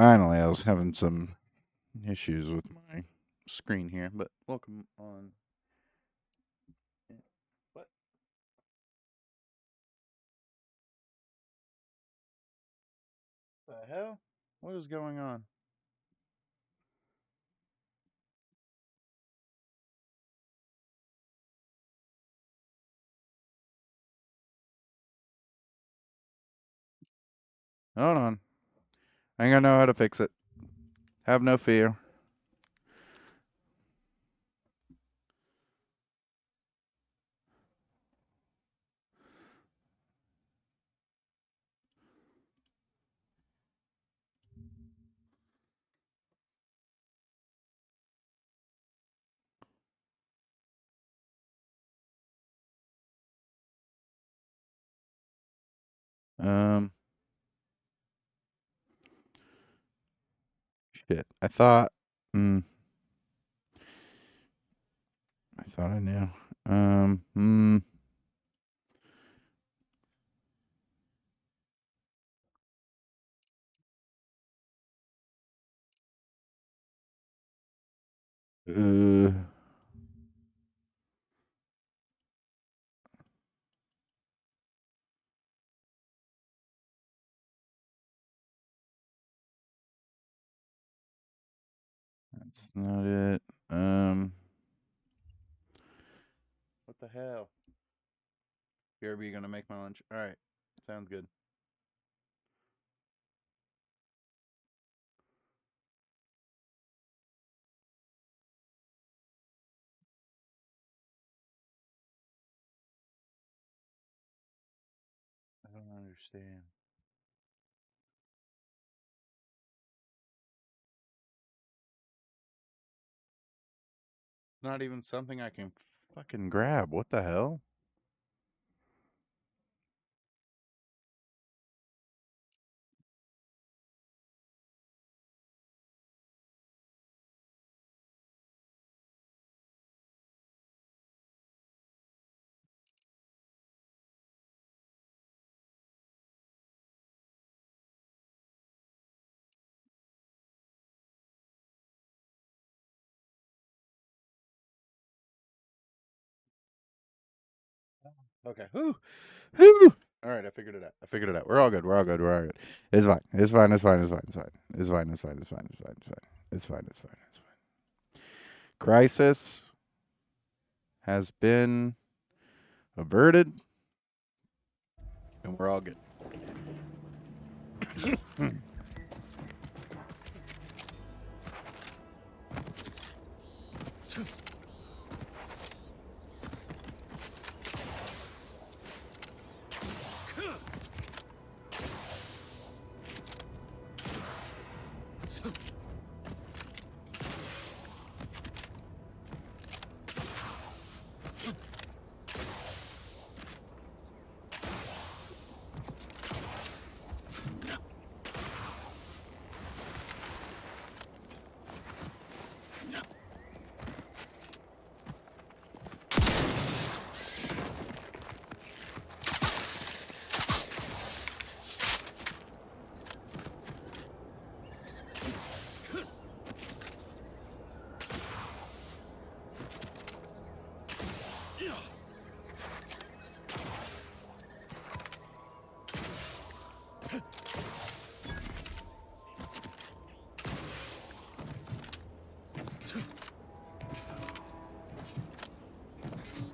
Finally, I was having some issues with my screen here, but welcome on. What the hell? What is going on? Hold on. I ain't gonna know how to fix it. Have no fear. Um, shit. Mm, I thought I knew. Um, mm, uh, that's not it. What the hell? BRB, you gonna make my lunch? All right, sounds good. I don't understand. Not even something I can fucking grab. What the hell? Okay. Whew. Whew. All right, I figured it out. I figured it out. We're all good. We're all good. We're all good. It's fine. It's fine. It's fine. It's fine. It's fine. It's fine. It's fine. It's fine. It's fine. It's fine. It's fine. It's fine. It's fine. Crisis has been averted, and we're all good.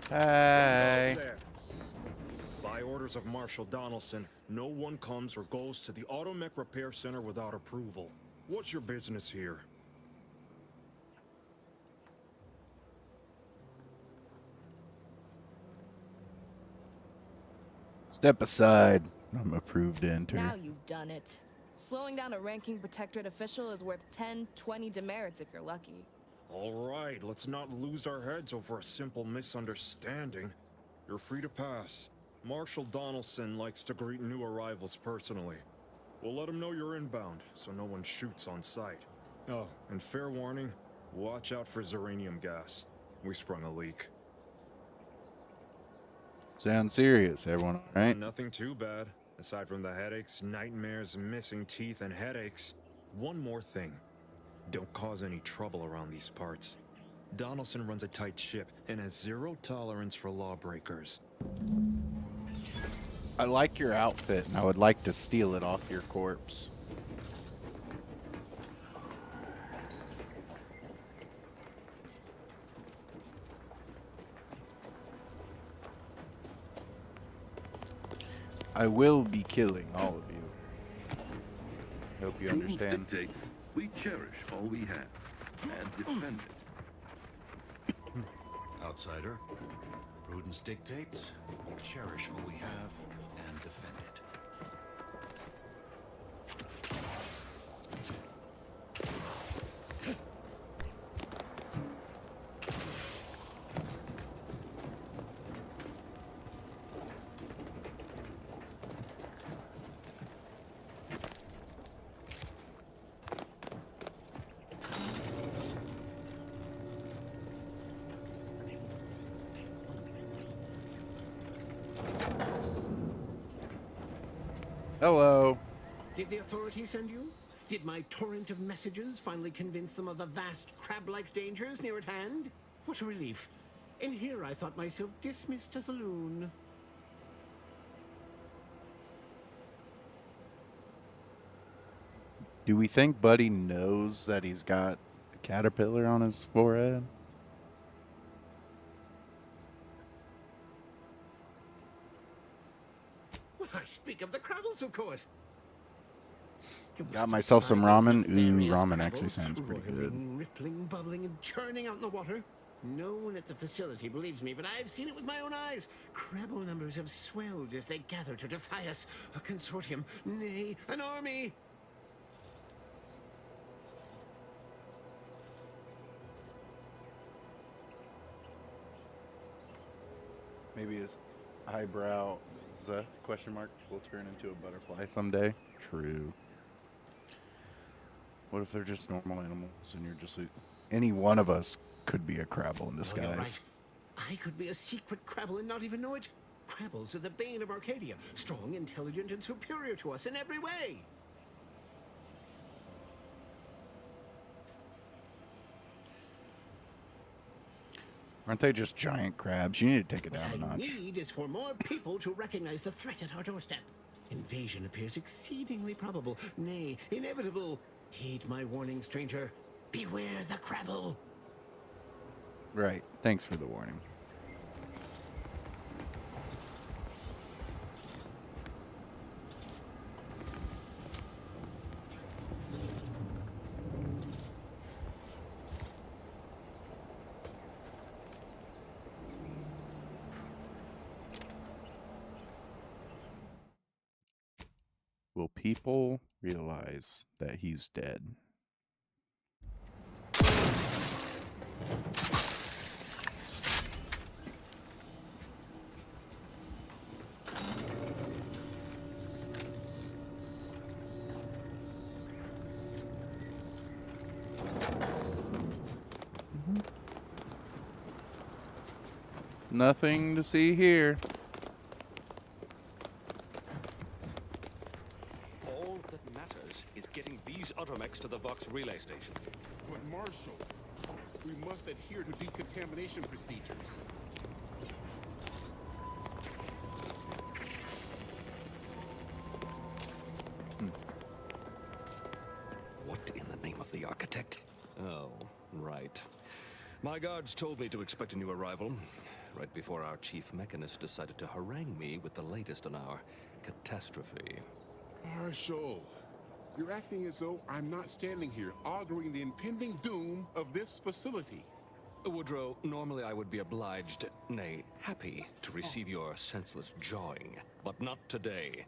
Hey. By orders of Marshal Donaldson, no one comes or goes to the Automech Repair Center without approval. What's your business here? Step aside. I'm approved to enter. Now you've done it. Slowing down a ranking protectorate official is worth 10, 20 demerits if you're lucky. All right, let's not lose our heads over a simple misunderstanding. You're free to pass. Marshal Donaldson likes to greet new arrivals personally. We'll let him know you're inbound, so no one shoots on sight. Oh, and fair warning, watch out for Zeranium gas. We sprung a leak. Sound serious, everyone, all right? Nothing too bad. Aside from the headaches, nightmares, missing teeth, and headaches. One more thing. Don't cause any trouble around these parts. Donaldson runs a tight ship and has zero tolerance for lawbreakers. I like your outfit, and I would like to steal it off your corpse. I will be killing all of you. Hope you Prudence understand. dictates we cherish all we have and defend it. Outsider, prudence dictates we cherish all we have and defend it. Hello. Did the authorities send you? Did my torrent of messages finally convince them of the vast crab-like dangers near at hand? What a relief. In here I thought myself dismissed as a loon. Do we think Buddy knows that he's got a caterpillar on his forehead? I speak of the Crabbles, of course. You must Got have myself some survived ramen. those nefarious Ramen actually Crabbles, sounds pretty good. roiling, rippling, bubbling, and churning out in the water. No one at the facility believes me, but I've seen it with my own eyes. Crabble numbers have swelled as they gather to defy us. A consortium, nay, an army. Maybe his eyebrow is a question mark will turn into a butterfly someday. True. What if they're just normal animals and you're just any one of us could be a Crabble in Oh, you're disguise? right. I could be a secret Crabble and not even know it. Crabbles are the bane of Arcadia. Strong, intelligent, and superior to us in every way. Aren't they just giant crabs? You need to take it What down a I notch. need is for more people to recognize the threat at our doorstep. Invasion appears exceedingly probable, nay, inevitable. Heed my warning, stranger. Beware the Crabble. Right. Thanks for the warning. Will people realize that he's dead? Nothing to see here. All that matters is getting these Automex to the Vox relay station. But Marshal, we must adhere to decontamination procedures. What in the name of the architect? Oh, right. My guards told me to expect a new arrival, right before our chief mechanist decided to harangue me with the latest on our catastrophe. Marshal, you're acting as though I'm not standing here auguring the impending doom of this facility. Woodrow, normally I would be obliged, nay, happy, to receive your senseless jawing, but not today.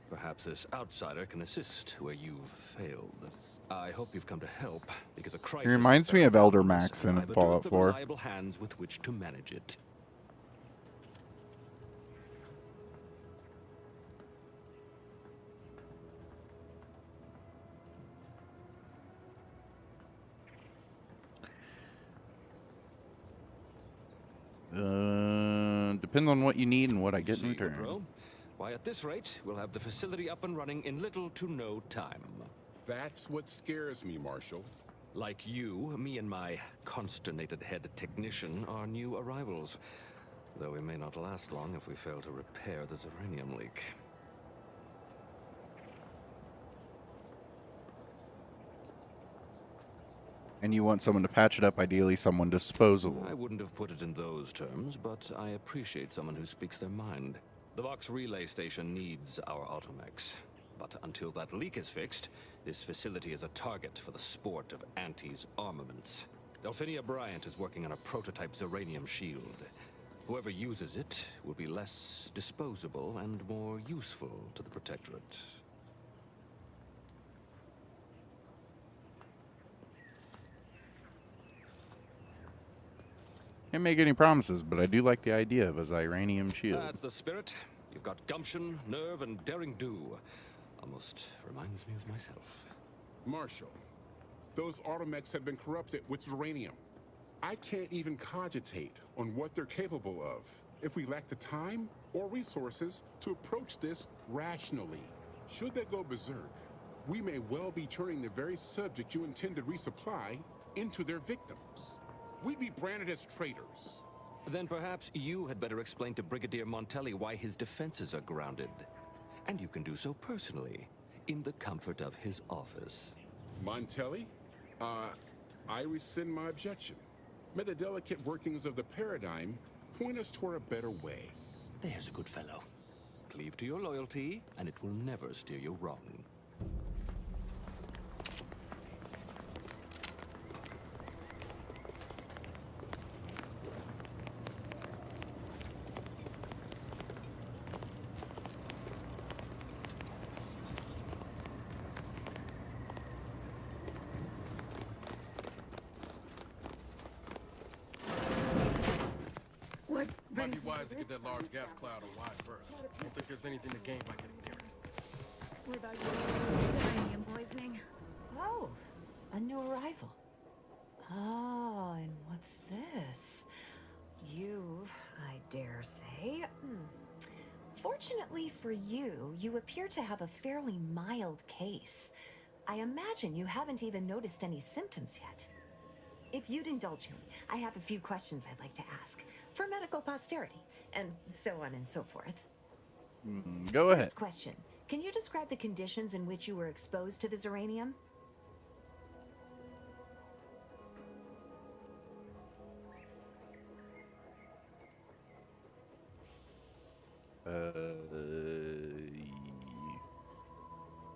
Perhaps this outsider can assist where you've failed. I hope you've come to help, because a crisis... reminds is me of very Elder ominous, Max in and I have a Fallout dearth of 4. reliable hands with which to manage it. Depends on what you need and what I get in See, return. Woodrow? Why, at this rate, we'll have the facility up and running in little to no time. That's what scares me, Marshal. Like you, me and my consternated head technician are new arrivals. Though we may not last long if we fail to repair the uranium leak. And you want someone to patch it up, ideally someone disposable. I wouldn't have put it in those terms, but I appreciate someone who speaks their mind. The Vox relay station needs our automechs. But until that leak is fixed, this facility is a target for the sport of Anti's armaments. Delphinia Bryant is working on a prototype Zeranium shield. Whoever uses it will be less disposable and more useful to the Protectorate. Can't make any promises, but I do like the idea of a Zeranium shield. That's the spirit. You've got gumption, nerve, and daring do. Almost reminds me of myself. Marshal, those automechs have been corrupted with uranium. I can't even cogitate on what they're capable of if we lack the time or resources to approach this rationally. Should they go berserk, we may well be turning the very subject you intend to resupply into their victims. We'd be branded as traitors. Then perhaps you had better explain to Brigadier Montelli why his defenses are grounded. And you can do so personally, in the comfort of his office. Montelli? I rescind my objection. May the delicate workings of the paradigm point us toward a better way. There's a good fellow. Cleave to your loyalty, and it will never steer you wrong. Might be wise to give that large gas cloud a wide berth. I don't think there's anything to gain by getting near it. What about you? Uranium poisoning. Oh, a new arrival. Oh, and what's this? You've, I dare say. Fortunately for you, you appear to have a fairly mild case. I imagine you haven't even noticed any symptoms yet. If you'd indulge me, I have a few questions I'd like to ask, for medical posterity, and so on and so forth. Go ahead. First question. Can you describe the conditions in which you were exposed to the Zeranium?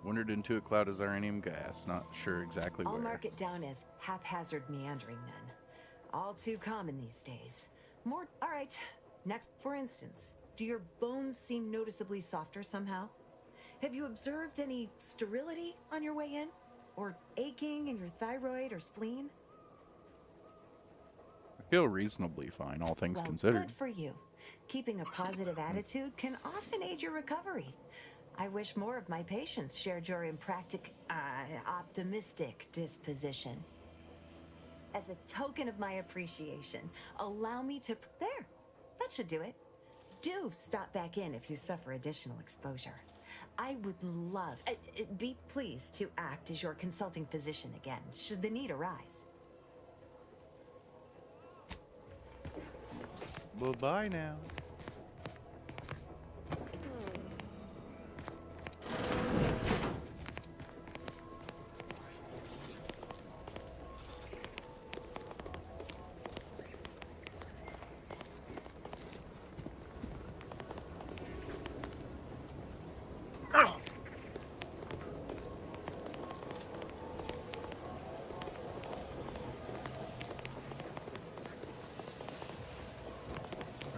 Wandered into a cloud of Zeranium gas. Not sure exactly where. I'll mark it down as haphazard meandering then. All too common these days. More. All right. Next, for instance, do your bones seem noticeably softer somehow? Have you observed any sterility on your way in? Or aching in your thyroid or spleen? I feel reasonably fine, all things Well, considered. good for you. Keeping a positive attitude can often aid your recovery. I wish more of my patients shared your optimistic disposition. As a token of my appreciation, allow me to... There, that should do it. Do stop back in if you suffer additional exposure. I would love... be pleased to act as your consulting physician again, should the need arise. Well, bye now.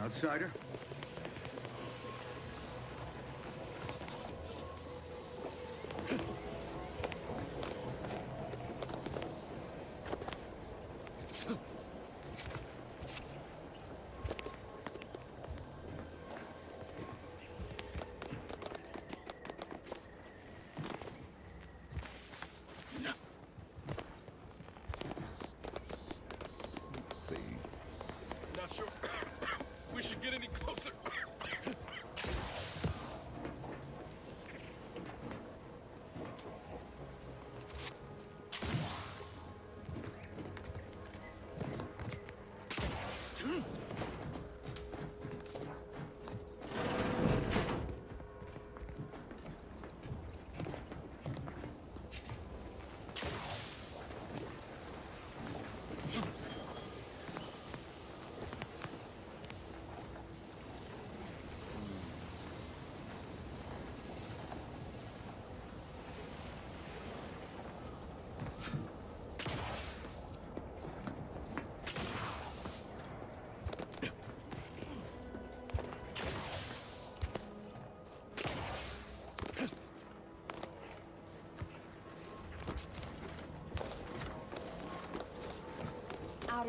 Outsider? Not sure we should get any closer.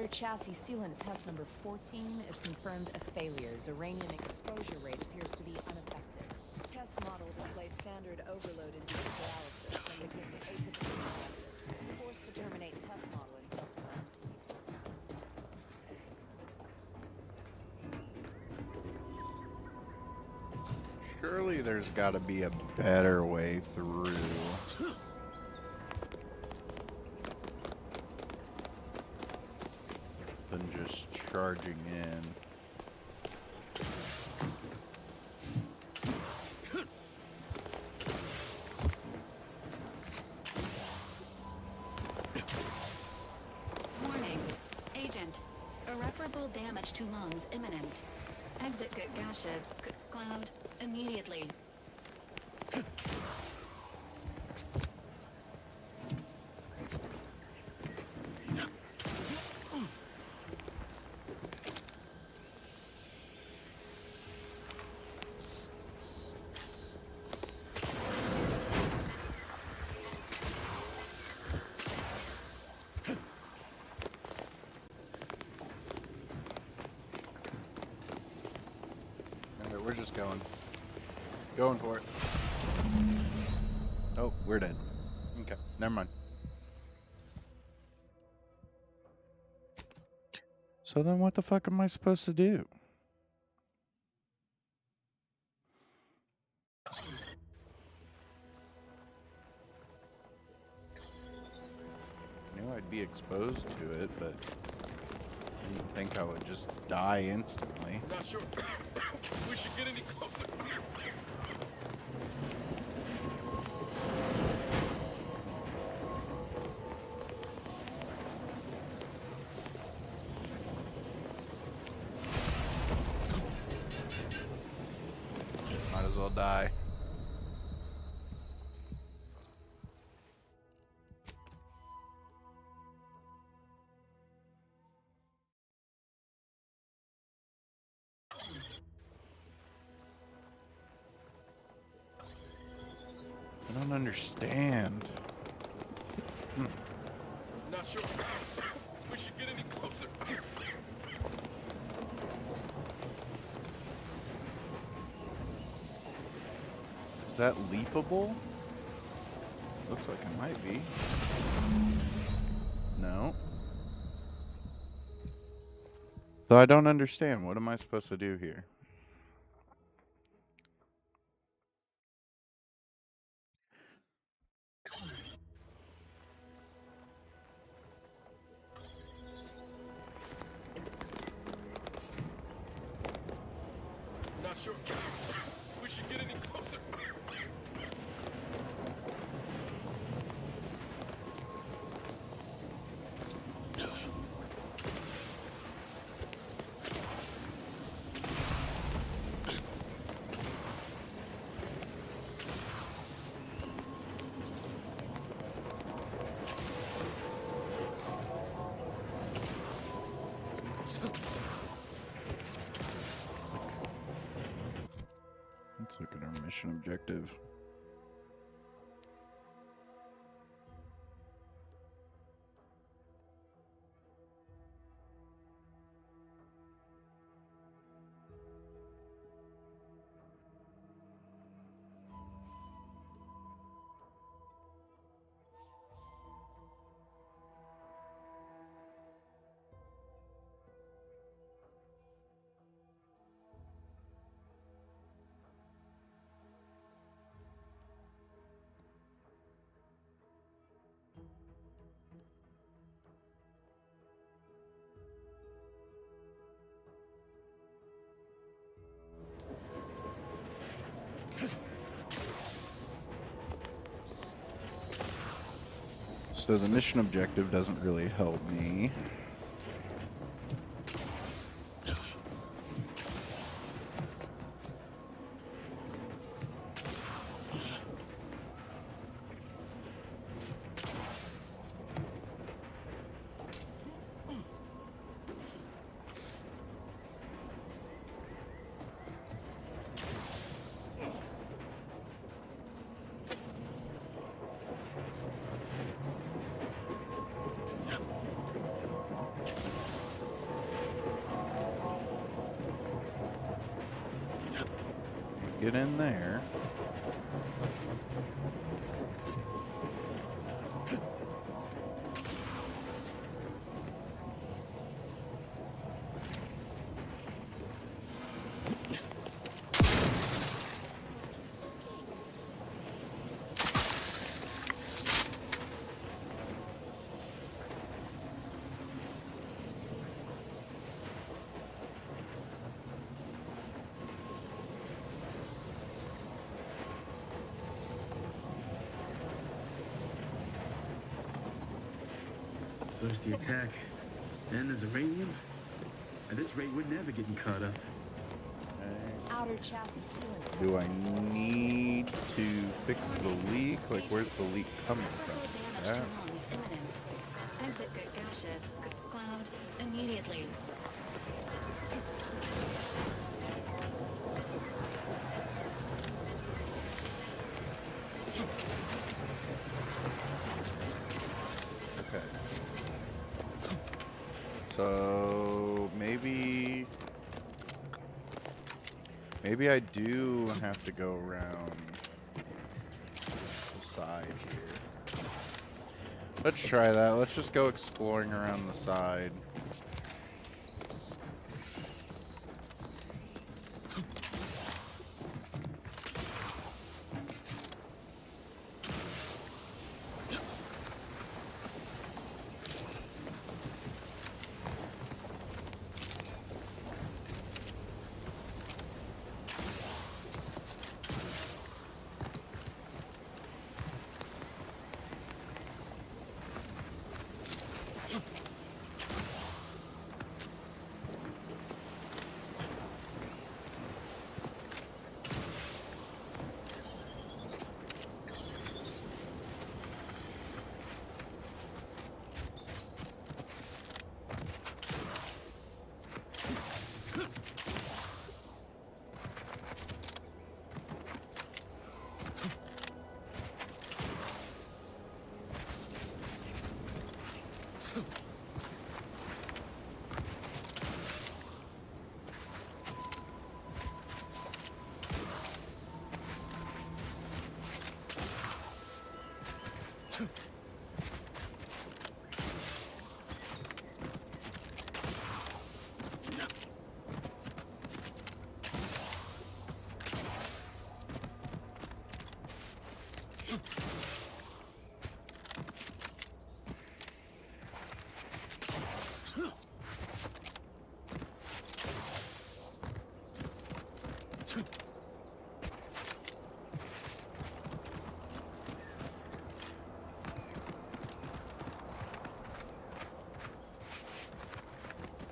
Rear chassis sealant test number 14 is confirmed a failure. Uranium exposure rate appears to be unaffected. Test model displayed standard overload-induced paralysis and became atypical. Forced to terminate test model in self-defense. Surely there's got to be a better way through. Than just charging in. Warning. Agent. Irreparable damage to lungs imminent. Exit gaseous cloud immediately. We're just going for it. Oh, we're dead. Okay, never mind. So then what the fuck am I supposed to do? I knew I'd be exposed to it, but I didn't think I would just die instantly. Not sure we should get any closer. Might as well die. I don't understand. Not sure we should get any closer. Is that leapable? Looks like it might be. No. So I don't understand. What am I supposed to do here? Not sure we should get any closer. Let's look at our mission objective. So the mission objective doesn't really help me. get in there. First the attack, then there's uranium. At this rate, we're never getting caught up. Outer chassis sealant. Do I need to fix the leak? Like, where's the leak coming from? Damage to lungs imminent. Exit get gaseous. Cloud immediately. Okay. So maybe I do have to go around the side here. Let's try that. Let's just go exploring around the side.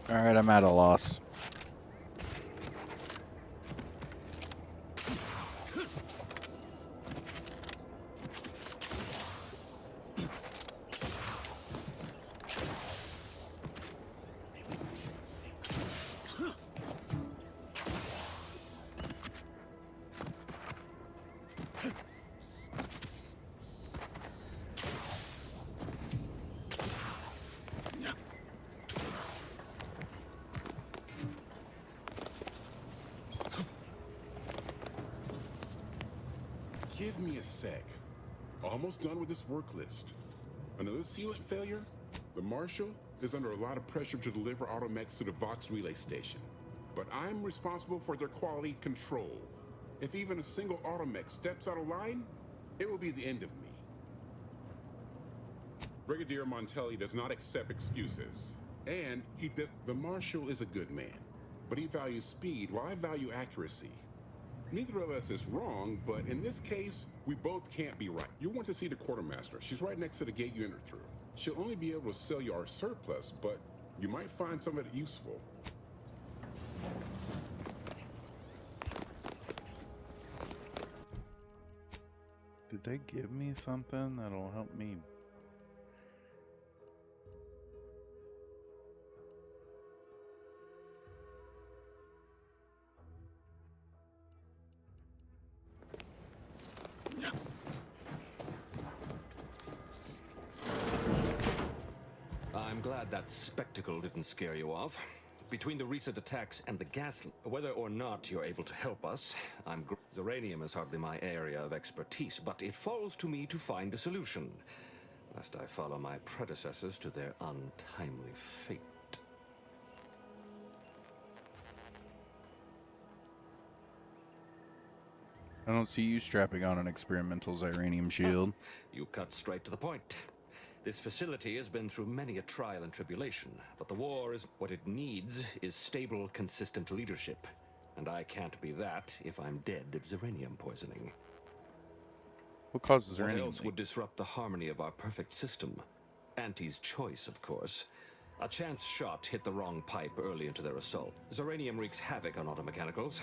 All right, I'm at a loss. Give me a sec. Almost done with this work list. Another sealant failure? The Marshal is under a lot of pressure to deliver automechs to the Vox relay station. But I'm responsible for their quality control. If even a single automech steps out of line, it will be the end of me. Brigadier Montelli does not accept excuses. And the Marshal is a good man, but he values speed while I value accuracy. Neither of us is wrong, but in this case, we both can't be right. You want to see the quartermaster. She's right next to the gate you entered through. She'll only be able to sell you our surplus, but you might find some of it useful. Did they give me something that'll help me? I'm glad that spectacle didn't scare you off. between the recent attacks and the gas, whether or not you're able to help us, Zeranium is hardly my area of expertise, but it falls to me to find a solution, lest I follow my predecessors to their untimely fate. I don't see you strapping on an experimental Ziranium shield. You cut straight to the point. This facility has been through many a trial and tribulation, but the war is what it needs is stable, consistent leadership. And I can't be that if I'm dead of Zeranium poisoning. What causes What Zeranium? else would disrupt the harmony of our perfect system? Auntie's choice, of course. A chance shot hit the wrong pipe early into their assault. Zeranium wreaks havoc on automechanicals.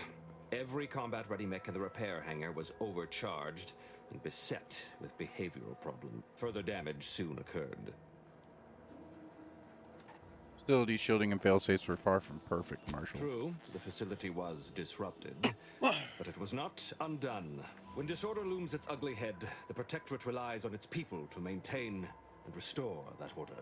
Every combat-ready mech in the repair hangar was overcharged and beset with behavioral problems. Further damage soon occurred. Facility shielding and failsafes were far from perfect, Marshall. True, the facility was disrupted, but it was not undone. When disorder looms its ugly head, the Protectorate relies on its people to maintain and restore that order.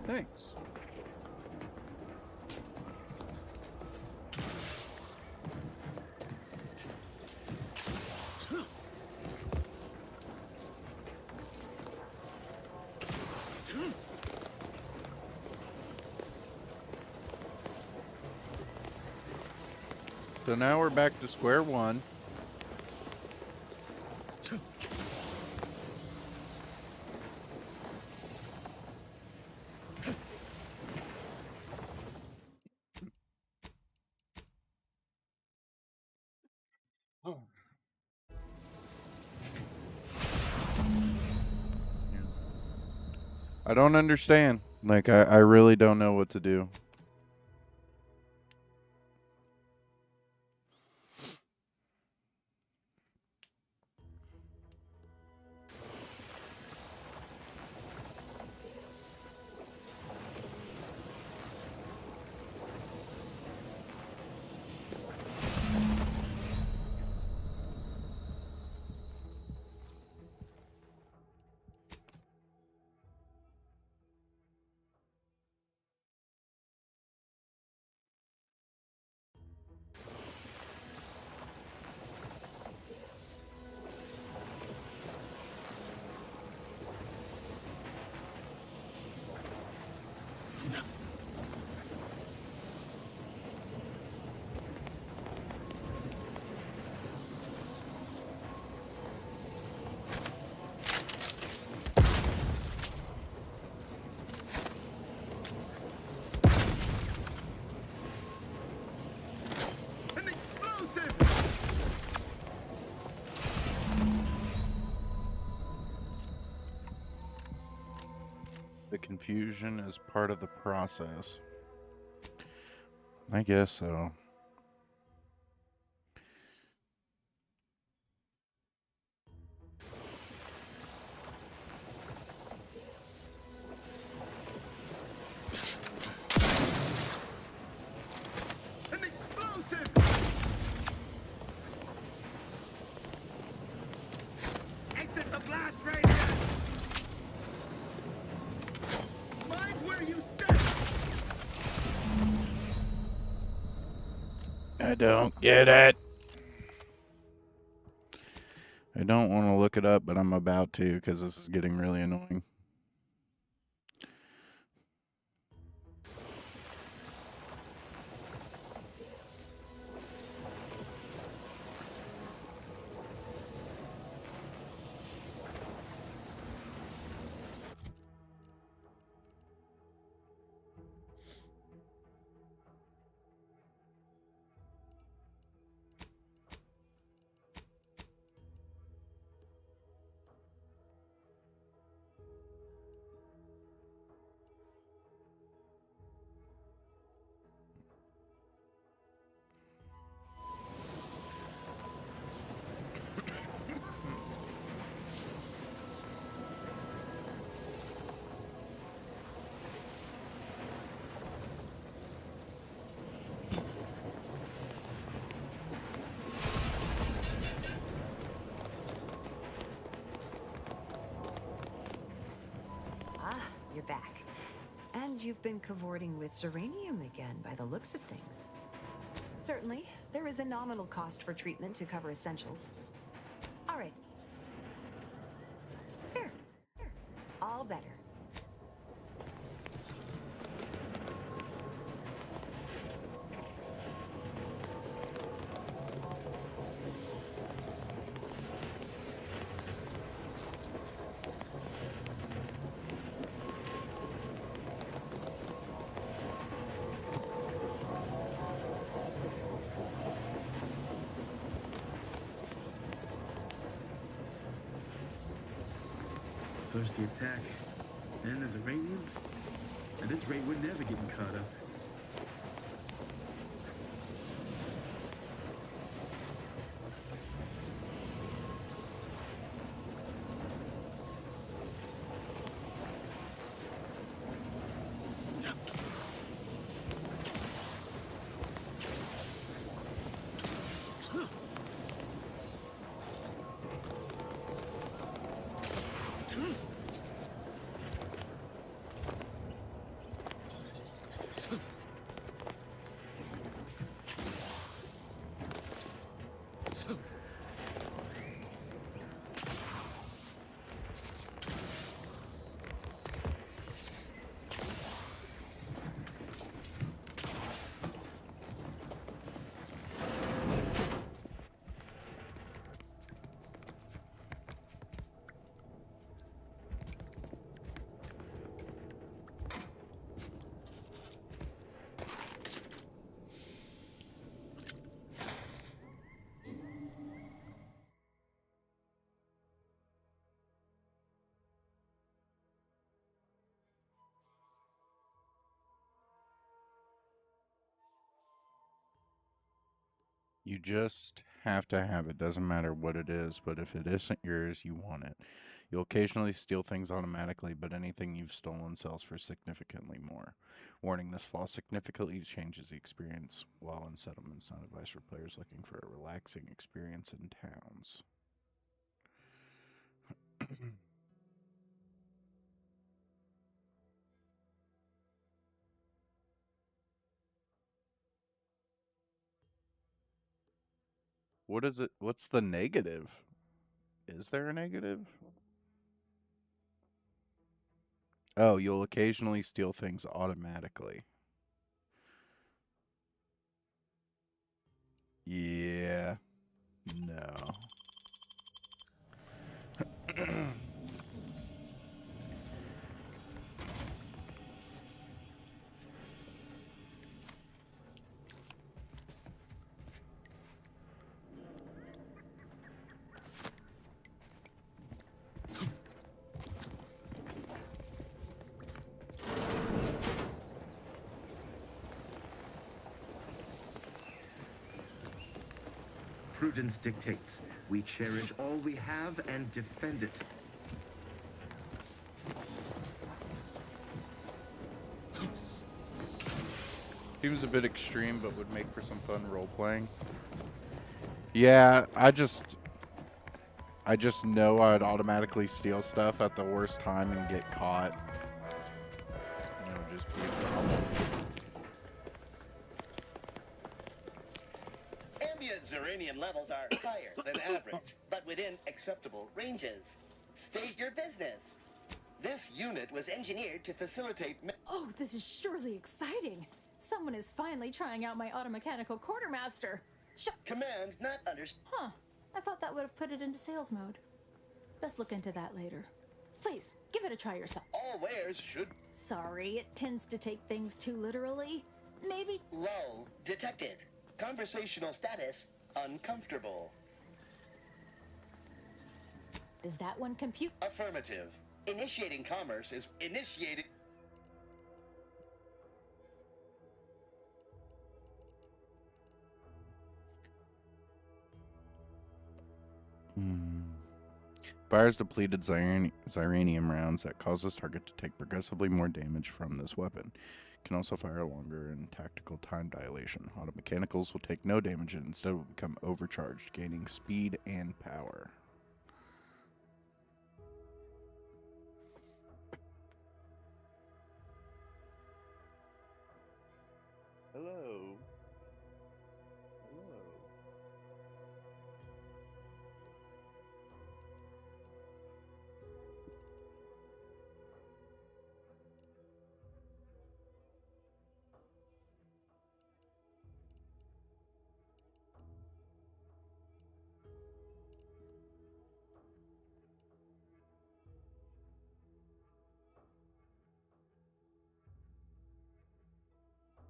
Thanks. So now we're back to square one. I don't understand. Like, I really don't know what to do. The confusion is part of the process. I guess so. An explosive! Exit the blast radius! Mind where you step! I don't get it. I don't want to look it up, but I'm about to because this is getting really annoying. you've been cavorting with Zeranium again by the looks of things. Certainly, there is a nominal cost for treatment to cover essentials. All right. Here. All better. First the attack, then there's uranium. At this rate, we're never getting caught up. You just have to have it. Doesn't matter what it is, but if it isn't yours, you want it. You'll occasionally steal things automatically, but anything you've stolen sells for significantly more. Warning, this flaw significantly changes the experience while in settlements. Not advice for players looking for a relaxing experience in towns. What is it? What's the negative? Is there a negative? Oh, you'll occasionally steal things automatically. Yeah. No. Prudence dictates we cherish all we have and defend it. Seems a bit extreme, but would make for some fun role-playing. Yeah, I just know I'd automatically steal stuff at the worst time and get caught. And it would just be a problem. Ambient Zeranium levels are higher than average, but within acceptable ranges. State your business. This unit was engineered to facilitate... Oh, this is surely exciting. Someone is finally trying out my automechanical quartermaster. Command not understood. Huh. I thought that would have put it into sales mode. Best look into that later. Please, give it a try yourself. All wares should... Sorry, it tends to take things too literally. Maybe... Lull detected. Conversational status uncomfortable. Is that one compute? Affirmative. Initiating commerce is initiated... Fires depleted Zeranium rounds that causes target to take progressively more damage from this weapon. Can also fire longer in tactical time dilation. Automechanicals will take no damage and instead will become overcharged, gaining speed and power.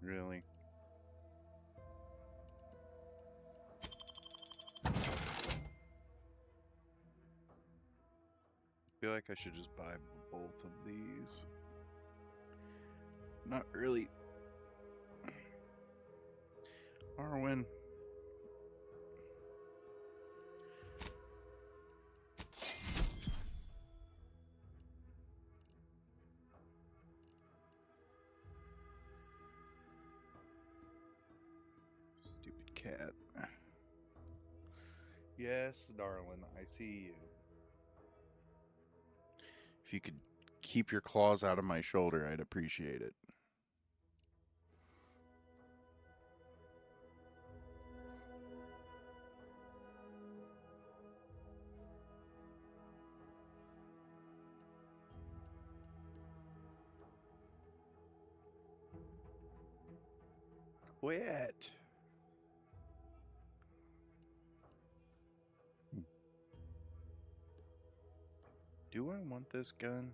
Really? I feel like I should just buy both of these. Not really. Arwen. Stupid cat. Yes, darling, I see you. If you could keep your claws out of my shoulder, I'd appreciate it. Quit. Do I want this gun?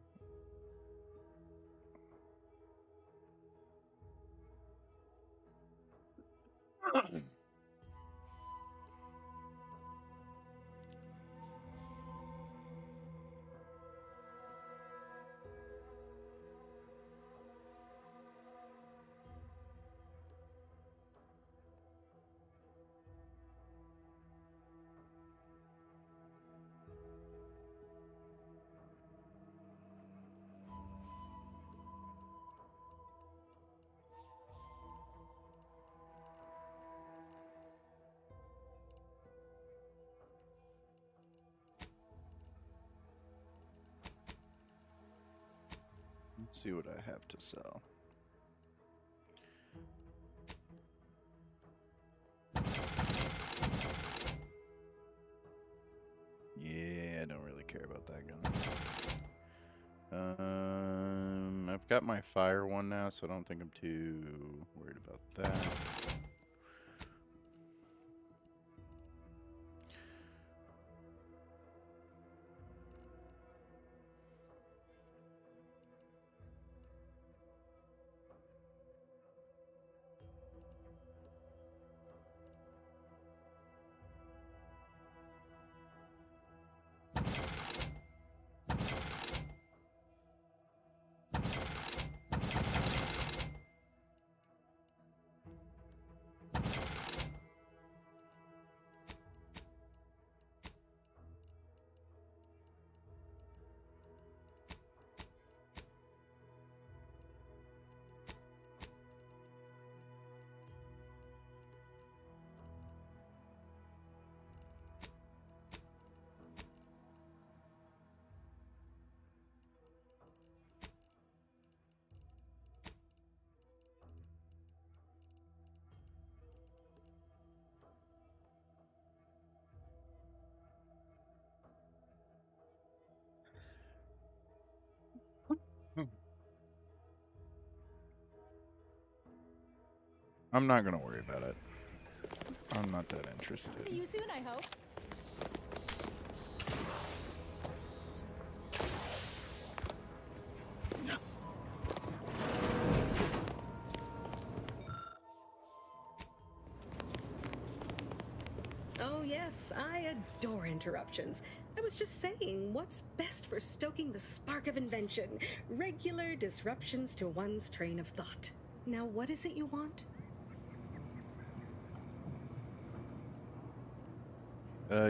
Let's see what I have to sell. Yeah, I don't really care about that gun. I've got my fire one now, so I don't think I'm too worried about that. I'm not gonna worry about it. I'm not that interested. See you soon, I hope. Oh yes, I adore interruptions. I was just saying, what's best for stoking the spark of invention? Regular disruptions to one's train of thought. Now, what is it you want?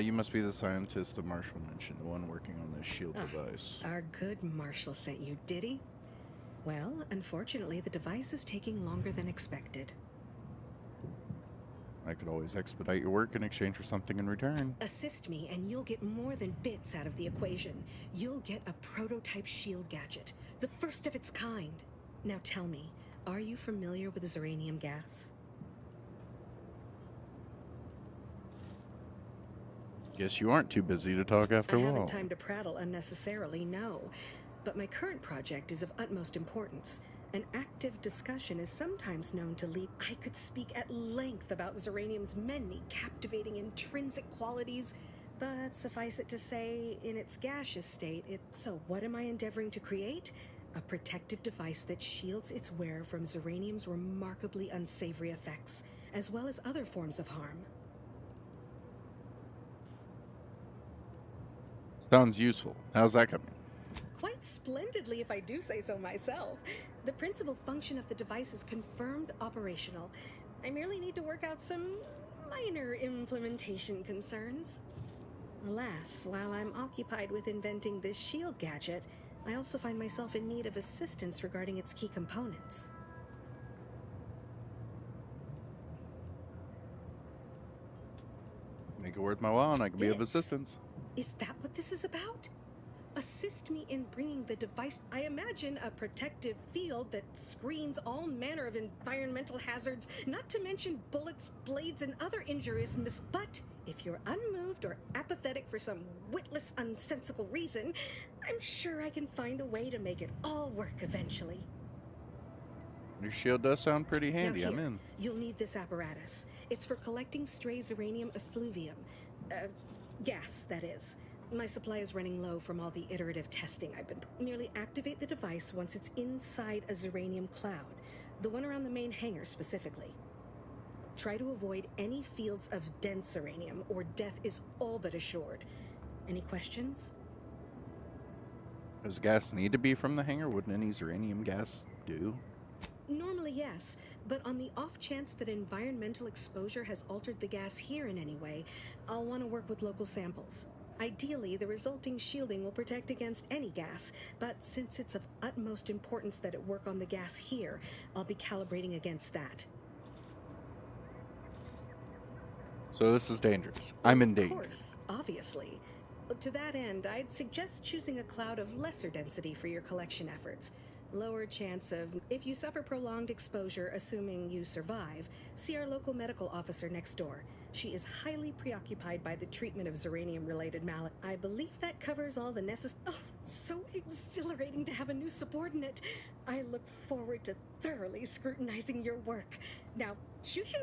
You must be the scientist that Marshall mentioned, the one working on this shield device. Our good Marshall sent you, did he? Well, unfortunately, the device is taking longer than expected. I could always expedite your work in exchange for something in return. Assist me, and you'll get more than bits out of the equation. You'll get a prototype shield gadget, the first of its kind. Now tell me, are you familiar with Zeranium gas? Guess you aren't too busy to talk after I all. haven't time to prattle unnecessarily, no. But my current project is of utmost importance. An active discussion is sometimes known to lead. I could speak at length about Zeranium's many captivating intrinsic qualities, but suffice it to say, in its gaseous state, So what am I endeavoring to create? a protective device that shields its wearer from Zeranium's remarkably unsavory effects, as well as other forms of harm. Sounds useful. How's that coming? Quite splendidly, if I do say so myself. The principal function of the device is confirmed operational. I merely need to work out some minor implementation concerns. Alas, while I'm occupied with inventing this shield gadget, I also find myself in need of assistance regarding its key components. Make it worth my while and I can be of assistance. Is that what this is about? Assist me in bringing the device. I imagine a protective field that screens all manner of environmental hazards, not to mention bullets, blades, and other injurious But if you're unmoved or apathetic for some witless, unsensical reason, I'm sure I can find a way to make it all work eventually. Your shield does sound pretty handy. Now I'm here, in. You'll need this apparatus. It's for collecting stray Zeranium effluvium. Gas, that is. My supply is running low from all the iterative testing I've been. Merely activate the device once it's inside a Zeranium cloud, the one around the main hangar specifically. Try to avoid any fields of dense Zeranium, or death is all but assured. Any questions? Does gas need to be from the hangar? Wouldn't any Zeranium gas do? Normally, yes, but on the off chance that environmental exposure has altered the gas here in any way, I'll want to work with local samples. Ideally, the resulting shielding will protect against any gas, but since it's of utmost importance that it work on the gas here, I'll be calibrating against that. So this is dangerous. I'm in danger. Of course, obviously. To that end, I'd suggest choosing a cloud of lesser density for your collection efforts. Lower chance of, if you suffer prolonged exposure, assuming you survive, see our local medical officer next door. She is highly preoccupied by the treatment of Zeranium-related malady. I believe that covers all the necessary. Oh, so exhilarating to have a new subordinate. I look forward to thoroughly scrutinizing your work. Now, shoot.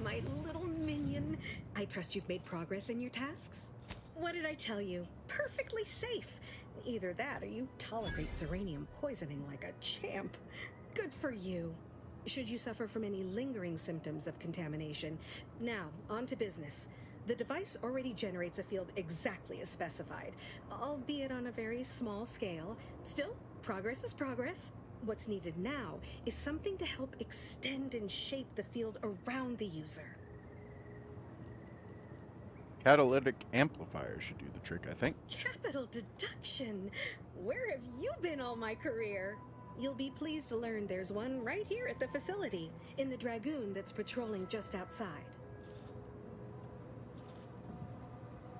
My little minion. I trust you've made progress in your tasks? What did I tell you? Perfectly safe. Either that or you tolerate Zeranium poisoning like a champ. Good for you. Should you suffer from any lingering symptoms of contamination. Now, on to business. The device already generates a field exactly as specified, albeit on a very small scale. Still, progress is progress. What's needed now is something to help extend and shape the field around the user. Catalytic amplifier should do the trick, I think. Capital deduction! Where have you been all my career? You'll be pleased to learn there's one right here at the facility, in the Dragoon that's patrolling just outside.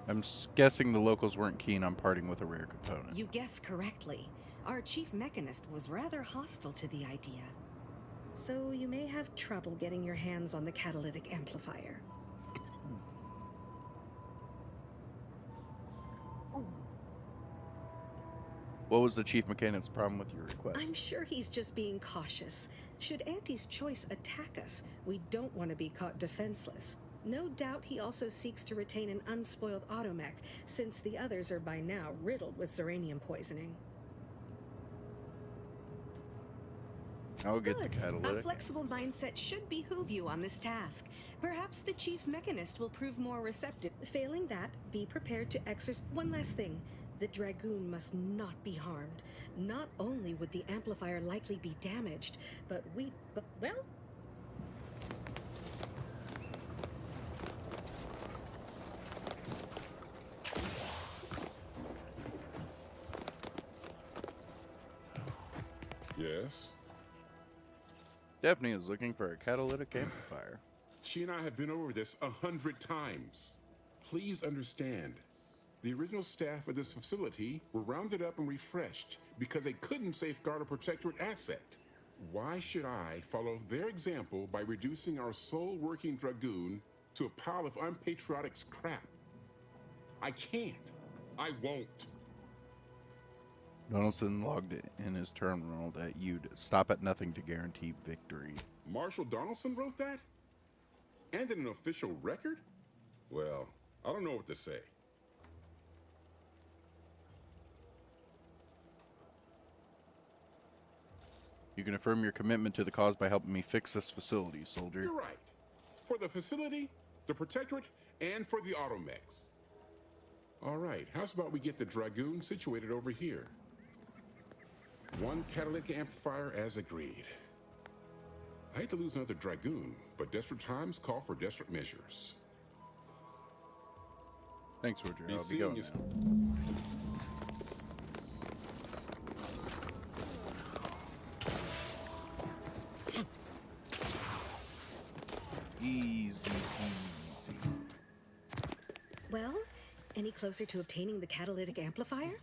I'm guessing the locals weren't keen on parting with a rare component. You guessed correctly. Our chief mechanist was rather hostile to the idea. So you may have trouble getting your hands on the catalytic amplifier. What was the chief mechanic's problem with your request? I'm sure he's just being cautious. Should Auntie's choice attack us, we don't want to be caught defenseless. No doubt he also seeks to retain an unspoiled automech, since the others are by now riddled with Zeranium poisoning. I'll get the Good. catalytic. A flexible mindset should behoove you on this task. Perhaps the chief mechanist will prove more receptive. Failing that, be prepared to exercise. One last thing. The Dragoon must not be harmed. Not only would the amplifier likely be damaged, but well... Yes? Daphne is looking for a catalytic amplifier. She and I have been over this 100 times. Please understand, the original staff of this facility were rounded up and refreshed because they couldn't safeguard a Protectorate asset. Why should I follow their example by reducing our sole working Dragoon to a pile of unpatriotic scrap? I can't. I won't. Donaldson logged in his terminal that you'd stop at nothing to guarantee victory. Marshall Donaldson wrote that? And in an official record? Well, I don't know what to say. You can affirm your commitment to the cause by helping me fix this facility, soldier. You're right. For the facility, the Protectorate, and for the automechs. All right, how's about we get the Dragoon situated over here? One catalytic amplifier as agreed. I hate to lose another Dragoon, but desperate times call for desperate measures. Thanks, Roger. Be I'll be seeing going you. now. Easy peasy. Well, any closer to obtaining the catalytic amplifier?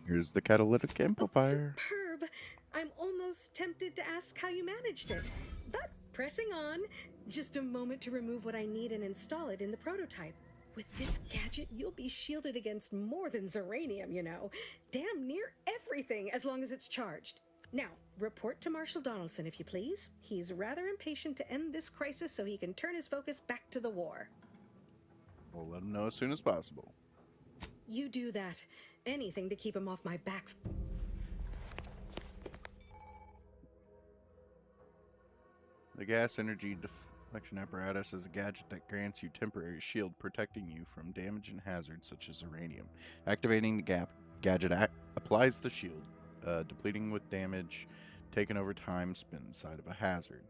Here's the catalytic amplifier. Superb! I'm almost tempted to ask how you managed it. But pressing on, just a moment to remove what I need and install it in the prototype. With this gadget, you'll be shielded against more than Zeranium, you know. Damn near everything, as long as it's charged. Now, report to Marshall Donaldson, if you please. He's rather impatient to end this crisis so he can turn his focus back to the war. We'll let him know as soon as possible. You do that. Anything to keep him off my back. The gas energy deflection apparatus is a gadget that grants you temporary shield, protecting you from damage and hazards such as uranium. Activating the gadget applies the shield, depleting with damage taken over time spent inside of a hazard.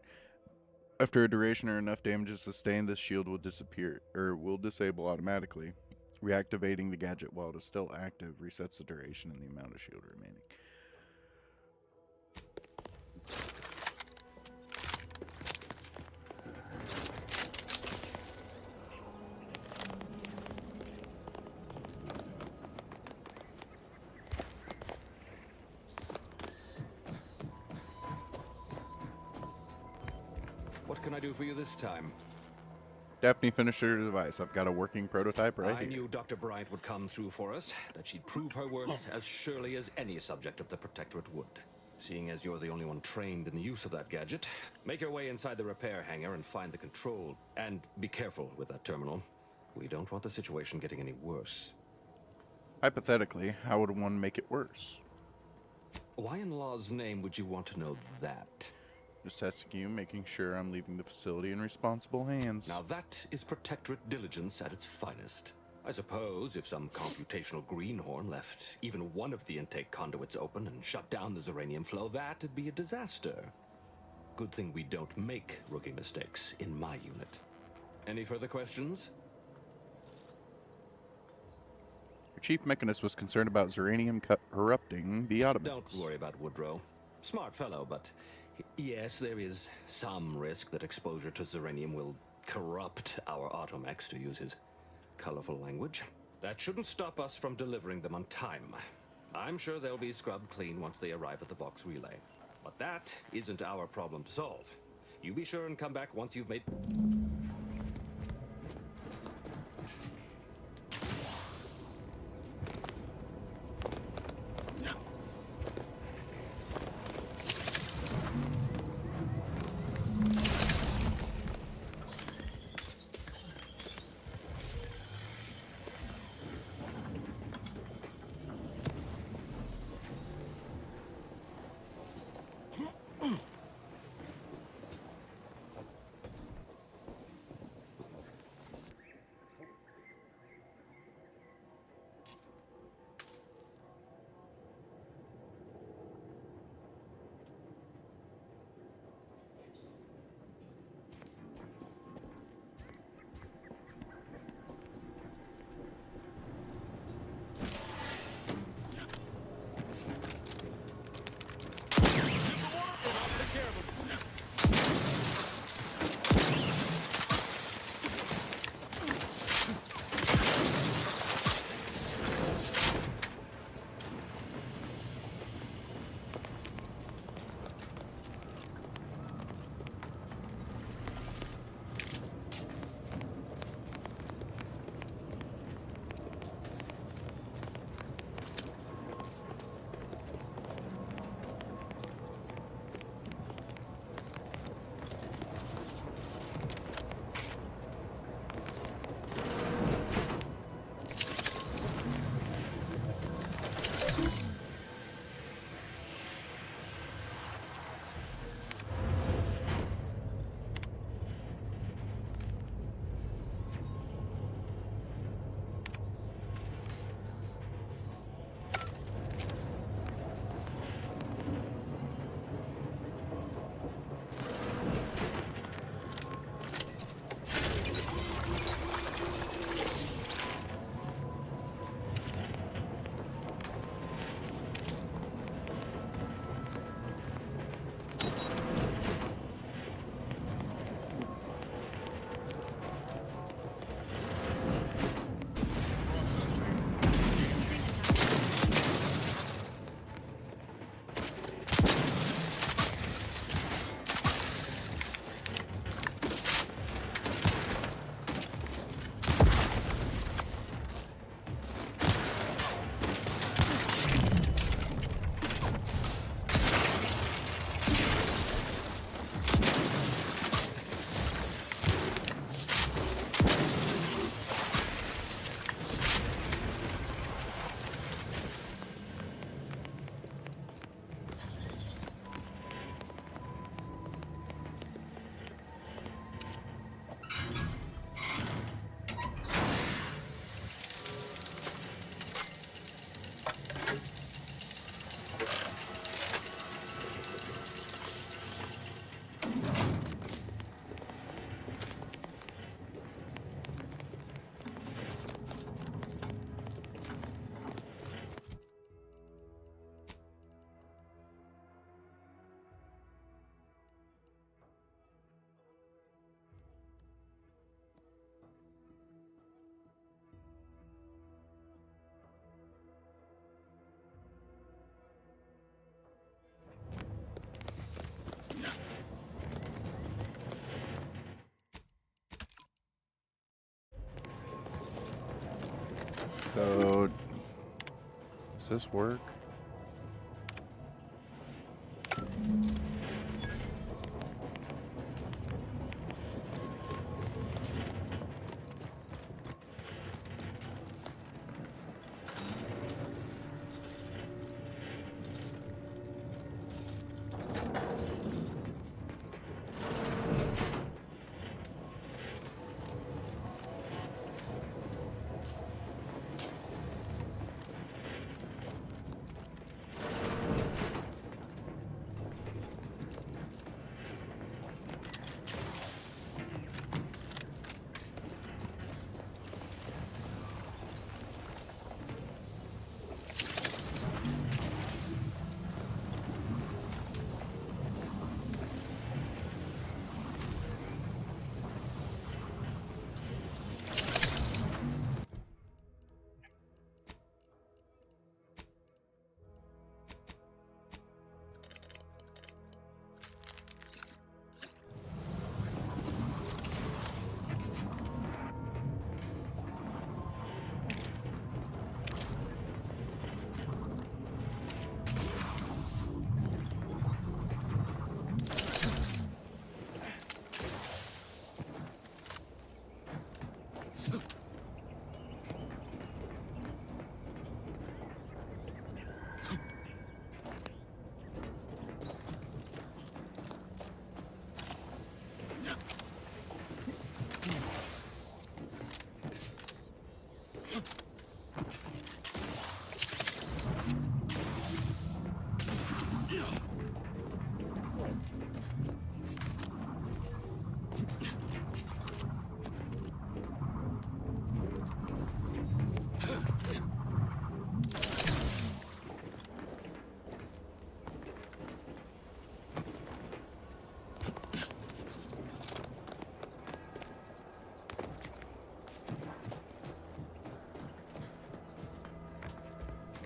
After a duration or enough damage is sustained, the shield will disappear, or will disable automatically. Reactivating the gadget while it is still active resets the duration and the amount of shield remaining. What can I do for you this time? Daphne finished her device. I've got a working prototype right I here. knew Dr. Bryant would come through for us, that she'd prove her worth as surely as any subject of the Protectorate would. Seeing as you're the only one trained in the use of that gadget, make your way inside the repair hangar and find the control. And be careful with that terminal. We don't want the situation getting any worse. Hypothetically, how would one make it worse? Why in law's name would you want to know that? Just testing you, making sure I'm leaving the facility in responsible hands. Now that is Protectorate diligence at its finest. I suppose if some computational greenhorn left even one of the intake conduits open and shut down the Zeranium flow, that'd be a disaster. Good thing we don't make rookie mistakes in my unit. Any further questions? Your chief mechanist was concerned about Zeranium corrupting the automechs. Don't worry about Woodrow. Smart fellow, but yes, there is some risk that exposure to Zeranium will corrupt our automechs, to use his colorful language. That shouldn't stop us from delivering them on time. I'm sure they'll be scrubbed clean once they arrive at the Vox Relay. But that isn't our problem to solve. You be sure and come back once you've made... So, does this work?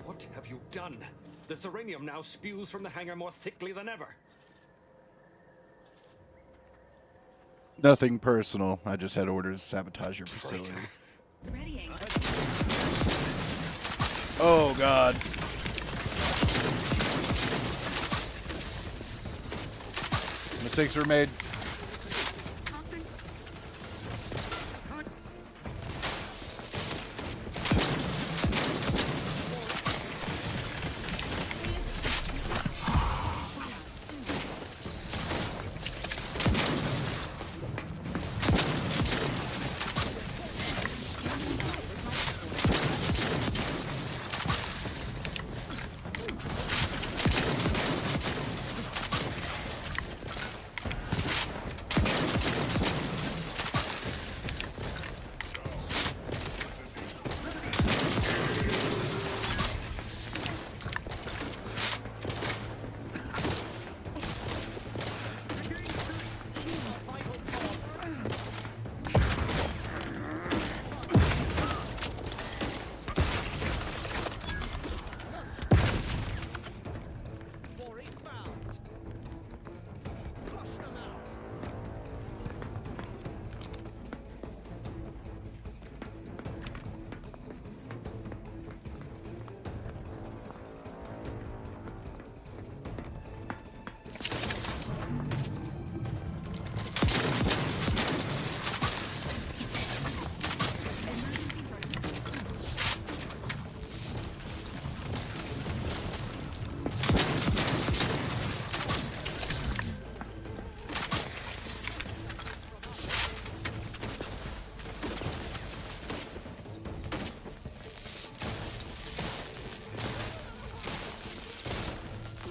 What have you done? The Zeranium now spews from the hangar more thickly than ever. Nothing personal. I just had orders to sabotage your facility. Readying. Oh, God. Mistakes were made.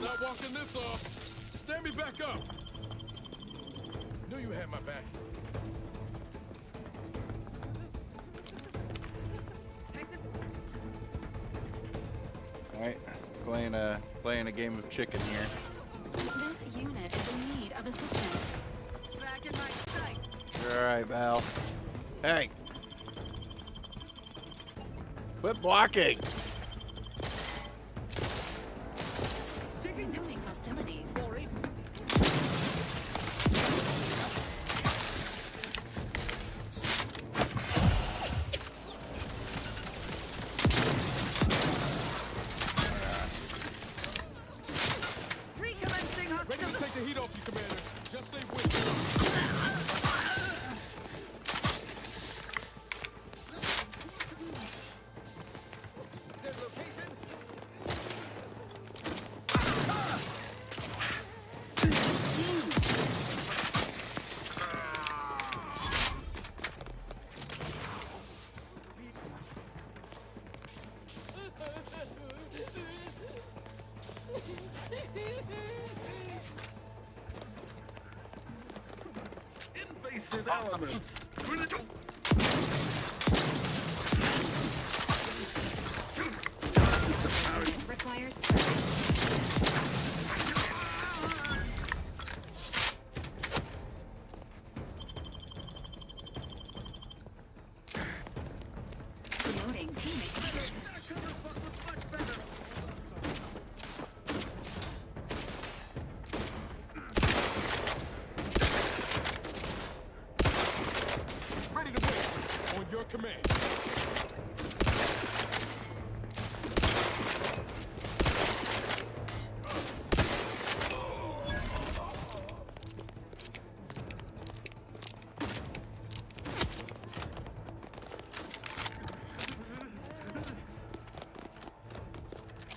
Not walking this off. Stand me back up. Knew you had my back. Alright, playing a game of chicken here. This unit is in need of assistance. Back in my sight. Alright, Val. Hey! Quit blocking! Resuming hostilities. Invasive elements. Requires service. Promoting teammates. Ready to win. On your command.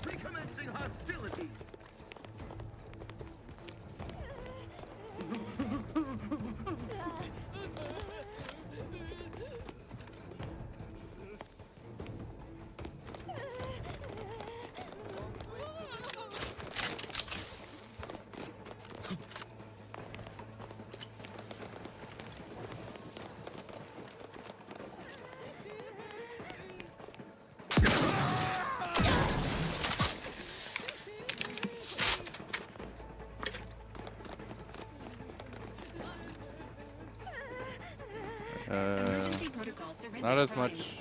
Recommencing hostilities. Emergency protocol syringes Not as prime. much.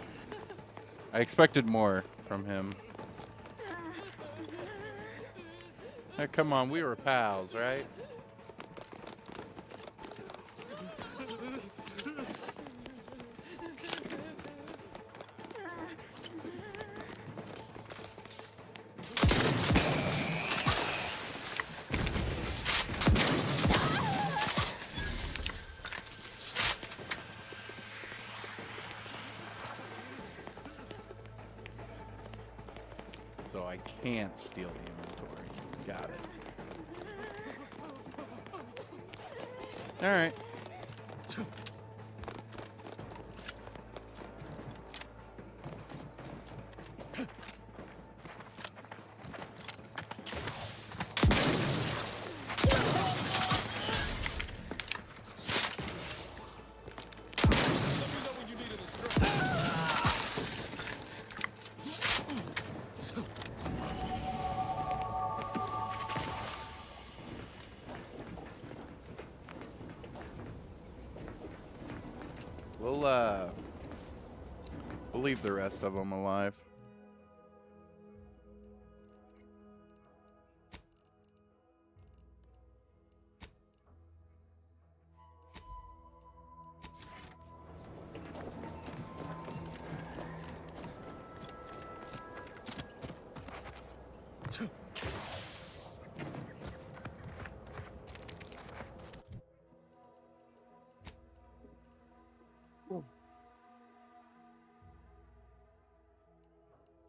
I expected more from him. Hey, come on, we were pals, right? So I can't steal the inventory. Got it. Alright. We'll leave the rest of them alive.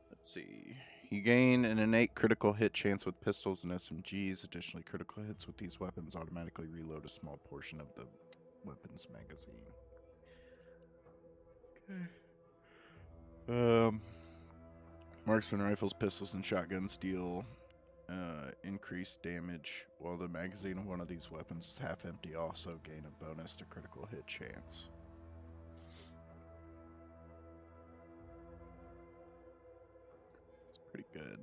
Let's see. You gain an innate critical hit chance with pistols and SMGs. Additionally, critical hits with these weapons automatically reload a small portion of the weapon's magazine. Okay. Marksman rifles, pistols, and shotguns deal increased damage, while the magazine of one of these weapons is half empty. Also gain a bonus to critical hit chance. It's pretty good.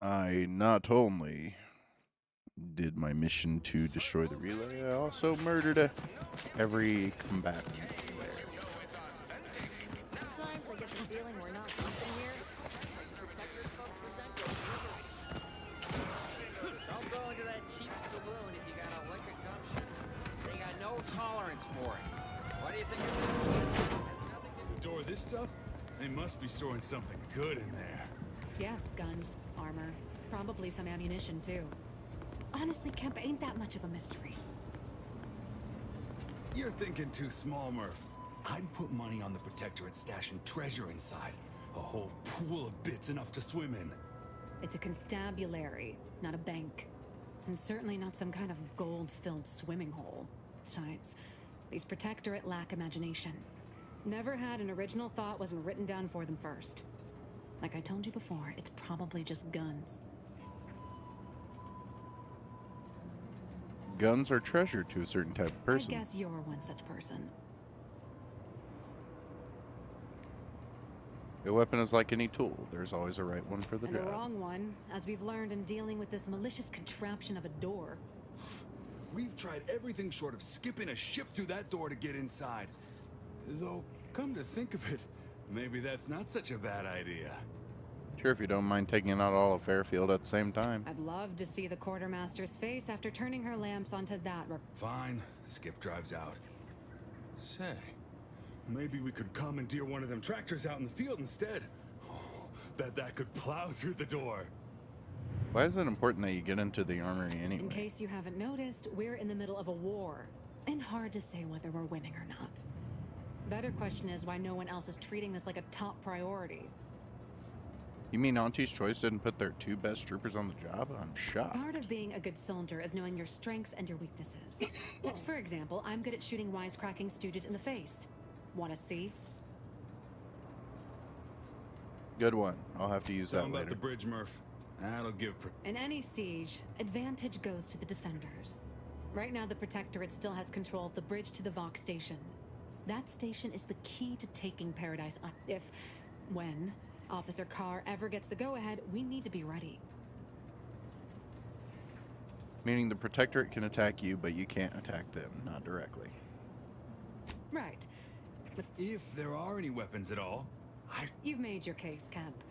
I not only did my mission to destroy the relay, I also murdered every combatant there. Sometimes I get the feeling we're not something here. Don't go into that cheap saloon if you got a liquor gumption. They got no tolerance for it. What do you think of this? Door this stuff? They must be storing something good in there. Yeah, guns, armor, probably some ammunition too. Honestly, Kemp ain't that much of a mystery. You're thinking too small, Murph. I'd put money on the Protectorate stashing treasure inside. A whole pool of bits enough to swim in. It's a constabulary, not a bank. And certainly not some kind of gold-filled swimming hole. Besides, these Protectorate lack imagination. Never had an original thought wasn't written down for them first. Like I told you before, it's probably just guns. Guns are treasure to a certain type of person. I guess you're one such person. A weapon is like any tool. There's always a right one for the And a job. wrong one, as we've learned in dealing with this malicious contraption of a door. We've tried everything short of skipping a ship through that door to get inside. Though, come to think of it, maybe that's not such a bad idea. Sure, if you don't mind taking out all of Fairfield at the same time. I'd love to see the quartermaster's face after turning her lamps onto that. Fine, Skip drives out. Say, maybe we could commandeer one of them tractors out in the field instead. Oh, bet that could plow through the door. Why is it important that you get into the armory anyway? In case you haven't noticed, we're in the middle of a war. And hard to say whether we're winning or not. Better question is why no one else is treating this like a top priority. You mean Auntie's Choice didn't put their 2 best troopers on the job? I'm shocked. Part of being a good soldier is knowing your strengths and your weaknesses. For example, I'm good at shooting wisecracking stooges in the face. Want to see? Good one. I'll have to use Tell that him later. about the bridge, Murph. That'll give... In any siege, advantage goes to the defenders. Right now, the Protectorate still has control of the bridge to the Vox station. That station is the key to taking Paradise up. When Officer Carr ever gets the go-ahead, we need to be ready. Meaning the Protectorate can attack you, but you can't attack them, not directly. Right. If there are any weapons at all, You've made your case, Kemp.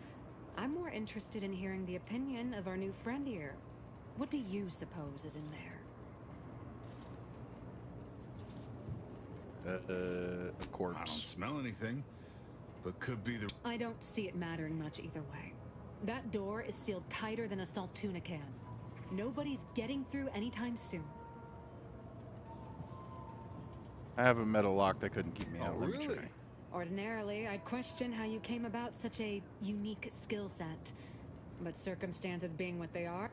I'm more interested in hearing the opinion of our new friend here. What do you suppose is in there? A corpse. I don't smell anything, but could be the... I don't see it mattering much either way. That door is sealed tighter than a salt tuna can. Nobody's getting through anytime soon. I have a metal lock that couldn't keep me out. Let me try. Ordinarily, I'd question how you came about such a unique skill set. But circumstances being what they are...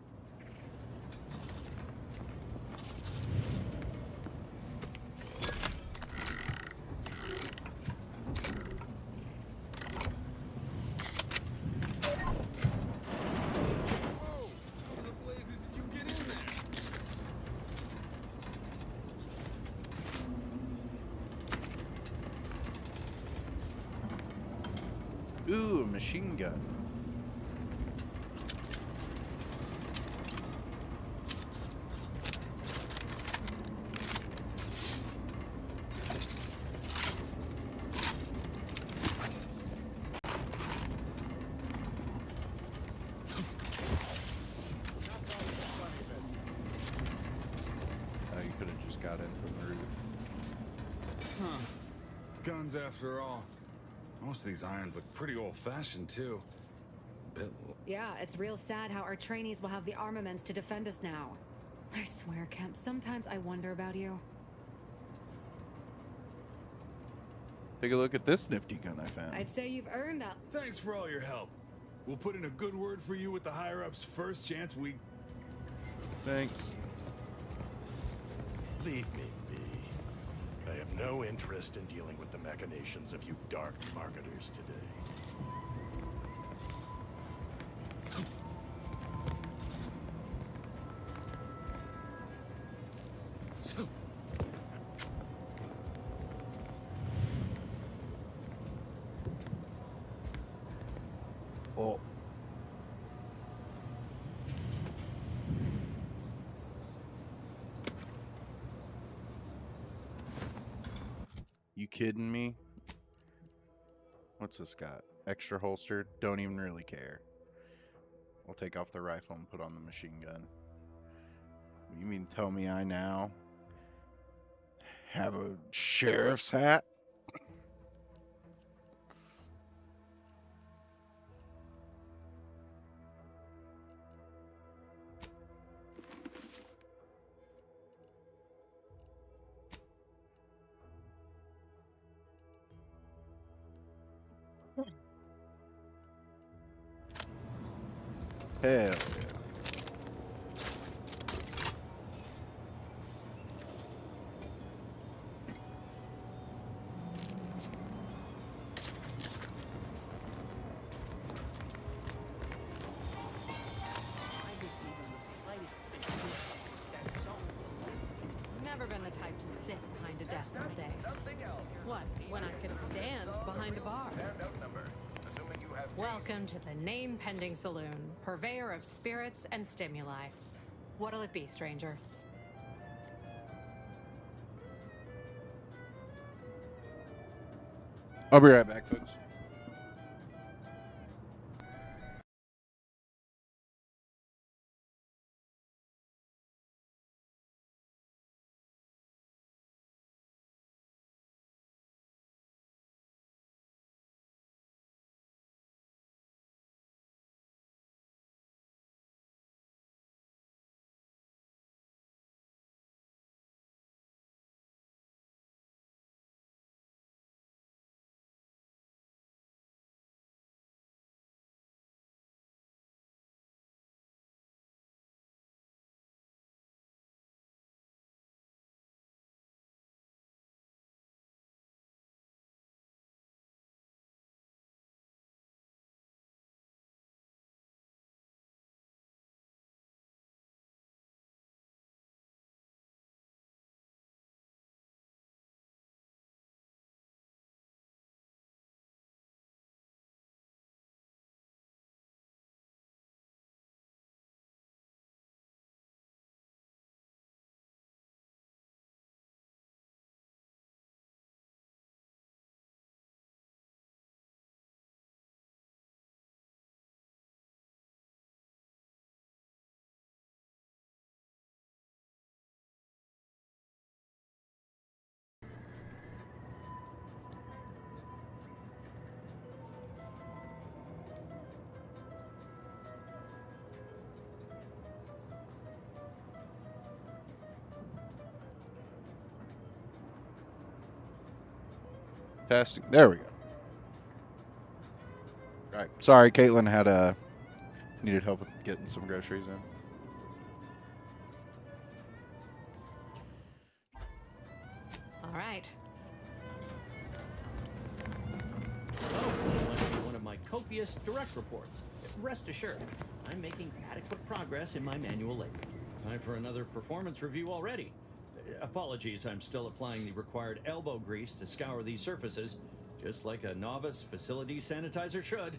Ooh, a machine gun. Oh, you could have just got in from the roof. Huh. Guns after all. Most of these irons look pretty old-fashioned, too. Yeah, it's real sad how our trainees will have the armaments to defend us now. I swear, Kemp, sometimes I wonder about you. Take a look at this nifty gun I found. I'd say you've earned that. Thanks for all your help. We'll put in a good word for you with the higher-ups first chance we... Thanks. Leave me be. I have no interest in dealing with the machinations of you dark marketers today. Oh. You kidding me? What's this got? Extra holster? Don't even really care. I'll take off the rifle and put on the machine gun. You mean tell me I now have a sheriff's hat? Hell yeah. Never been the type to sit behind a desk all day. What, when I can stand behind a bar? Welcome to the Name Pending Saloon, purveyor of spirits and stimuli. What'll it be, stranger? I'll be right back, folks. Testing. There we go. All right. Sorry, Caitlin had needed help with getting some groceries in. All right. Hello, one of my copious direct reports. Rest assured, I'm making adequate progress in my manual labor. Time for another performance review already. Apologies, I'm still applying the required elbow grease to scour these surfaces, just like a novice facility sanitizer should.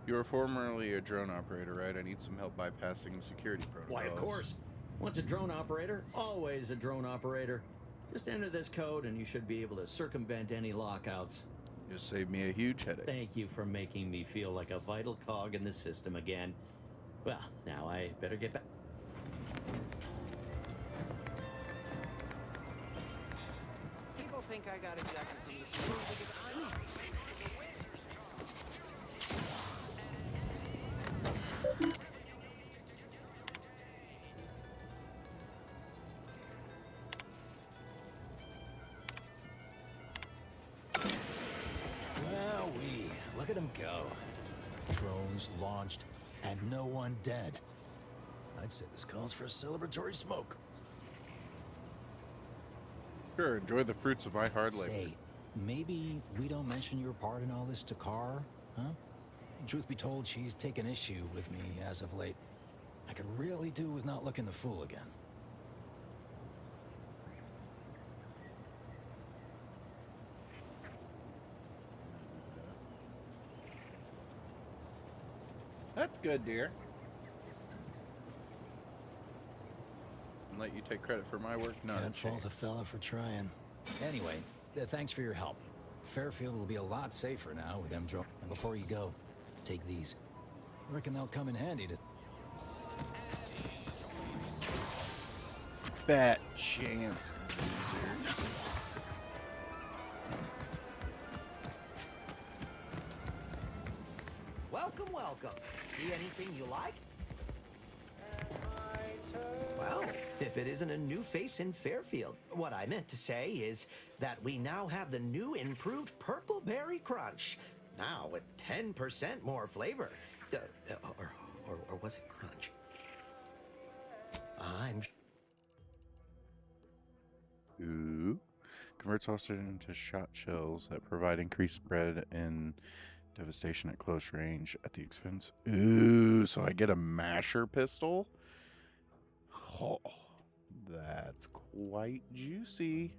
You were formerly a drone operator, right? I need some help bypassing security protocols. Why, of course. Once a drone operator, always a drone operator. Just enter this code and you should be able to circumvent any lockouts. Just saved me a huge headache. Thank you for making me feel like a vital cog in the system again. Well, now I better get back. People think I got ejected from the saloon because I'm Wowee, look at him go. Drones launched and no one dead. I'd say this calls for a celebratory smoke. Sure, enjoy the fruits of my hard labor. Say, maybe we don't mention your part in all this to Carr, huh? Truth be told, she's taken issue with me as of late. I could really do with not looking the fool again. That's good, dear. let you take credit for my work. Not Can't fault a fella for trying. Anyway, thanks for your help. Fairfield will be a lot safer now with them drone. And before you go, take these. I reckon they'll come in handy to... Fat chance, loser. Welcome, welcome. See anything you like? Well, if it isn't a new face in Fairfield. What I meant to say is that we now have the new improved Purple Berry Crunch. Now with 10% more flavor. Or was it crunch? Ooh. Converts oxygen into shot shells that provide increased spread and devastation at close range at the expense. Ooh, so I get a masher pistol? Oh, that's quite juicy.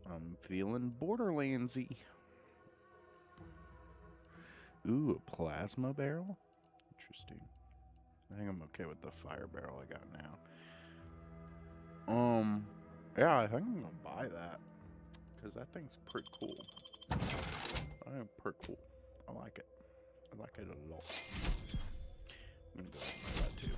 I'm feeling Borderlandsy. Ooh, a plasma barrel? Interesting. I think I'm okay with the fire barrel I got now. Yeah, I think I'm gonna buy that. Because that thing's pretty cool. Pretty cool. I like it. I like it a lot. I'm gonna go ahead and buy that too.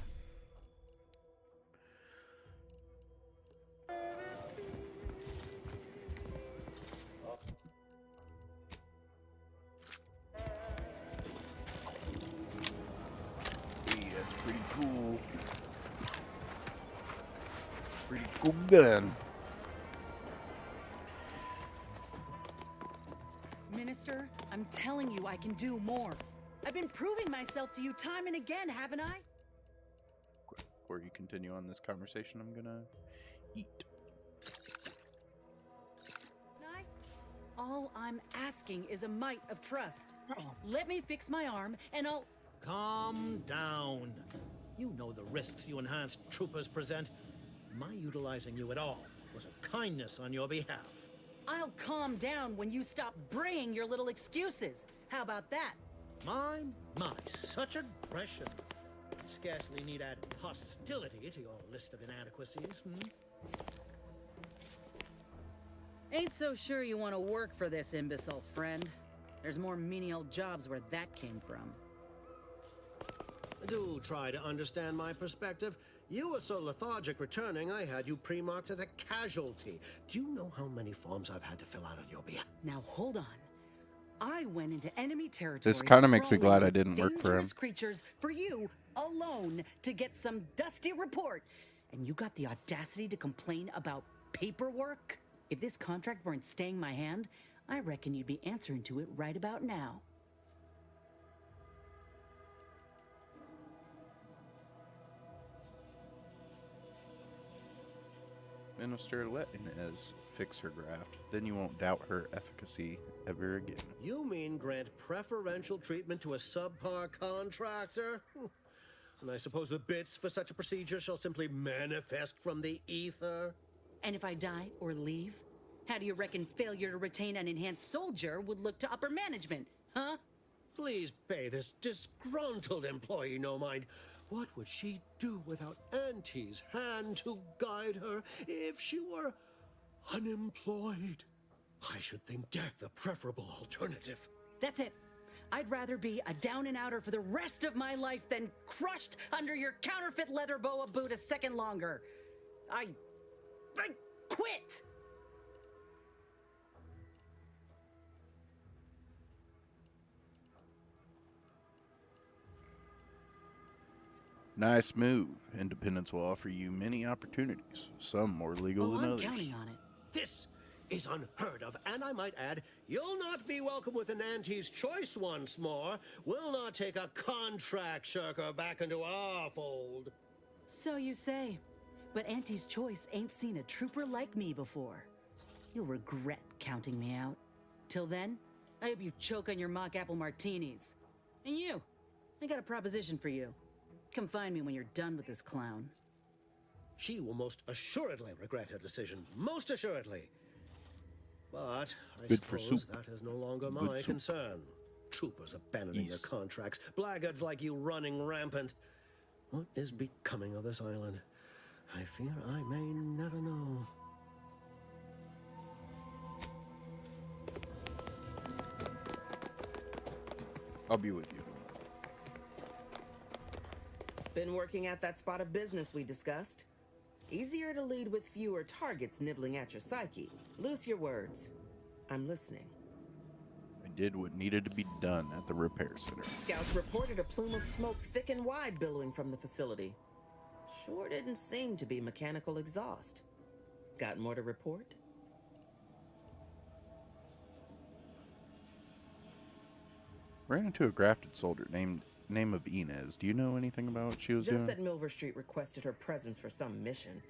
Hey, that's pretty cool. Pretty cool gun. Minister, I'm telling you I can do more. I've been proving myself to you time and again, haven't I? Before you continue on this conversation, I'm gonna eat. All I'm asking is a mite of trust. Let me fix my arm and I'll... Calm down. You know the risks you enhanced troopers present. My utilizing you at all was a kindness on your behalf. I'll calm down when you stop bringing your little excuses. How about that? My, such aggression. Scarcely need add hostility to your list of inadequacies, Ain't so sure you want to work for this imbecile, friend. There's more menial jobs where that came from. Do try to understand my perspective. You were so lethargic returning, I had you pre-marked as a casualty. Do you know how many forms I've had to fill out on your behalf? Now hold on. I went into enemy territory. This kind of makes me glad I didn't work for him. Dangerous creatures for you alone to get some dusty report, and you got the audacity to complain about paperwork? If this contract weren't staying my hand, I reckon you'd be answering to it right about now. Minister, let Inez fix her graft. Then you won't doubt her efficacy ever again. You mean grant preferential treatment to a subpar contractor? And I suppose the bits for such a procedure shall simply manifest from the ether? And if I die or leave, how do you reckon failure to retain an enhanced soldier would look to upper management, huh? Please pay this disgruntled employee no mind. What would she do without Auntie's hand to guide her if she were unemployed? I should think death a preferable alternative. That's it. I'd rather be a down-and-outer for the rest of my life than crushed under your counterfeit leather boa boot a second longer. I quit! Nice move. Independence will offer you many opportunities, some more legal than others. I'm counting on it. This is unheard of, and I might add, you'll not be welcome with an Auntie's choice once more. We'll not take a contract shirker back into our fold. So you say, but Auntie's choice ain't seen a trooper like me before. You'll regret counting me out. Till then, I hope you choke on your mock apple martinis. And you, I got a proposition for you. Come find me when you're done with this clown. She will most assuredly regret her decision. Most assuredly. But I suppose that is no longer my concern. Troopers abandoning their contracts. Blackguards like you running rampant. What is becoming of this island? fear I may never know. I'll be with you. Been working at that spot of business we discussed. Easier to lead with fewer targets nibbling at your psyche. Loose your words. I'm listening. I did what needed to be done at the repair center. Scouts reported a plume of smoke thick and wide billowing from the facility. Sure didn't seem to be mechanical exhaust. Got more to report? Ran into a grafted soldier named name of Inez. Do you know anything about what she was Just doing? that Milver Street requested her presence for some mission.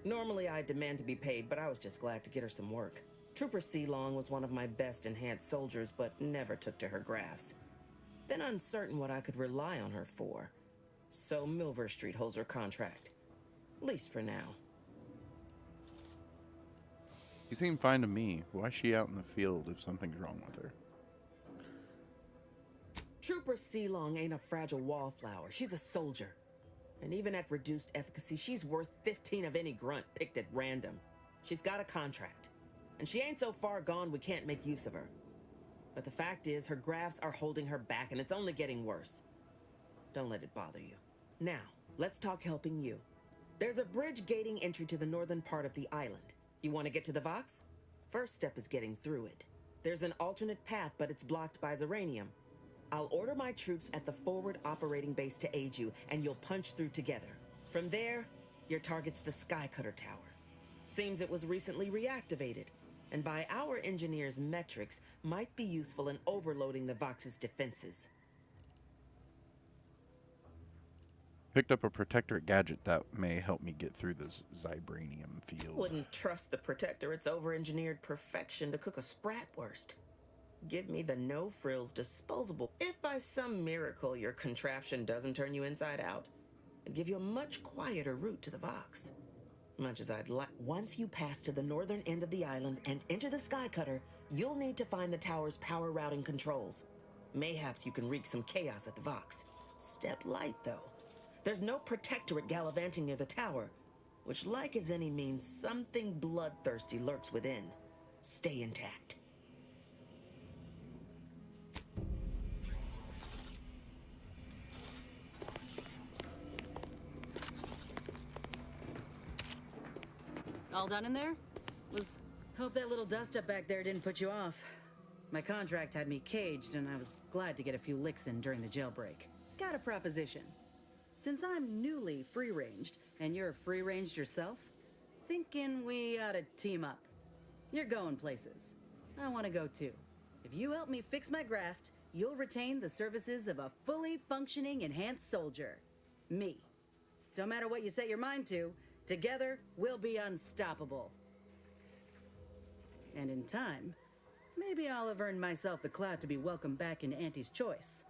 Normally I'd demand to be paid, but I was just glad to get her some work. Trooper Sealong was one of my best enhanced soldiers, but never took to her grafts. Been uncertain what I could rely on her for. So Milver Street holds her contract. At least for now. She seemed fine to me. Why is she out in the field if something's wrong with her? Trooper Sealong ain't a fragile wallflower. She's a soldier. And even at reduced efficacy, she's worth 15 of any grunt picked at random. She's got a contract. And she ain't so far gone we can't make use of her. But the fact is, her grafts are holding her back, and it's only getting worse. Don't let it bother you. Now, let's talk helping you. There's a bridge gating entry to the northern part of the island. You want to get to the Vox? First step is getting through it. There's an alternate path, but it's blocked by Zeranium. I'll order my troops at the forward operating base to aid you, and you'll punch through together. From there, your target's the Skycutter Tower. Seems it was recently reactivated, and by our engineers' metrics, might be useful in overloading the Vox's defenses. Picked up a Protectorate gadget that may help me get through this Vibranium field. Wouldn't trust the Protectorate's over-engineered perfection to cook a Spratwurst. Give me the no-frills disposable. If by some miracle your contraption doesn't turn you inside out, I'd give you a much quieter route to the Vox. Much as I'd like. Once you pass to the northern end of the island and enter the Skycutter, you'll need to find the tower's power routing controls. Mayhaps you can wreak some chaos at the Vox. Step light, though. There's no Protectorate gallivanting near the tower, which, like as any, means something bloodthirsty lurks within. Stay intact. All done in there? Hope that little dust up back there didn't put you off. My contract had me caged, and I was glad to get a few licks in during the jailbreak. Got a proposition. Since I'm newly free-ranged, and you're free-ranged yourself, thinking we ought to team up. You're going places. I want to go too. If you help me fix my graft, you'll retain the services of a fully functioning enhanced soldier. Me. Don't matter what you set your mind to, together, we'll be unstoppable. And in time, maybe I'll have earned myself the clout to be welcomed back in Auntie's Choice.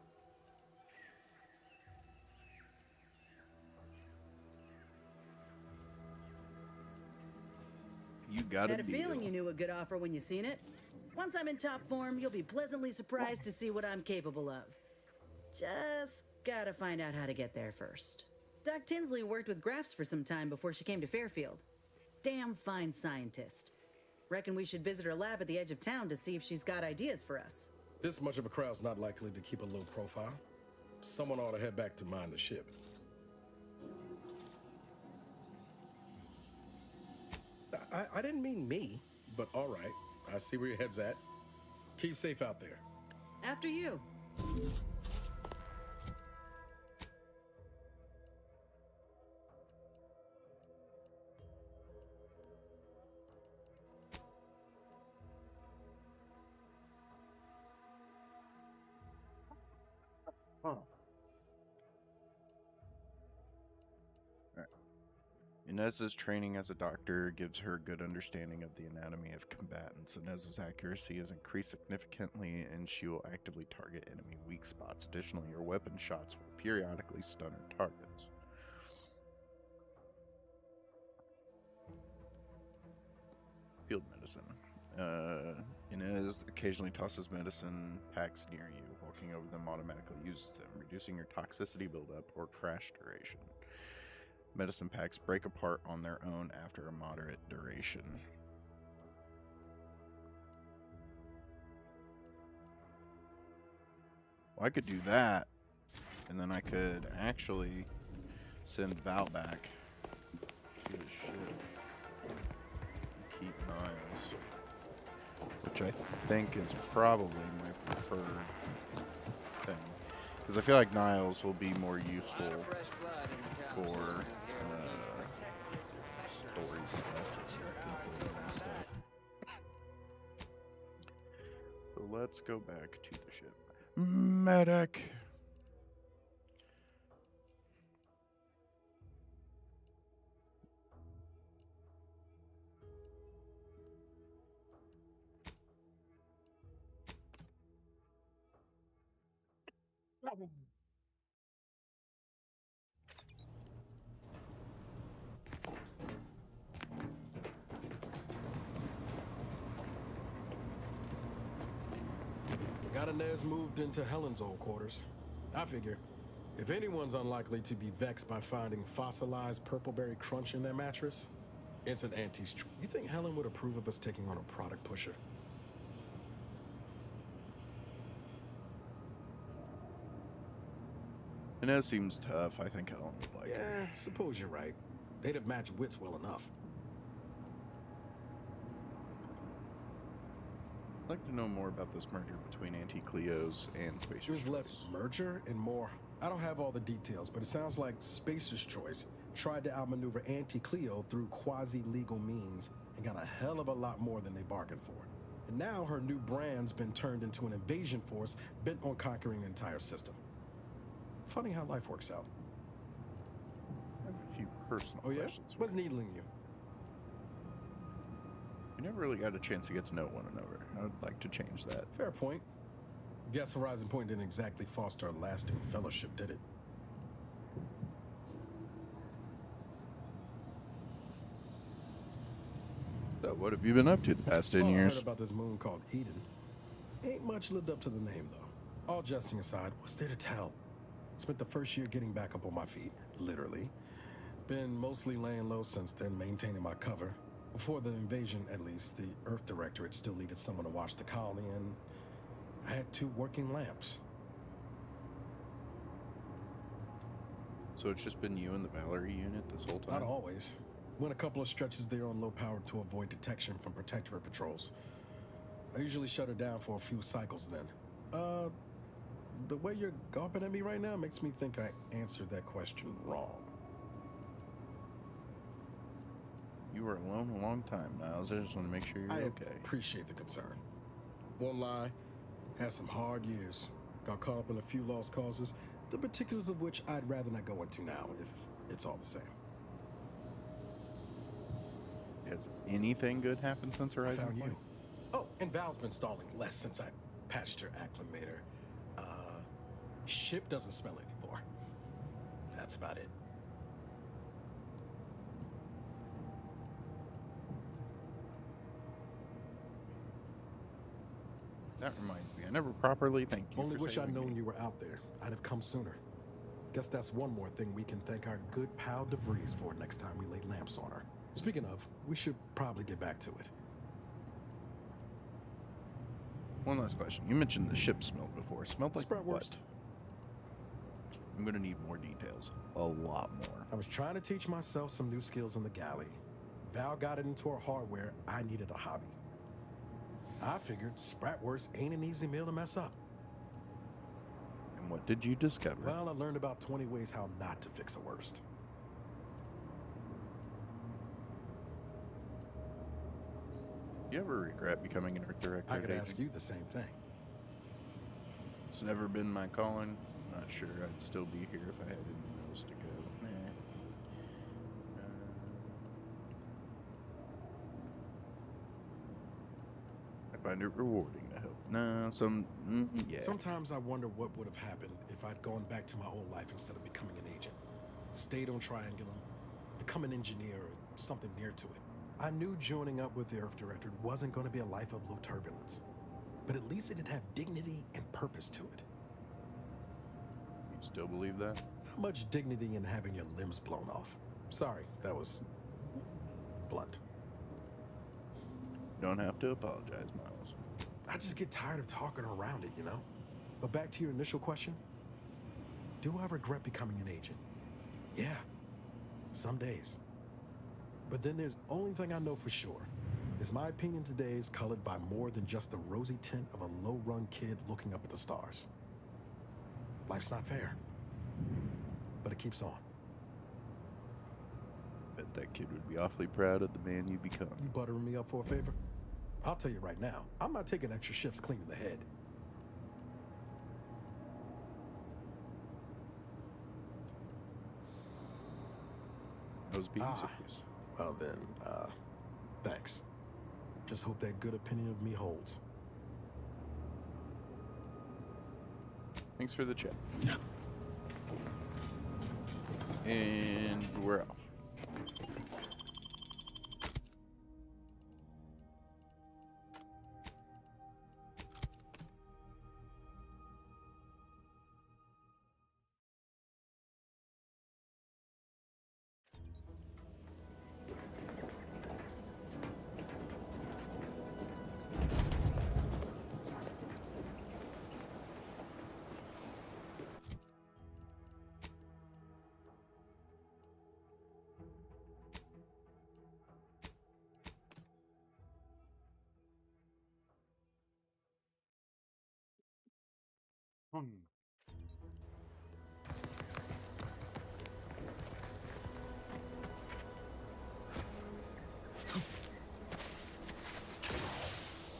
You got Had a feeling you knew a good offer when you seen it. Once I'm in top form, you'll be pleasantly surprised to see what I'm capable of. Just gotta find out how to get there first. Doc Tinsley worked with Grafts for some time before she came to Fairfield. Damn fine scientist. Reckon we should visit her lab at the edge of town to see if she's got ideas for us. This much of a crowd's not likely to keep a low profile. Someone ought to head back to mind the ship. I didn't mean me, but all right. I see where your head's at. Keep safe out there. After you. Inez's training as a doctor gives her a good understanding of the anatomy of combatants. Inez's accuracy is increased significantly, and she will actively target enemy weak spots. Additionally, her weapon shots will periodically stun her targets. Field medicine. Inez occasionally tosses medicine packs near you. Walking over them automatically uses them, reducing your toxicity buildup or crash duration. Medicine packs break apart on their own after a moderate duration. Well, I could do that, and then I could actually send Val back to his ship. Keep Niles, which I think is probably my preferred thing, because I feel like Niles will be more useful for story stuff. So let's go back to the ship. Medic. Got Inez moved into Helen's old quarters. I figure, if anyone's unlikely to be vexed by finding fossilized purpleberry crunch in their mattress, it's an Auntie's. You think Helen would approve of us taking on a product pusher? Inez seems tough. I think Helen would like it. Yeah, suppose you're right. They'd have matched wits well enough. I'd like to know more about this merger between Auntie Cleo's and Spacer's There's Choice. less merger and more. I don't have all the details, but it sounds like Spacer's Choice tried to outmaneuver Auntie Cleo through quasi-legal means and got a hell of a lot more than they bargained for. And now her new brand's been turned into an invasion force bent on conquering the entire system. Funny how life works out. I have a few personal Oh yeah? questions. What's needling you? We never really got a chance to get to know one another. I would like to change that. Fair point. Guess Horizon Point didn't exactly foster a lasting fellowship, did it? So what have you been up to the past 10 I years? heard about this moon called Eden. Ain't much lived up to the name, though. All jesting aside, what's there to tell? Spent the first year getting back up on my feet, literally. Been mostly laying low since then, maintaining my cover. Before the invasion, at least, the Earth Directorate still needed someone to watch the colony, and I had 2 working lamps. So it's just been you and the Valerie unit this whole time? Not always. Went a couple of stretches there on low power to avoid detection from Protectorate patrols. I usually shut her down for a few cycles then. The way you're gawping at me right now makes me think I answered that question wrong. You were alone a long time, Niles. I just want to make sure you're I okay. appreciate the concern. Won't lie, had some hard years. Got caught up in a few lost causes, the particulars of which I'd rather not go into now, if it's all the same. Has anything good happened since Horizon I found Point? you. Oh, and Val's been stalling less since I patched her acclimator. Ship doesn't smell anymore. That's about it. That reminds me, I never properly thanked you. Only for wish I'd saving known me. you were out there. I'd have come sooner. Guess that's one more thing we can thank our good pal DeVries for next time we lay lamps on her. Speaking of, we should probably get back to it. One last question. You mentioned the ship smelled before. Smelled like what? Spratwurst. I'm gonna need more details. A lot more. I was trying to teach myself some new skills in the galley. Val got it into her hardware. I needed a hobby. I figured Spratwurst ain't an easy meal to mess up. And what did you discover? Well, I learned about 20 ways how not to fix a worst. Do you ever regret becoming an art director? I could at ask 18? you the same thing. It's never been my calling. I'm not sure I'd still be here if I had anywhere else to go. I find it rewarding to help. No, yeah. Sometimes I wonder what would have happened if I'd gone back to my old life instead of becoming an agent. Stayed on Triangulum, become an engineer or something near to it. I knew joining up with the Earth Directorate wasn't going to be a life of low turbulence, but at least it'd have dignity and purpose to it. You still believe that? Not much dignity in having your limbs blown off. Sorry, that was blunt. Don't have to apologize, Miles. I just get tired of talking around it, you know? But back to your initial question. Do I regret becoming an agent? Yeah. Some days. But then there's only thing I know for sure is my opinion today is colored by more than just the rosy tint of a low-run kid looking up at the stars. Life's not fair. But it keeps on. Bet that kid would be awfully proud of the man you become. You buttering me up for a favor? I'll tell you right now, I'm not taking extra shifts cleaning the head. Those being serious. Well then, thanks. Just hope that good opinion of me holds. Thanks for the chat. And we're off.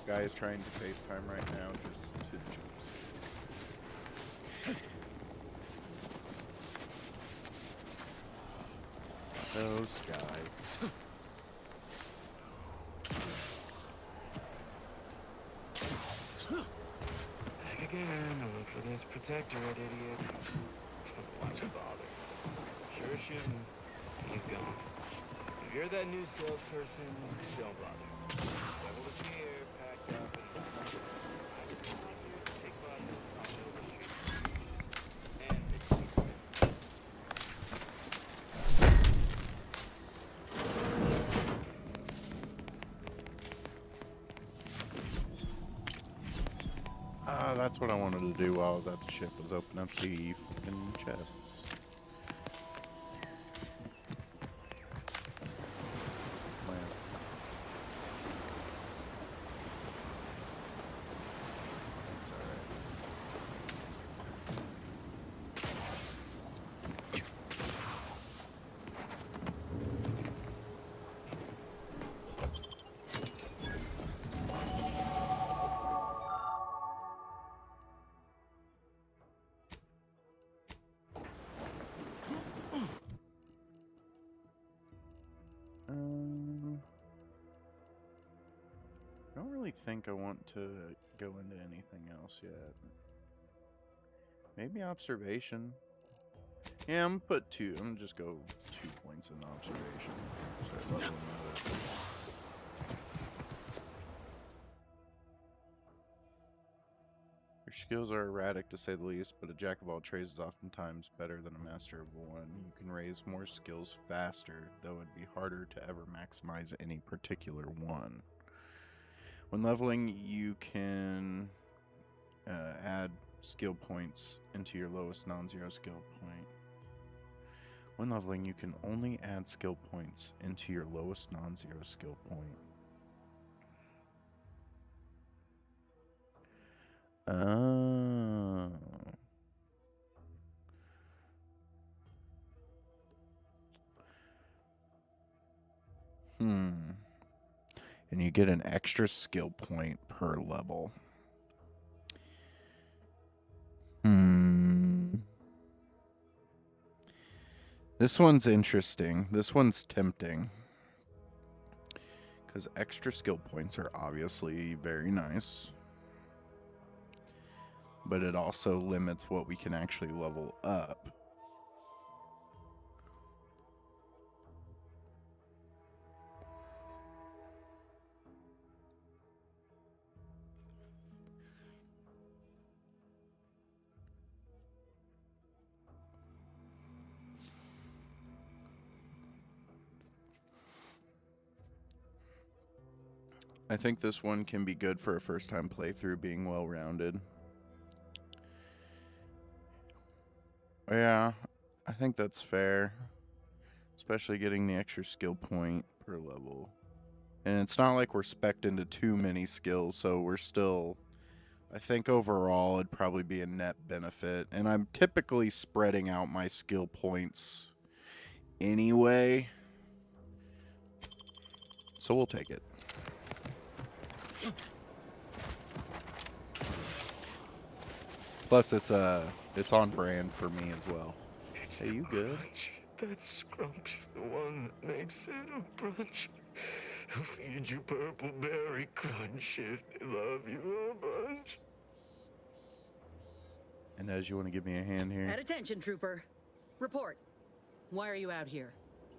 Guy is trying to FaceTime right now, just to jokes. Oh, Sky. Back again, I'll look for this protectorate idiot. Why'd you bother? Sure shouldn't. He's gone. If you're that new salesperson, don't bother. Devil is here, packed up, and I just want you to take classes on Silver Street. And it's secrets. That's what I wanted to do while I was at the ship, was open up the fucking chests. I don't really think I want to go into anything else yet. Maybe observation. Yeah, I'm gonna just go 2 points in observation. Start leveling that up. Your skills are erratic to say the least, but a jack of all trades is oftentimes better than a master of one. You can raise more skills faster, though it'd be harder to ever maximize any particular one. When leveling, you can add skill points into your lowest non-zero skill point. When leveling, you can only add skill points into your lowest non-zero skill point. Oh. And you get an extra skill point per level. This one's interesting. This one's tempting. Because extra skill points are obviously very nice. But it also limits what we can actually level up. I think this one can be good for a first-time playthrough, being well-rounded. Yeah, I think that's fair. Especially getting the extra skill point per level. And it's not like we're spec'd into too many skills, so we're still... I think overall it'd probably be a net benefit. And I'm typically spreading out my skill points anyway. So we'll take it. Plus it's on brand for me as well. Hey, you good? That's Scrumptious, the one that makes it a brunch. Who feeds you purple berry crunch if they love you a bunch. And as you want to give me a hand here? At attention, Trooper. Report. Why are you out here?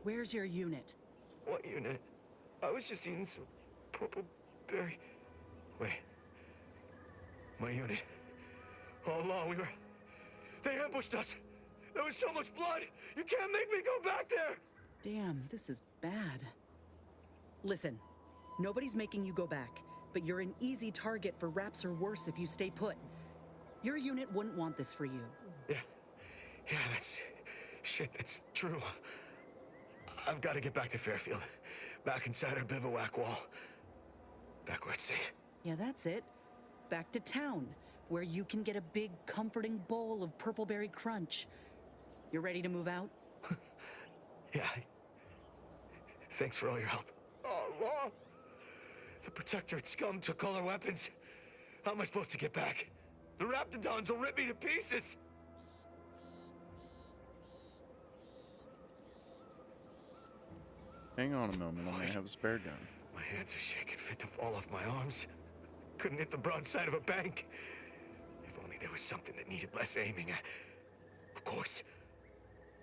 Where's your unit? What unit? I was just eating some purple berry. Wait. My unit. All along, they ambushed us. There was so much blood. You can't make me go back there. Damn, this is bad. Listen, nobody's making you go back, but you're an easy target for Raps or worse if you stay put. Your unit wouldn't want this for you. Yeah, that's true. I've got to get back to Fairfield. Back inside our bivouac wall. Back where it's safe. Yeah, that's it. Back to town, where you can get a big, comforting bowl of purpleberry crunch. You ready to move out? Yeah. Thanks for all your help. Oh, Law! The Protectorate scum took all our weapons. How am I supposed to get back? The Raptidons will rip me to pieces! Hang on a moment, I have a spare gun. My hands are shaking fit to fall off my arms. Couldn't hit the broad side of a bank. If only there was something that needed less aiming. Of course.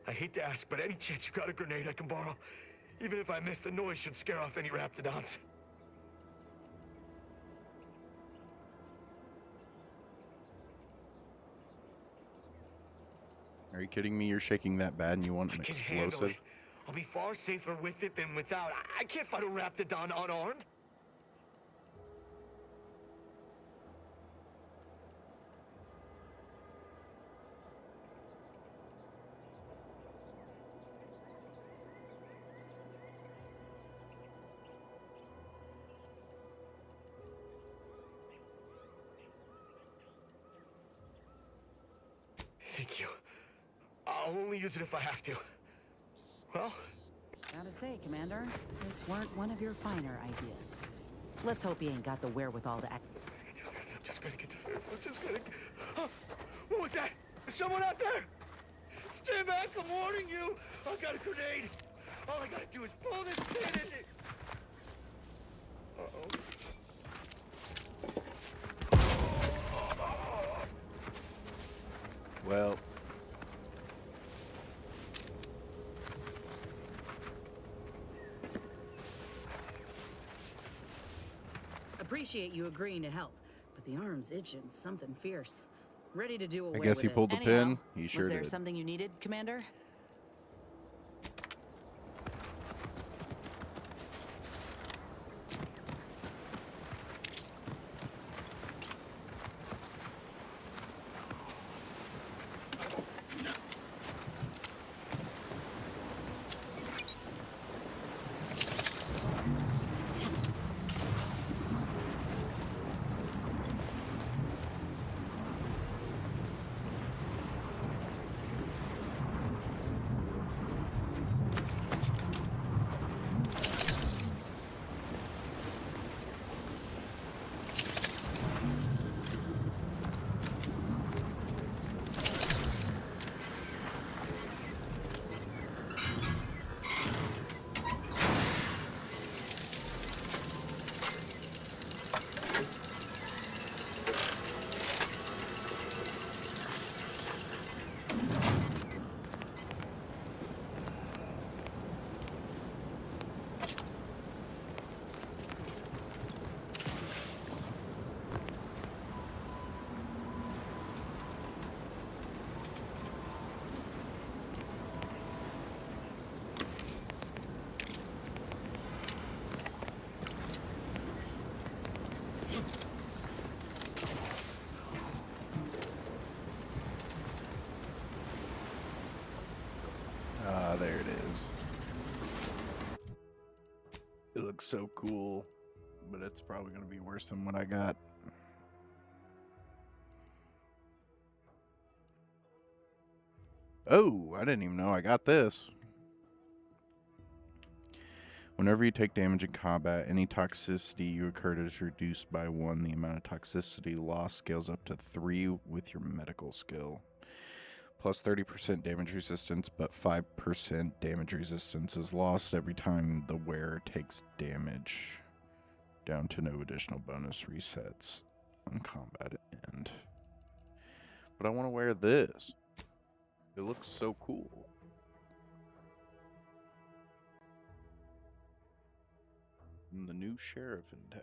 I hate to ask, but any chance you got a grenade I can borrow? Even if I miss, the noise should scare off any Raptidons. Are you kidding me? You're shaking that bad and you want an I can handle explosive? it. I'll be far safer with it than without. I can't fight a Raptidon unarmed. Thank you. I'll only use it if I have to. Well? Gotta say, Commander, this weren't one of your finer ideas. Let's hope you ain't got the wherewithal to act. I'm just gonna get to Fairfield. Just gonna... Oh, what was that? Is someone out there? Stand back, I'm warning you. I got a grenade. All I gotta do is pull this pin and it... Uh-oh. Well... Appreciate you agreeing to help, but the arm's itching something fierce. Ready to do away I with guess he it. pulled the pin. He sure was there did. something you needed, Commander? It looks so cool, but it's probably going to be worse than what I got. Oh, I didn't even know I got this. Whenever you take damage in combat, any toxicity you incurred is reduced by 1. The amount of toxicity lost scales up to 3 with your medical skill. Plus 30% damage resistance, but 5% damage resistance is lost every time the wearer takes damage. Down to no additional bonus resets on combat end. But I want to wear this. It looks so cool. I'm the new sheriff in town.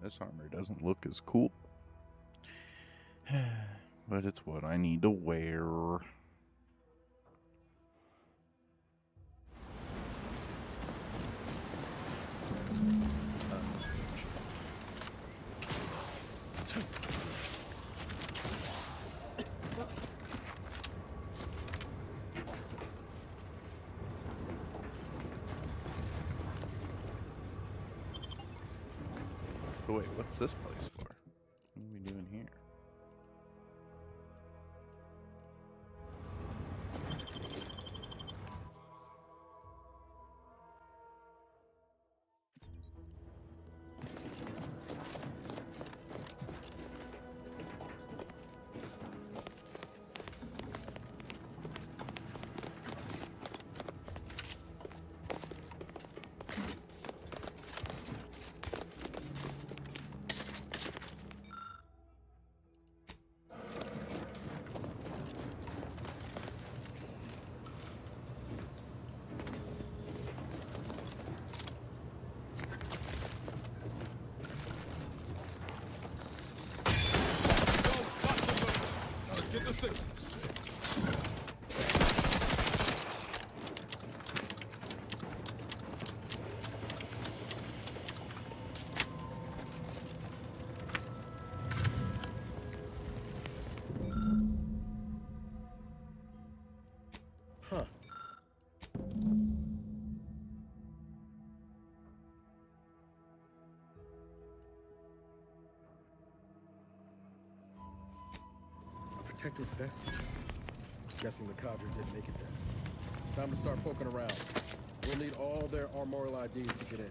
This armor doesn't look as cool. But it's what I need to wear. Oh wait, what's this place for? What are we doing here? Get the signal. Huh. Protected vestige. Guessing the cadre didn't make it then. Time to start poking around. We'll need all their armorial IDs to get in.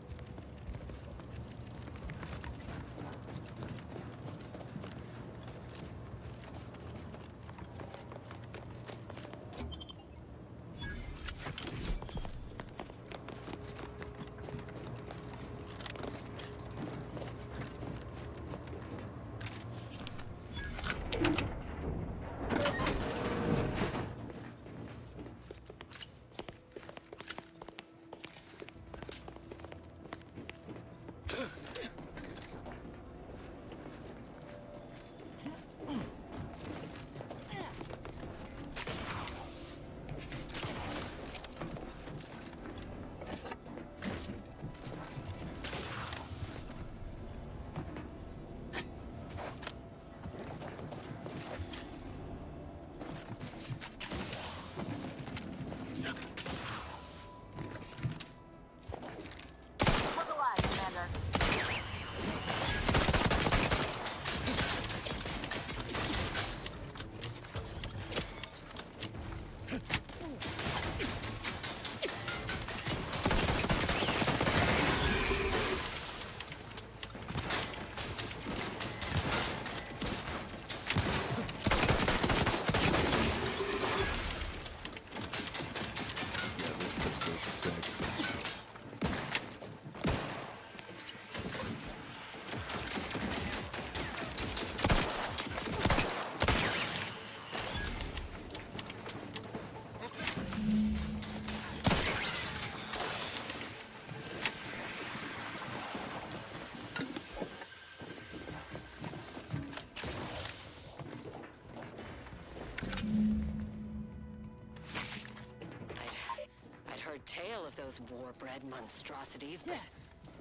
I'd heard tale of those war-bred monstrosities, but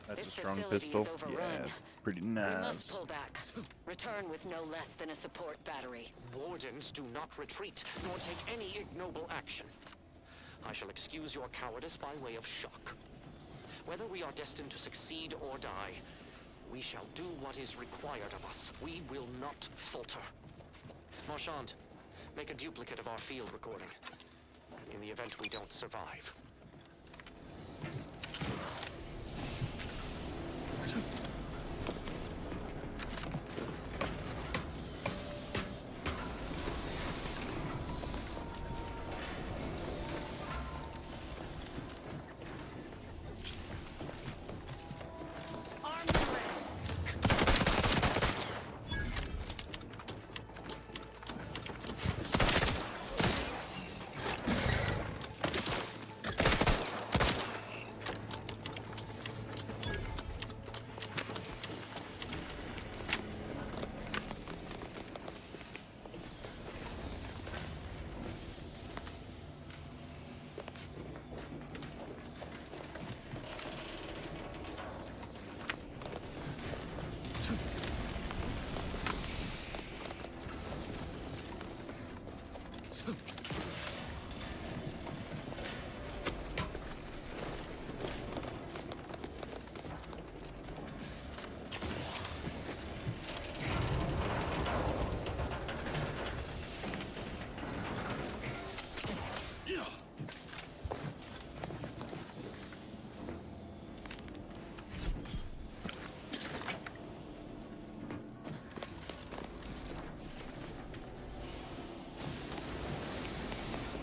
That's This a strong facility pistol. is overrun. Yeah, it's pretty We nice. must pull back. Return with no less than a support battery. Wardens do not retreat, nor take any ignoble action. I shall excuse your cowardice by way of shock. Whether we are destined to succeed or die, we shall do what is required of us. We will not falter. Marchand, make a duplicate of our field recording. In the event we don't survive.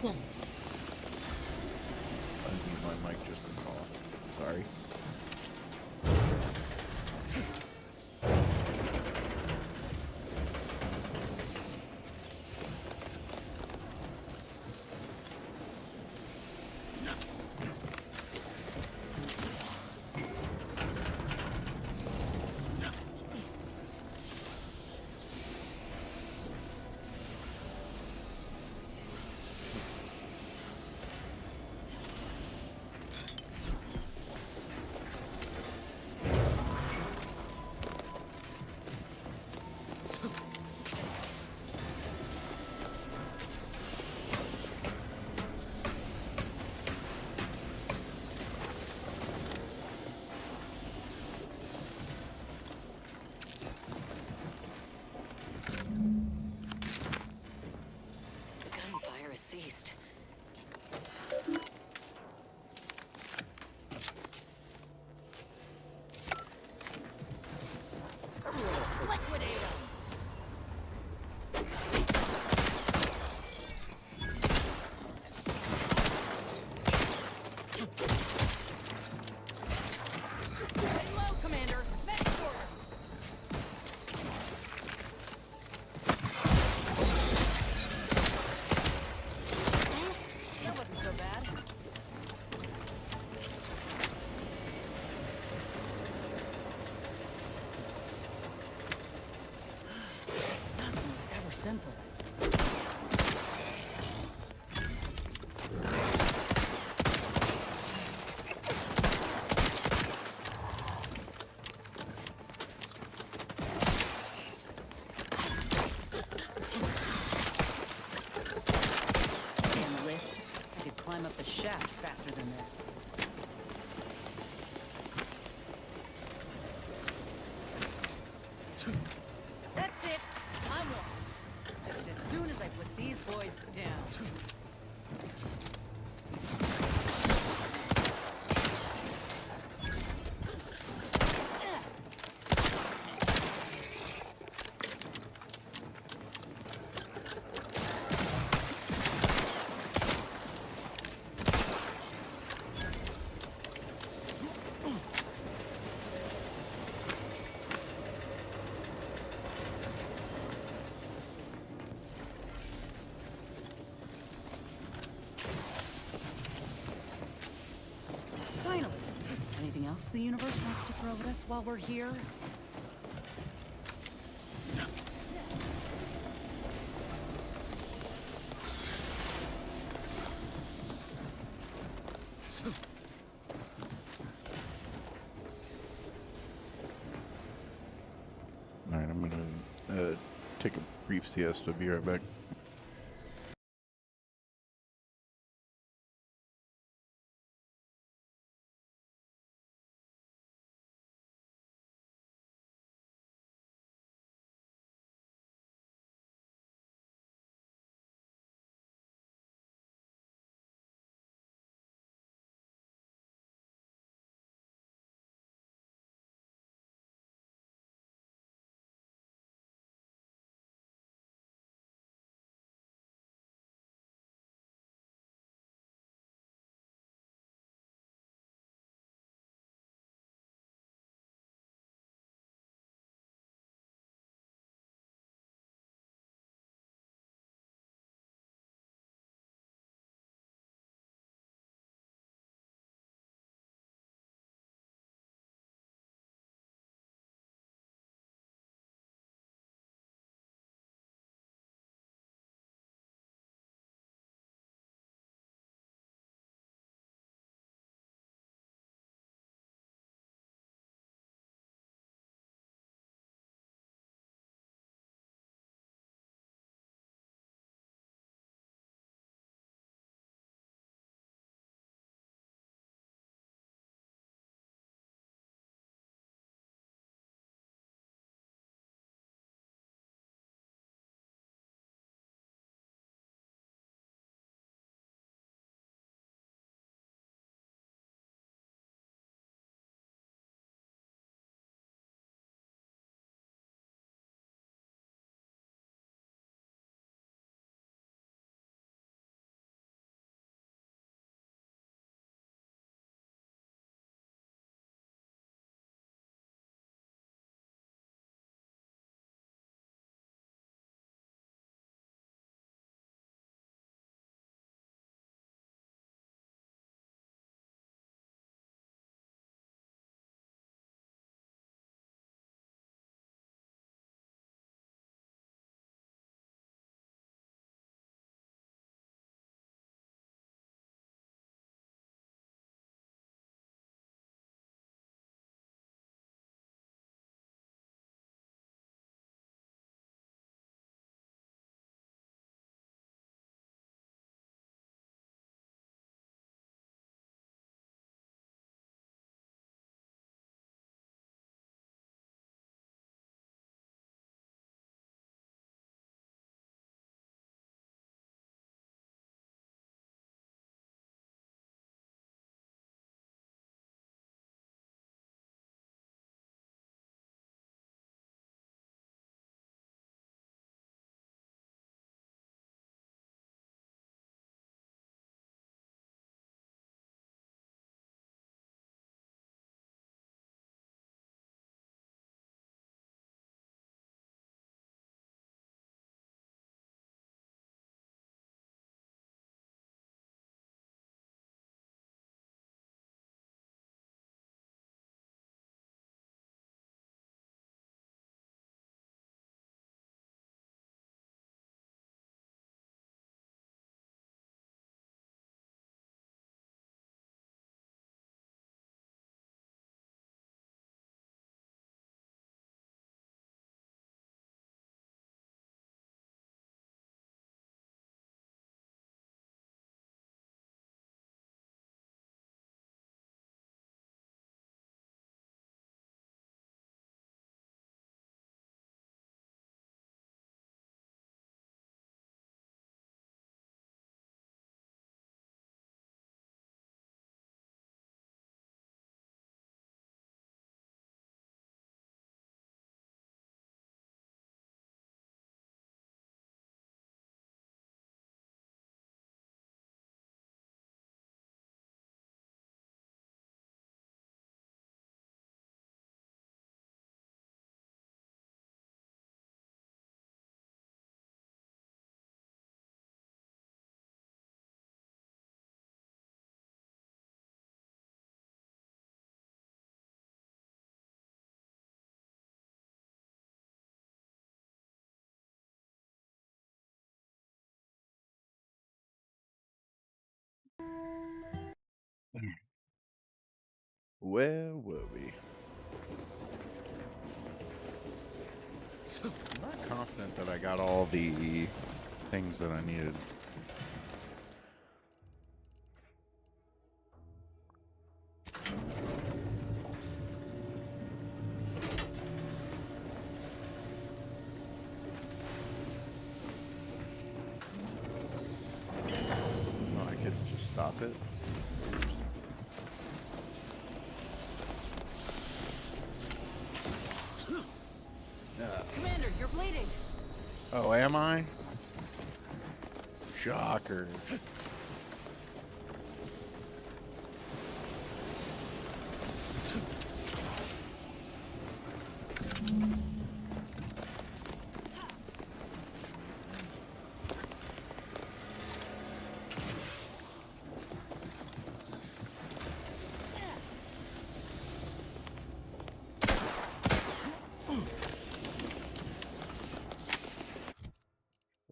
I think my mic just is off. Sorry. Gunfire has ceased. Liquidate him! Stay low, Commander! Medic forward! That wasn't so bad. Nothing was ever simple. Damn lift. I could climb up the shaft faster than this. That's it. I'm off. Just as soon as I put these boys down. Finally. Anything else the universe wants to throw at us while we're here? take a brief siesta. Be right back. Where were we? I'm not confident that I got all the things that I needed. Oh, I could just stop it. Commander, you're bleeding. Oh, am I? Shocker.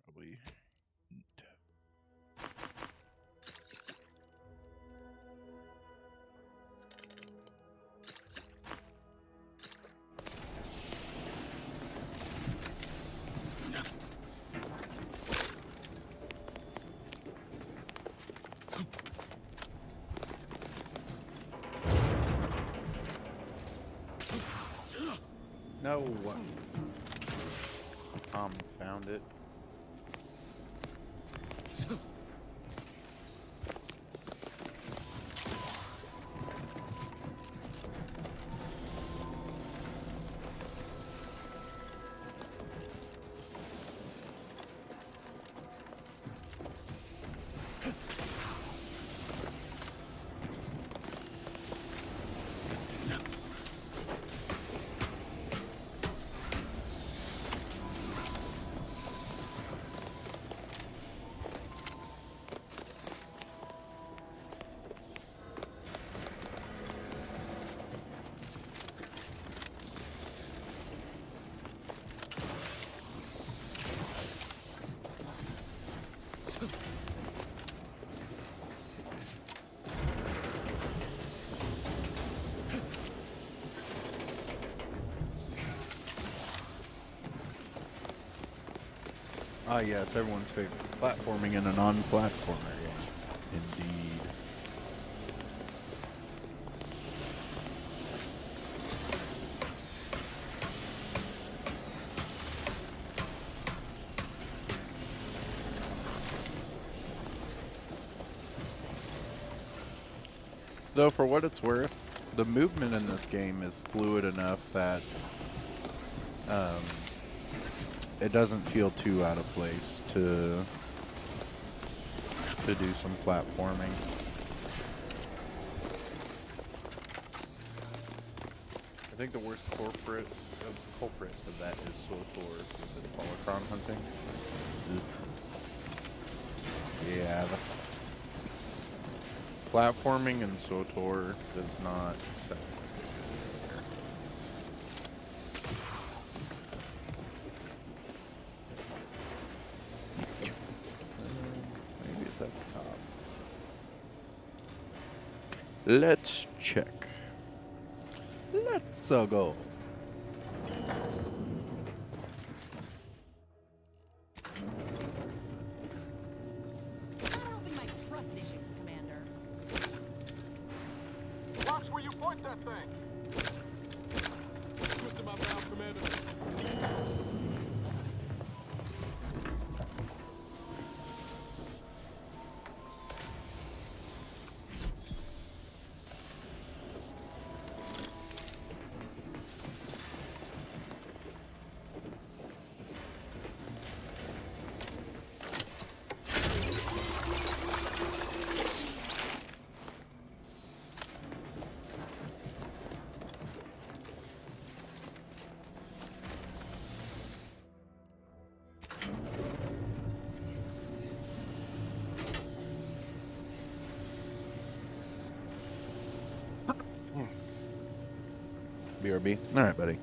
Probably eat. No. Found it. Ah, yes, everyone's favorite. Platforming in a non-platformer game. Indeed. Though, for what it's worth, the movement in this game is fluid enough that it doesn't feel too out of place to do some platforming. I think the worst culprit of that is SWTOR with the Holocron hunting. Yeah, the platforming in SWTOR does not set. Maybe it's at the top. Let's check. Let's go. Helping my trust issues, Commander. Watch where you point that thing. Twisting my valve, Commander. BRB. All right, buddy.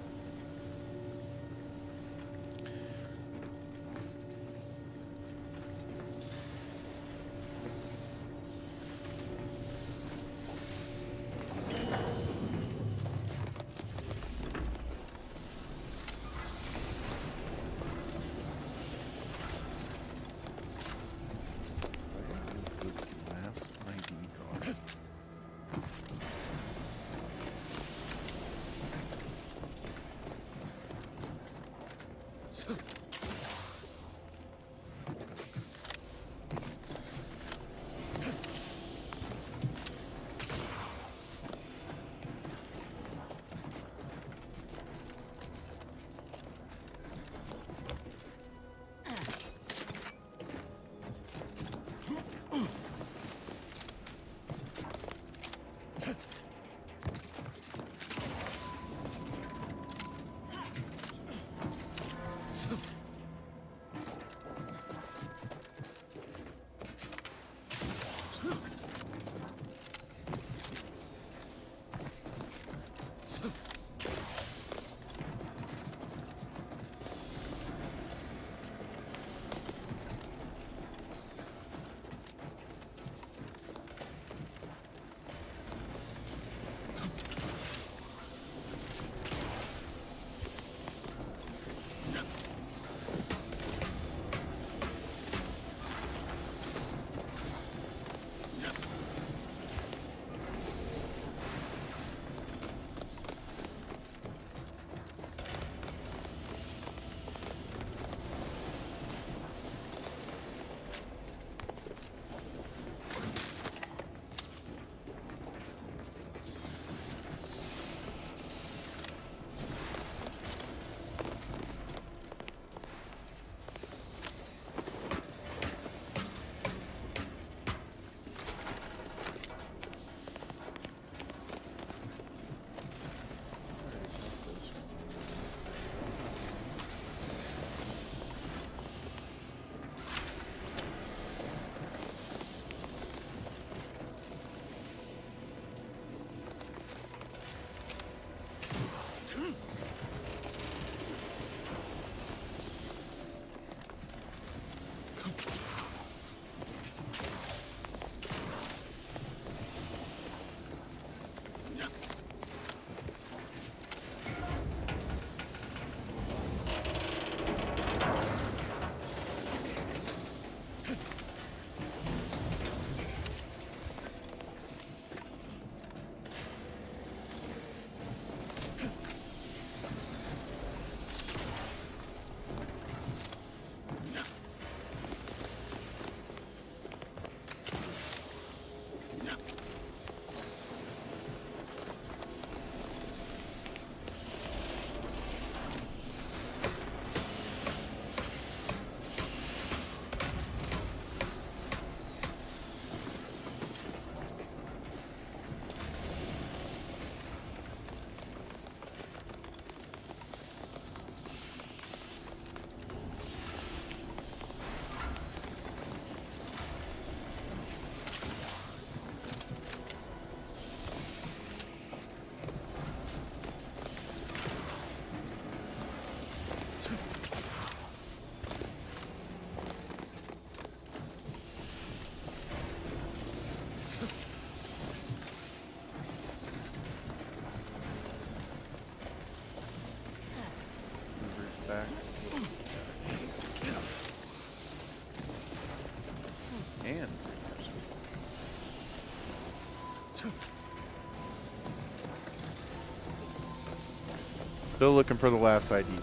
Still looking for the last ID card.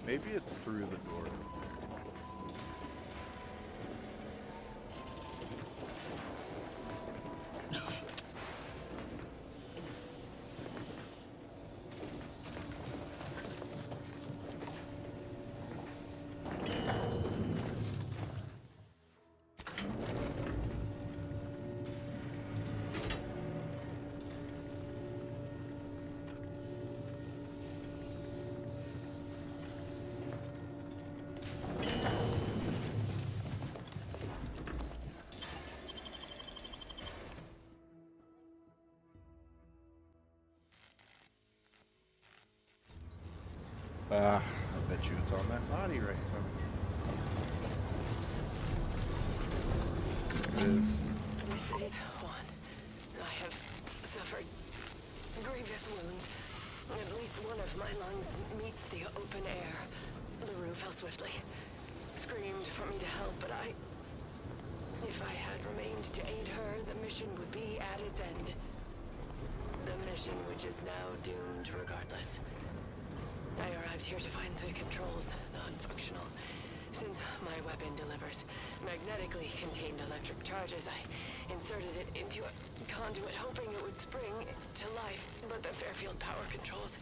Maybe it's through the door. I bet you it's on that body right now. This is Juan. I have suffered grievous wounds. At least one of my lungs meets the open air. LaRue fell swiftly. Screamed for me to help, but if I had remained to aid her, the mission would be at its end. The mission which is now doomed regardless. I arrived here to find the controls non-functional. Since my weapon delivers magnetically contained electric charges, I inserted it into a conduit hoping it would spring to life, but the Fairfield power controls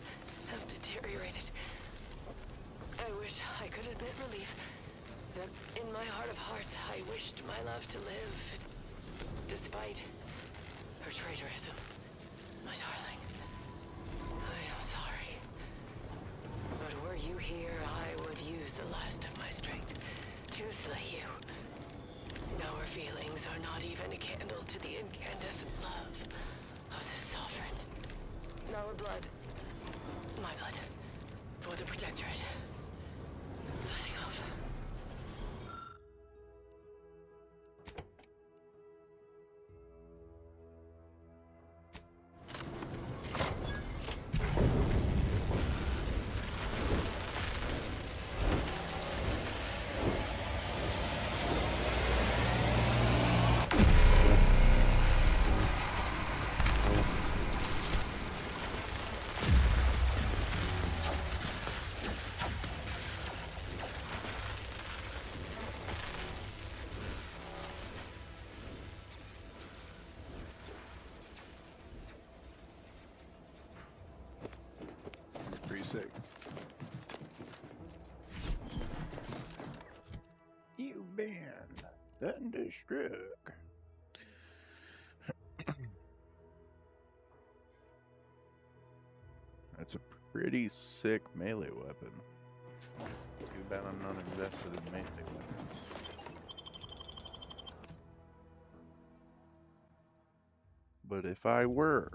have deteriorated. I wish I could admit relief that in my heart of hearts I wished my love to live, despite her traitorism. My darling, I am sorry. But were you here, I would use the last of my strength to slay you. Our feelings are not even a candle to the incandescent love of the Sovereign. Our blood, my blood, for the Protectorate. Signing off. Sick. You've been thunderstruck. That's a pretty sick melee weapon. Too bad I'm not invested in melee weapons. But if I were,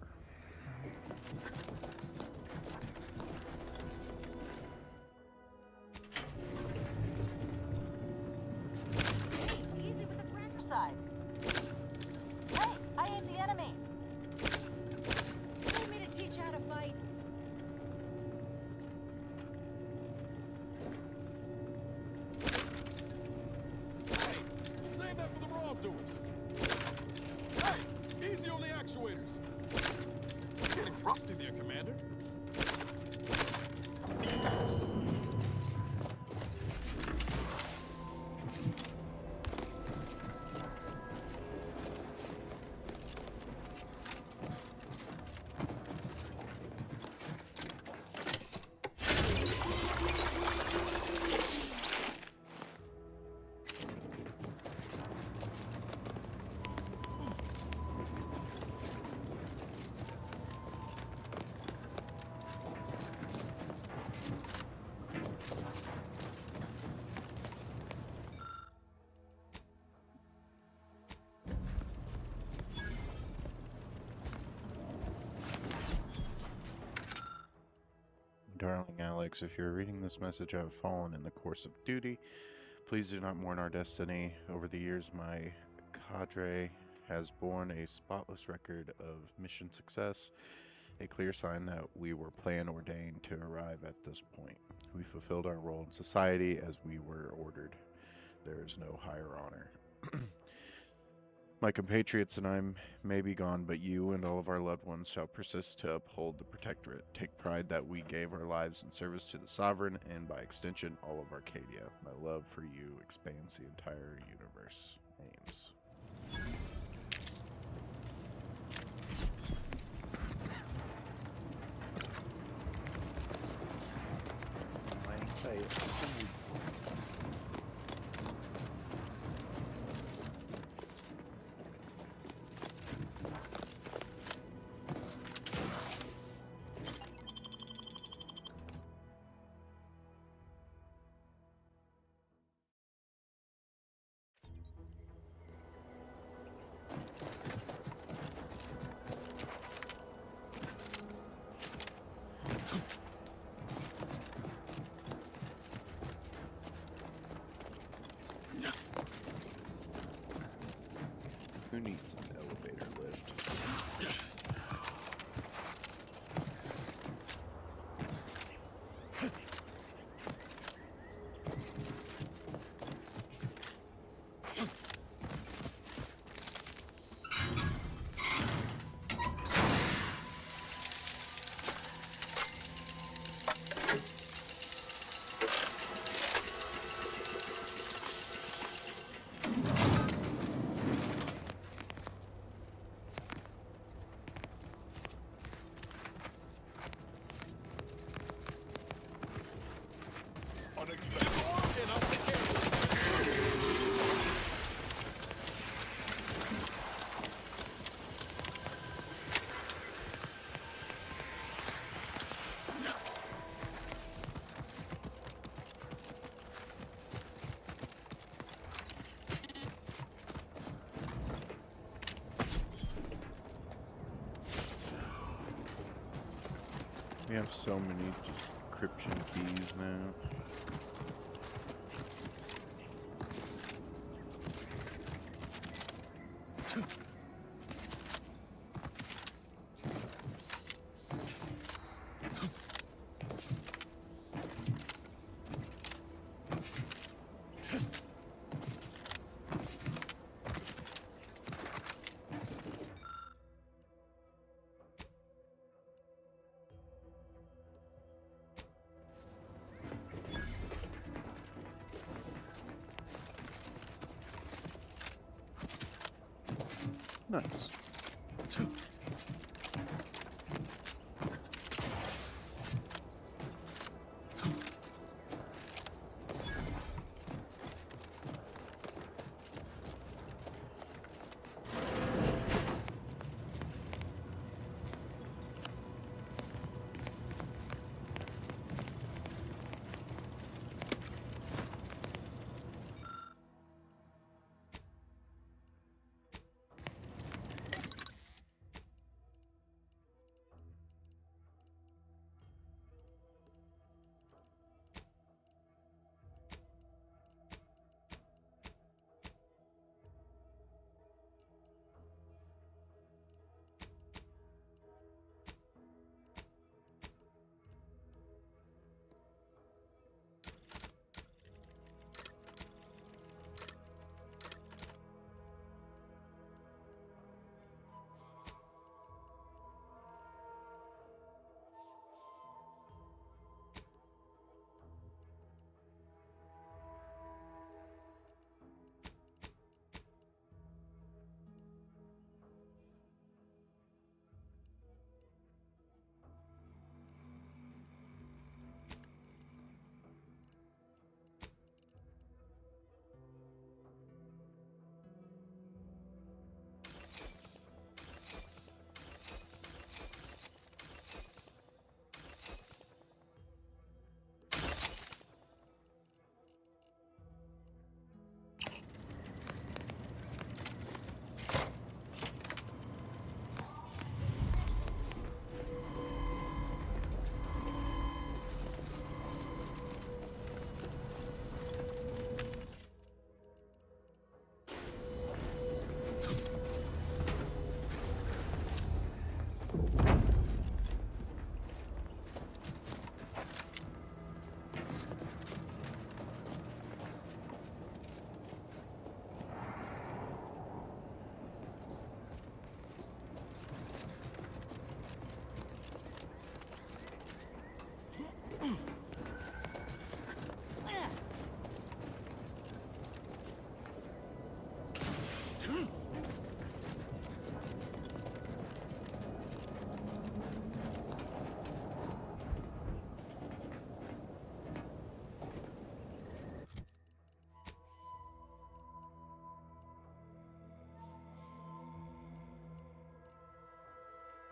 darling Alex, if you're reading this message, I have fallen in the course of duty. Please do not mourn our destiny. Over the years, my cadre has borne a spotless record of mission success, a clear sign that we were plan ordained to arrive at this point. We fulfilled our role in society as we were ordered. There is no higher honor. My compatriots and I may be gone, but you and all of our loved ones shall persist to uphold the Protectorate. Take pride that we gave our lives in service to the Sovereign, and by extension, all of Arcadia. My love for you expands the entire universe. Ames. Who needs an elevator lift? We have so many description keys now. Nice.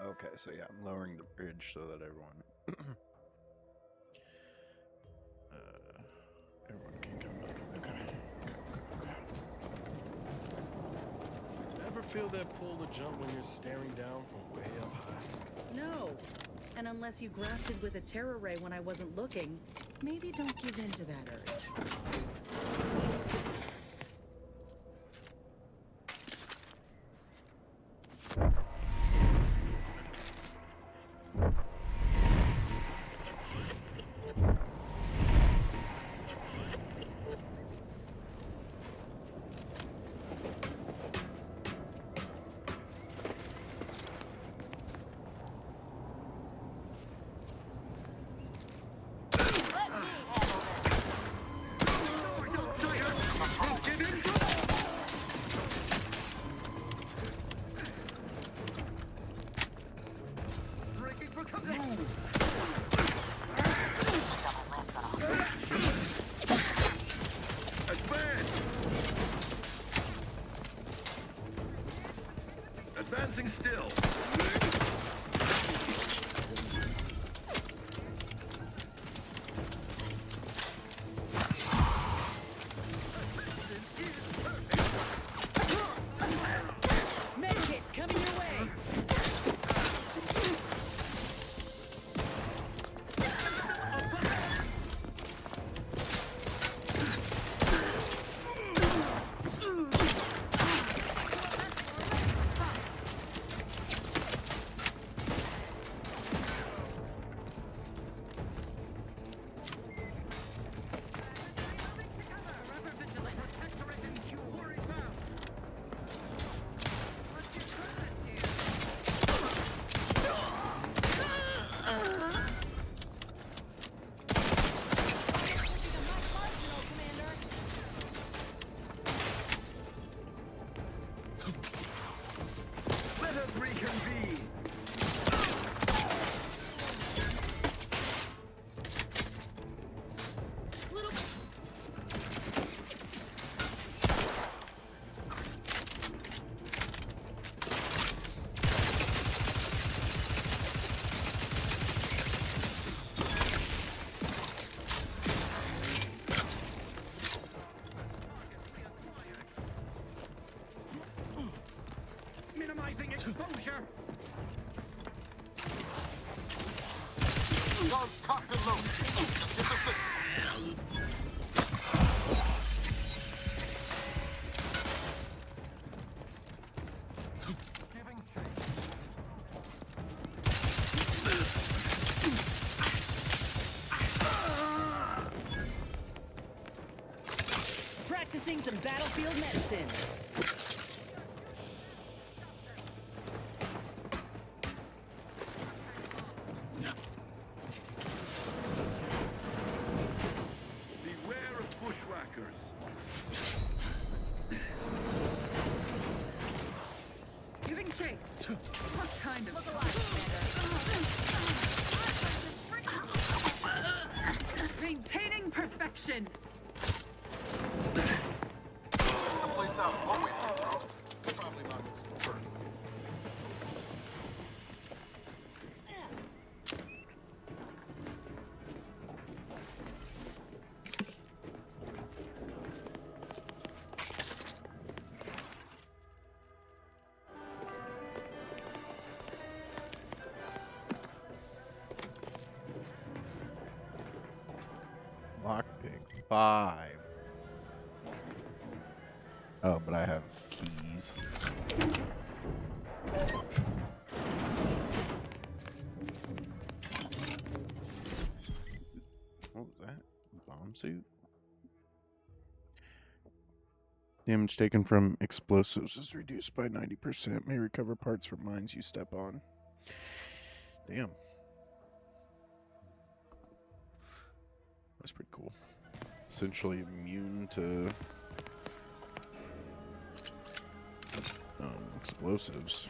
Okay, so yeah, I'm lowering the bridge so that everyone everyone can come up. Okay. Ever feel that pull to jump when you're staring down from way up high? No. And unless you grafted with a terror ray when I wasn't looking, maybe don't give in to that urge. Advancing still. Medkit coming your way. Let us reconvene. Minimizing exposure. Guns cocked and loaded. Get the system. Giving chase. Practicing some battlefield medicine. Beware of bushwhackers. Giving chase. What kind of maintaining perfection. The place out. What we think, bro? Probably not explode. Lockpick 5. Oh, but I have keys. What was that? Bomb suit? Damage taken from explosives is reduced by 90%. May recover parts from mines you step on. Damn. That's pretty cool. Essentially immune to explosives.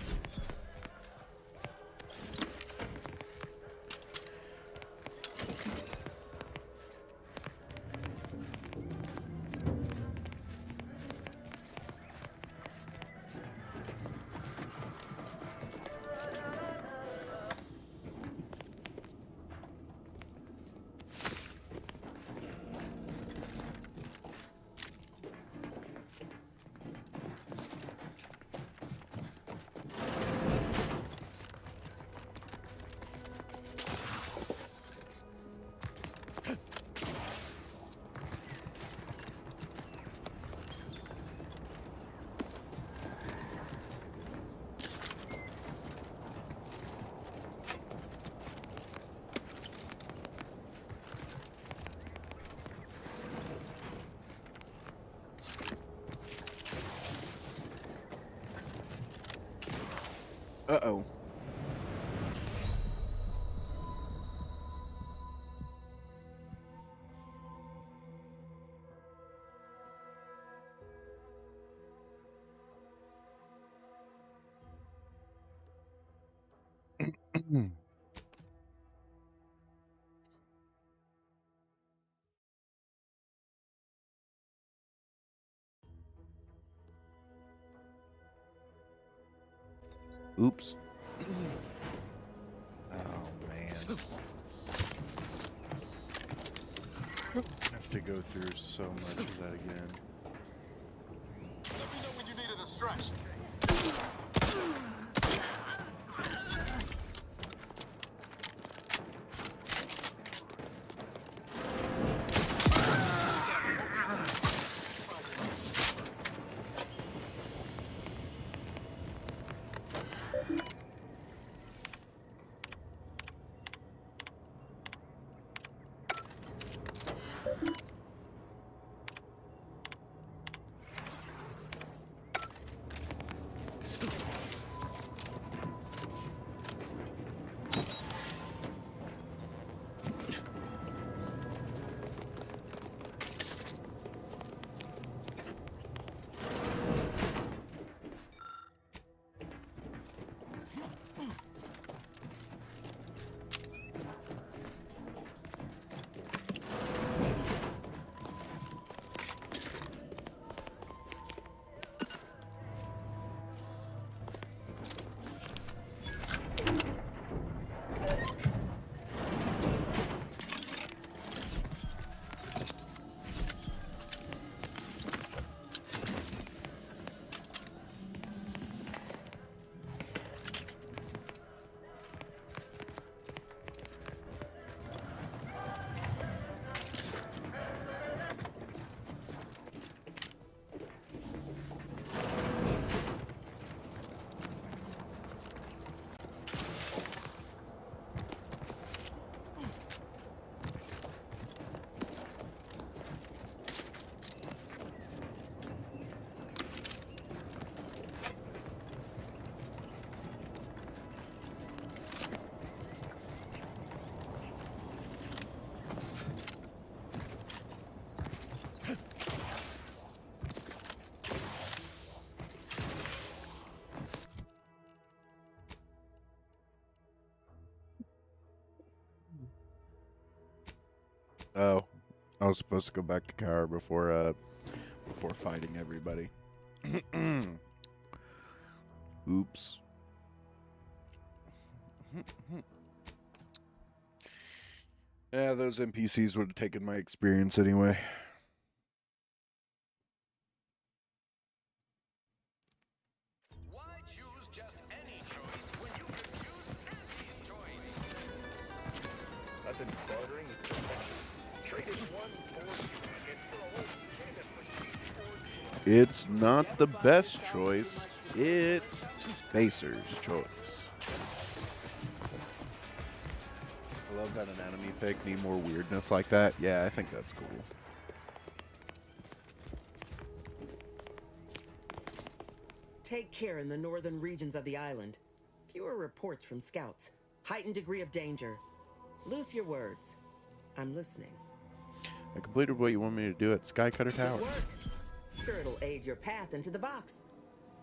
Uh-oh. Oops. Oh, man. I have to go through so much of that again. Let me know when you need a distraction. Oh, I was supposed to go back to Kara before fighting everybody. Oops. Yeah, those NPCs would have taken my experience anyway. Why choose just any choice when you can choose Anti's choice? I've been bartering with perfection. Traded one force against for a whole It's not the best choice, it's Spacer's choice. I love that an enemy pick. Need more weirdness like that. Yeah, I think that's cool. Take care in the northern regions of the island. Fewer reports from scouts. Heightened degree of danger. Loose your words. I'm listening. I completed what you want me to do at Skycutter Tower. Good work. Sure, it'll aid your path into the box.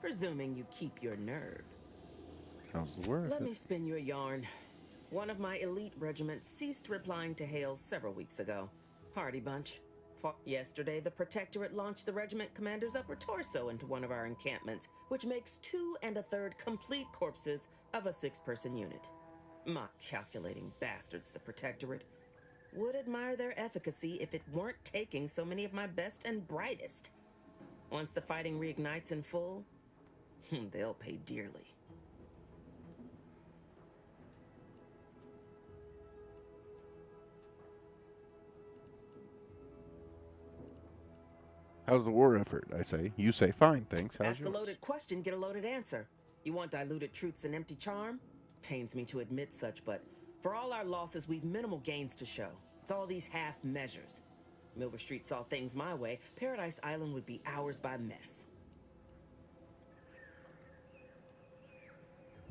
Presuming you keep your nerve. How's the word? Let me spin you a yarn. One of my elite regiments ceased replying to hails several weeks ago. Hardy bunch. Yesterday, the Protectorate launched the regiment commander's upper torso into one of our encampments, which makes 2 1/3 complete corpses of a 6-person unit. Mock calculating bastards, the Protectorate. Would admire their efficacy if it weren't taking so many of my best and brightest. Once the fighting reignites in full, they'll pay dearly. How's the war effort? I say. You say, fine, thanks. How's Ask a yours? loaded question, get a loaded answer. You want diluted truths and empty charm? Pains me to admit such, but for all our losses, we've minimal gains to show. It's all these half measures. Milver Street saw things my way, Paradise Island would be ours by mess.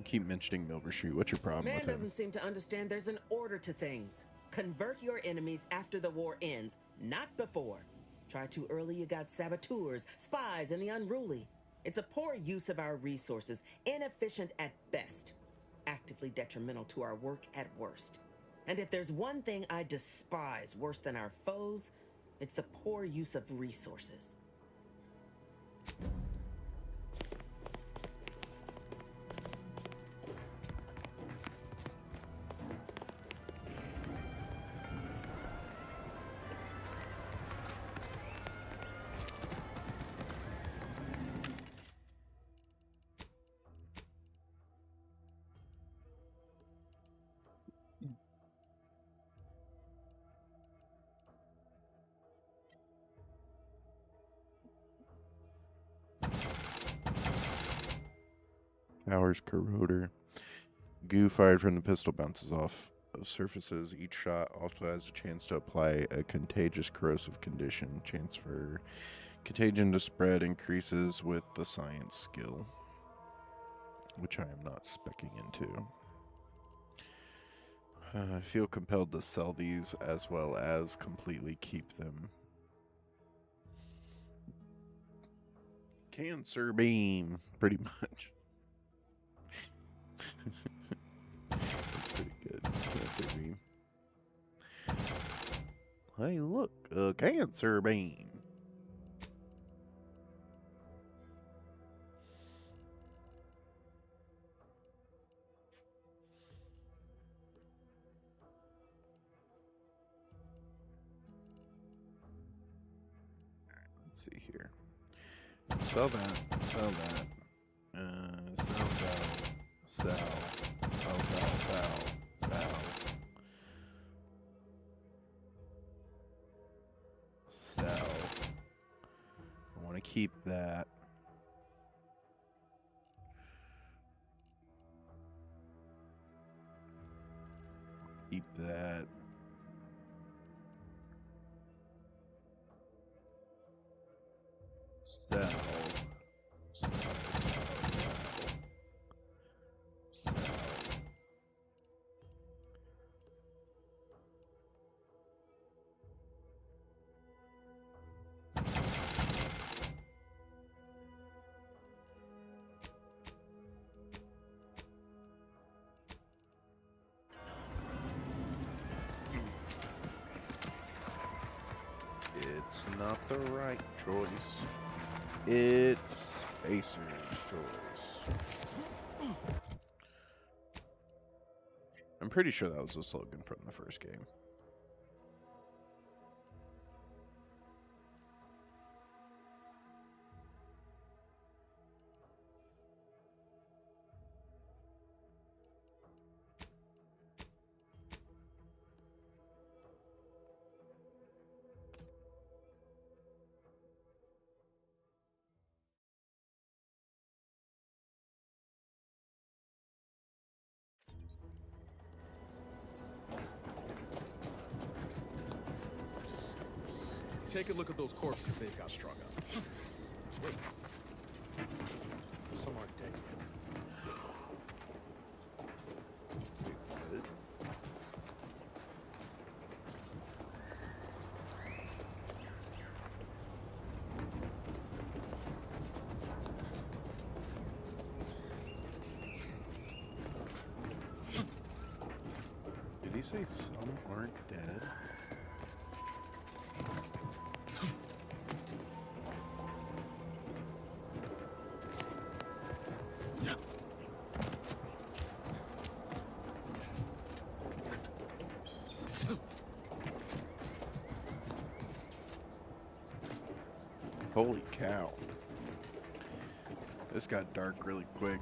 Keep mentioning Milver Street. What's your problem Man with him? doesn't seem to understand there's an order to things. Convert your enemies after the war ends, not before. Try too early, you got saboteurs, spies, and the unruly. It's a poor use of our resources, inefficient at best, actively detrimental to our work at worst. And if there's one thing I despise worse than our foes, it's the poor use of resources. Powers corroder. Goo fired from the pistol bounces off of surfaces. Each shot also has a chance to apply a contagious corrosive condition. Chance for contagion to spread increases with the science skill, which I am not specking into. I feel compelled to sell these as well as completely keep them. Cancer beam, pretty much. That's pretty good. Cancer beam. Hey, look, a cancer beam. Let's see here. Sell that. Sell that. Sell. I want to keep that. Keep that. Sell. It's not the right choice. It's Spacer's choice. I'm pretty sure that was the slogan from the first game. Take a look at those corpses they've got strung up. Wait. Some aren't dead yet. Did he say some aren't dead? Holy cow. This got dark really quick.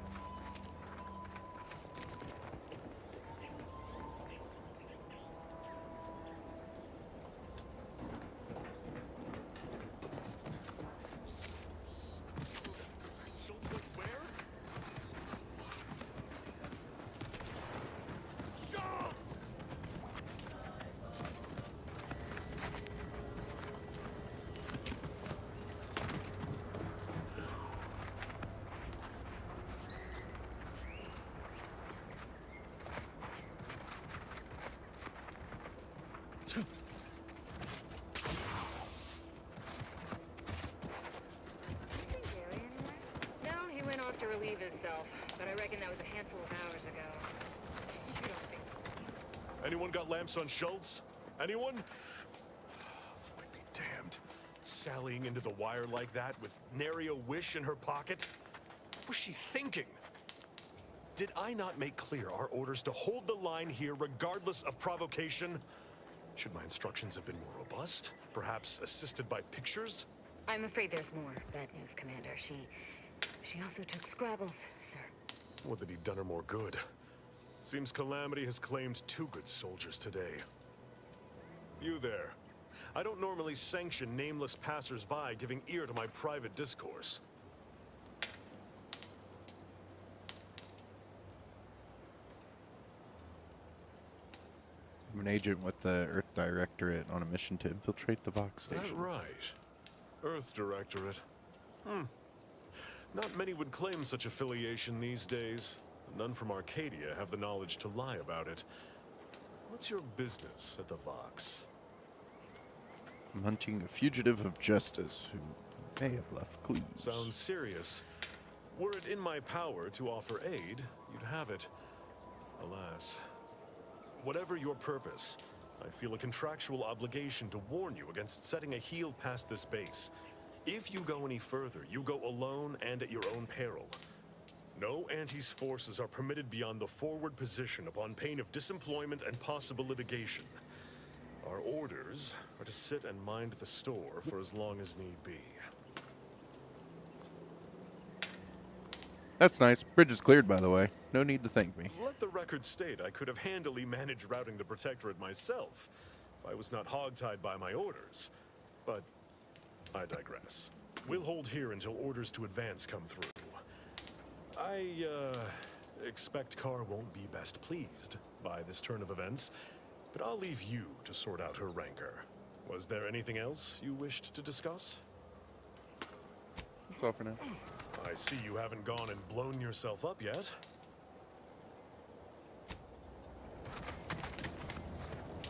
No, he went off to relieve himself, but I reckon that was a handful of hours ago. You don't think? Anyone got lamps on Schultz? Anyone? Void be damned. Sallying into the wire like that with nary a wish in her pocket? What was she thinking? Did I not make clear our orders to hold the line here regardless of provocation? Should my instructions have been more robust? Perhaps assisted by pictures? I'm afraid there's more bad news, Commander. She also took Scrabbles, sir. Would that he'd done her more good. Seems Calamity has claimed 2 good soldiers today. You there. I don't normally sanction nameless passers-by giving ear to my private discourse. I'm an agent with the Earth Directorate on a mission to infiltrate the Vox station. That right. Earth Directorate. Not many would claim such affiliation these days. None from Arcadia have the knowledge to lie about it. What's your business at the Vox? I'm hunting a fugitive of justice who may have left clues. Sounds serious. Were it in my power to offer aid, you'd have it. Alas. Whatever your purpose, I feel a contractual obligation to warn you against setting a heel past this base. If you go any further, you go alone and at your own peril. No Antes forces are permitted beyond the forward position upon pain of disemployment and possible litigation. Our orders are to sit and mind the store for as long as need be. That's nice. Bridge is cleared, by the way. No need to thank me. Let the record state I could have handily managed routing the Protectorate myself if I was not hogtied by my orders. But I digress. We'll hold here until orders to advance come through. I expect Carr won't be best pleased by this turn of events, but I'll leave you to sort out her rancor. Was there anything else you wished to discuss? That's all for now. I see you haven't gone and blown yourself up yet.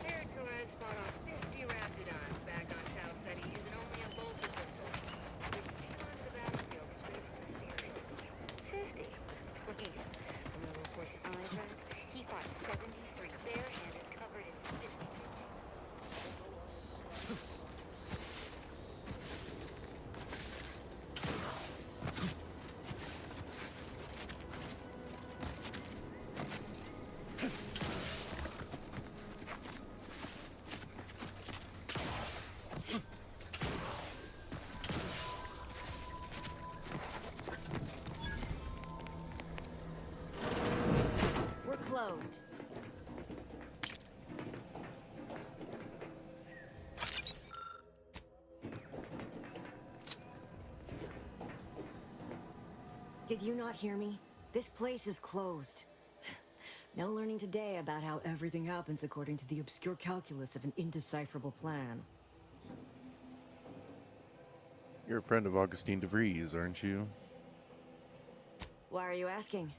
Eric Torres fought off 50 Raptidons back on Tau Ceti using only a bolter pistol. He came onto the battlefield straight from the series. 50? Please. From the reports I've read, he fought 73 barehanded, covered in 50. We're closed. Did you not hear me? This place is closed. No learning today about how everything happens according to the obscure calculus of an indecipherable plan. You're a friend of Augustine DeVries, aren't you? Why are you asking?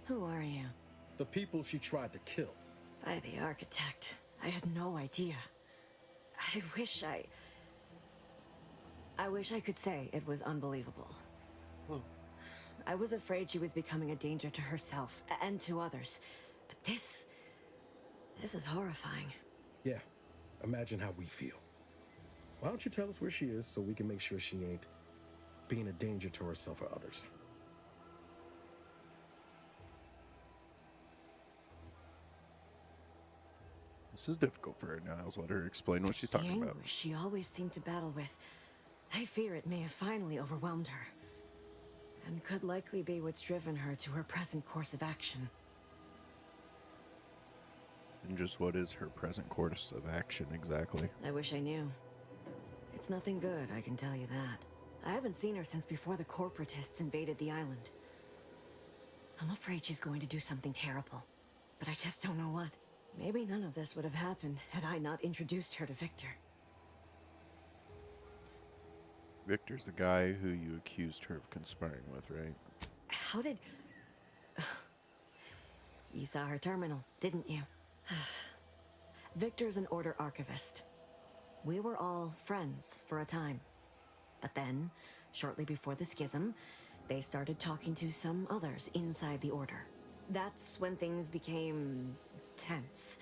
Who are you? The people she tried to kill. By the architect. I had no idea. I wish I could say it was unbelievable. I was afraid she was becoming a danger to herself and to others. But this is horrifying. Yeah, imagine how we feel. Why don't you tell us where she is so we can make sure she ain't being a danger to herself or others? This is difficult for her now. I'll let her explain what she's talking The about. anguish she always seemed to battle with. I fear it may have finally overwhelmed her. And could likely be what's driven her to her present course of action. And just what is her present course of action exactly? I wish I knew. It's nothing good, I can tell you that. I haven't seen her since before the corporatists invaded the island. I'm afraid she's going to do something terrible. But I just don't know what. Maybe none of this would have happened had I not introduced her to Victor. Victor's the guy who you accused her of conspiring with, right? How did... You saw her terminal, didn't you? Victor's an Order archivist. We were all friends for a time. But then, shortly before the schism, they started talking to some others inside the Order. That's when things became tense.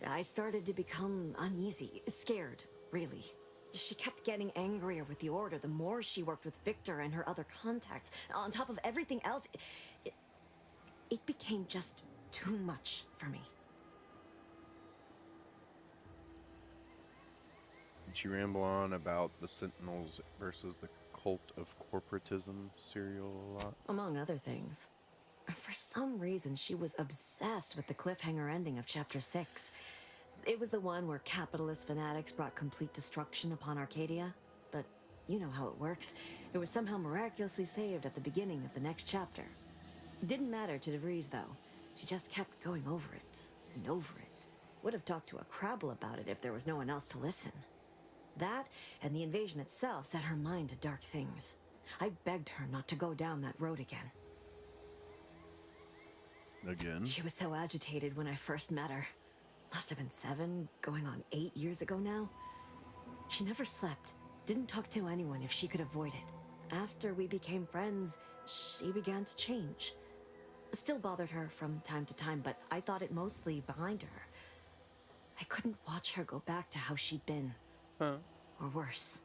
I started to become uneasy, scared, really. She kept getting angrier with the Order the more she worked with Victor and her other contacts. On top of everything else, it became just too much for me. Did she ramble on about the Sentinels versus the cult of corporatism serial a lot? Among other things. For some reason, she was obsessed with the cliffhanger ending of Chapter 6. It was the one where capitalist fanatics brought complete destruction upon Arcadia. But you know how it works. It was somehow miraculously saved at the beginning of the next chapter. Didn't matter to DeVries, though. She just kept going over it and over it. Would have talked to a Crabble about it if there was no one else to listen. That, and the invasion itself, set her mind to dark things. I begged her not to go down that road again. Again? She was so agitated when I first met her. Must have been 7, going on 8 years ago now. She never slept, didn't talk to anyone if she could avoid it. After we became friends, she began to change. Still bothered her from time to time, but I thought it mostly behind her. I couldn't watch her go back to how she'd been. Huh. Or worse.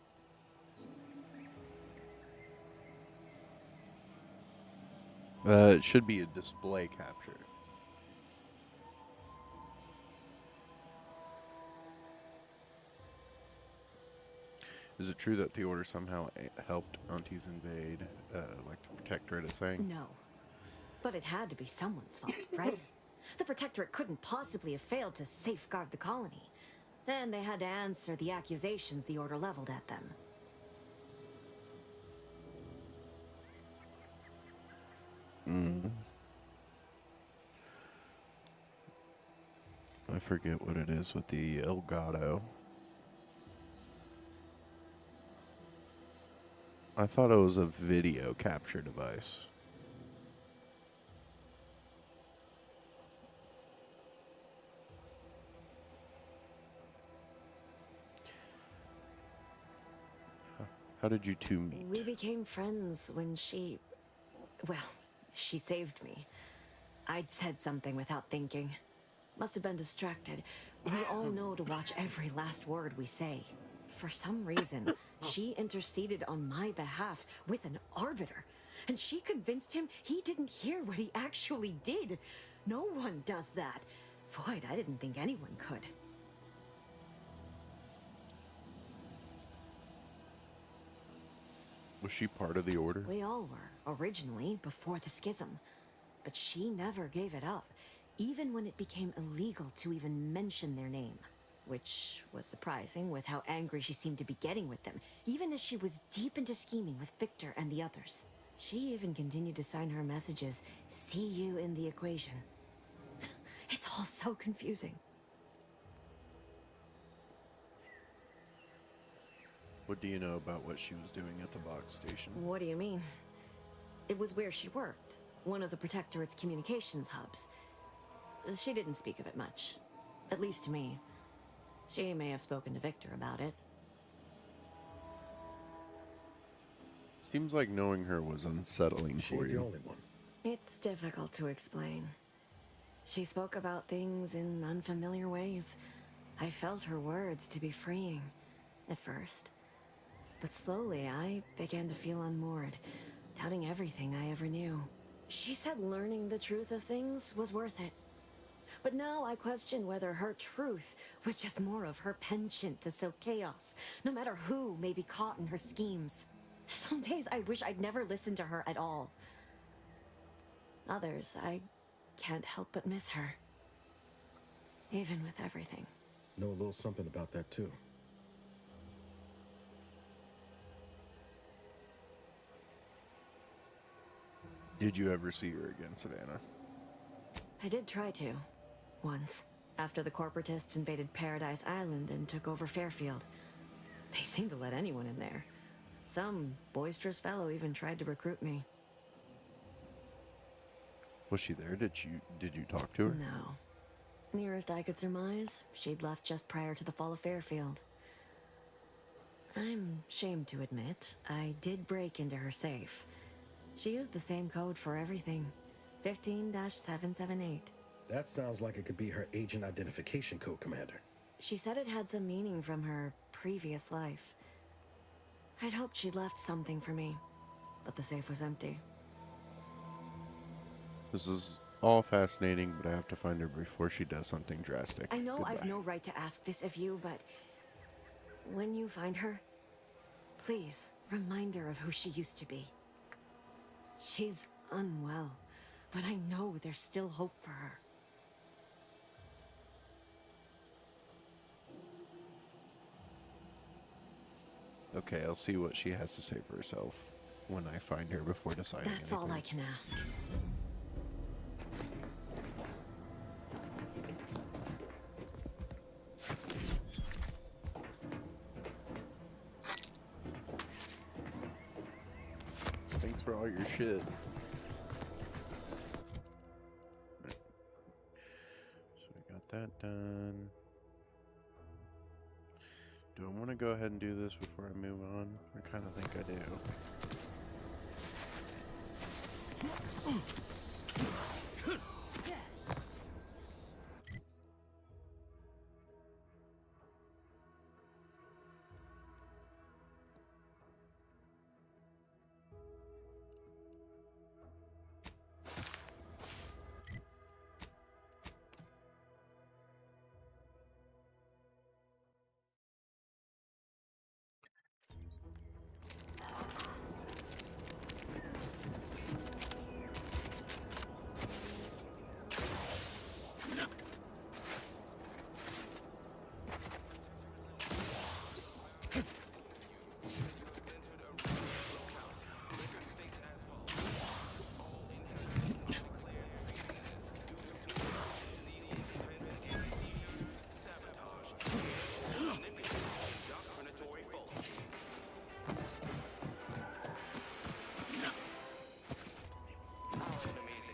It should be a display capture. Is it true that the Order somehow helped Aunties invade, like the Protectorate is saying? No. But it had to be someone's fault, right? The Protectorate couldn't possibly have failed to safeguard the colony. Then they had to answer the accusations the Order leveled at them. I forget what it is with the Elgato. I thought it was a video capture device. How did you two meet? We became friends when she... well, she saved me. I'd said something without thinking. Must have been distracted. We all know to watch every last word we say. For some reason, she interceded on my behalf with an arbiter. And she convinced him he didn't hear what he actually did. No one does that. Void, I didn't think anyone could. Was she part of the Order? We all were, originally, before the schism. But she never gave it up, even when it became illegal to even mention their name. Which was surprising with how angry she seemed to be getting with them, even as she was deep into scheming with Victor and the others. She even continued to sign her messages, "See you in the equation." It's all so confusing. What do you know about what she was doing at the box station? What do you mean? It was where she worked, one of the Protectorate's communications hubs. She didn't speak of it much, at least to me. She may have spoken to Victor about it. Seems like knowing her was unsettling She for ain't the you. only one. It's difficult to explain. She spoke about things in unfamiliar ways. I felt her words to be freeing, at first. But slowly, I began to feel unmoored, doubting everything I ever knew. She said learning the truth of things was worth it. But now I question whether her truth was just more of her penchant to sow chaos, no matter who may be caught in her schemes. Some days I wish I'd never listened to her at all. Others, I can't help but miss her. Even with everything. Know a little something about that, too. Did you ever see her again, Savannah? I did try to. Once. After the corporatists invaded Paradise Island and took over Fairfield. They seemed to let anyone in there. Some boisterous fellow even tried to recruit me. Was she there? Did you talk to her? No. Nearest I could surmise, she'd left just prior to the fall of Fairfield. I'm ashamed to admit, I did break into her safe. She used the same code for everything. 15-778. That sounds like it could be her agent identification code, Commander. She said it had some meaning from her previous life. I'd hoped she'd left something for me, but the safe was empty. This is all fascinating, but I have to find her before she does something drastic. I know I've Goodbye. no right to ask this of you, but when you find her, please remind her of who she used to be. She's unwell, but I know there's still hope for her. Okay, I'll see what she has to say for herself when I find her before deciding That's all I anything. can ask. Thanks for all your shit. So we got that done. Do I want to go ahead and do this before I move on? I kind of think I do.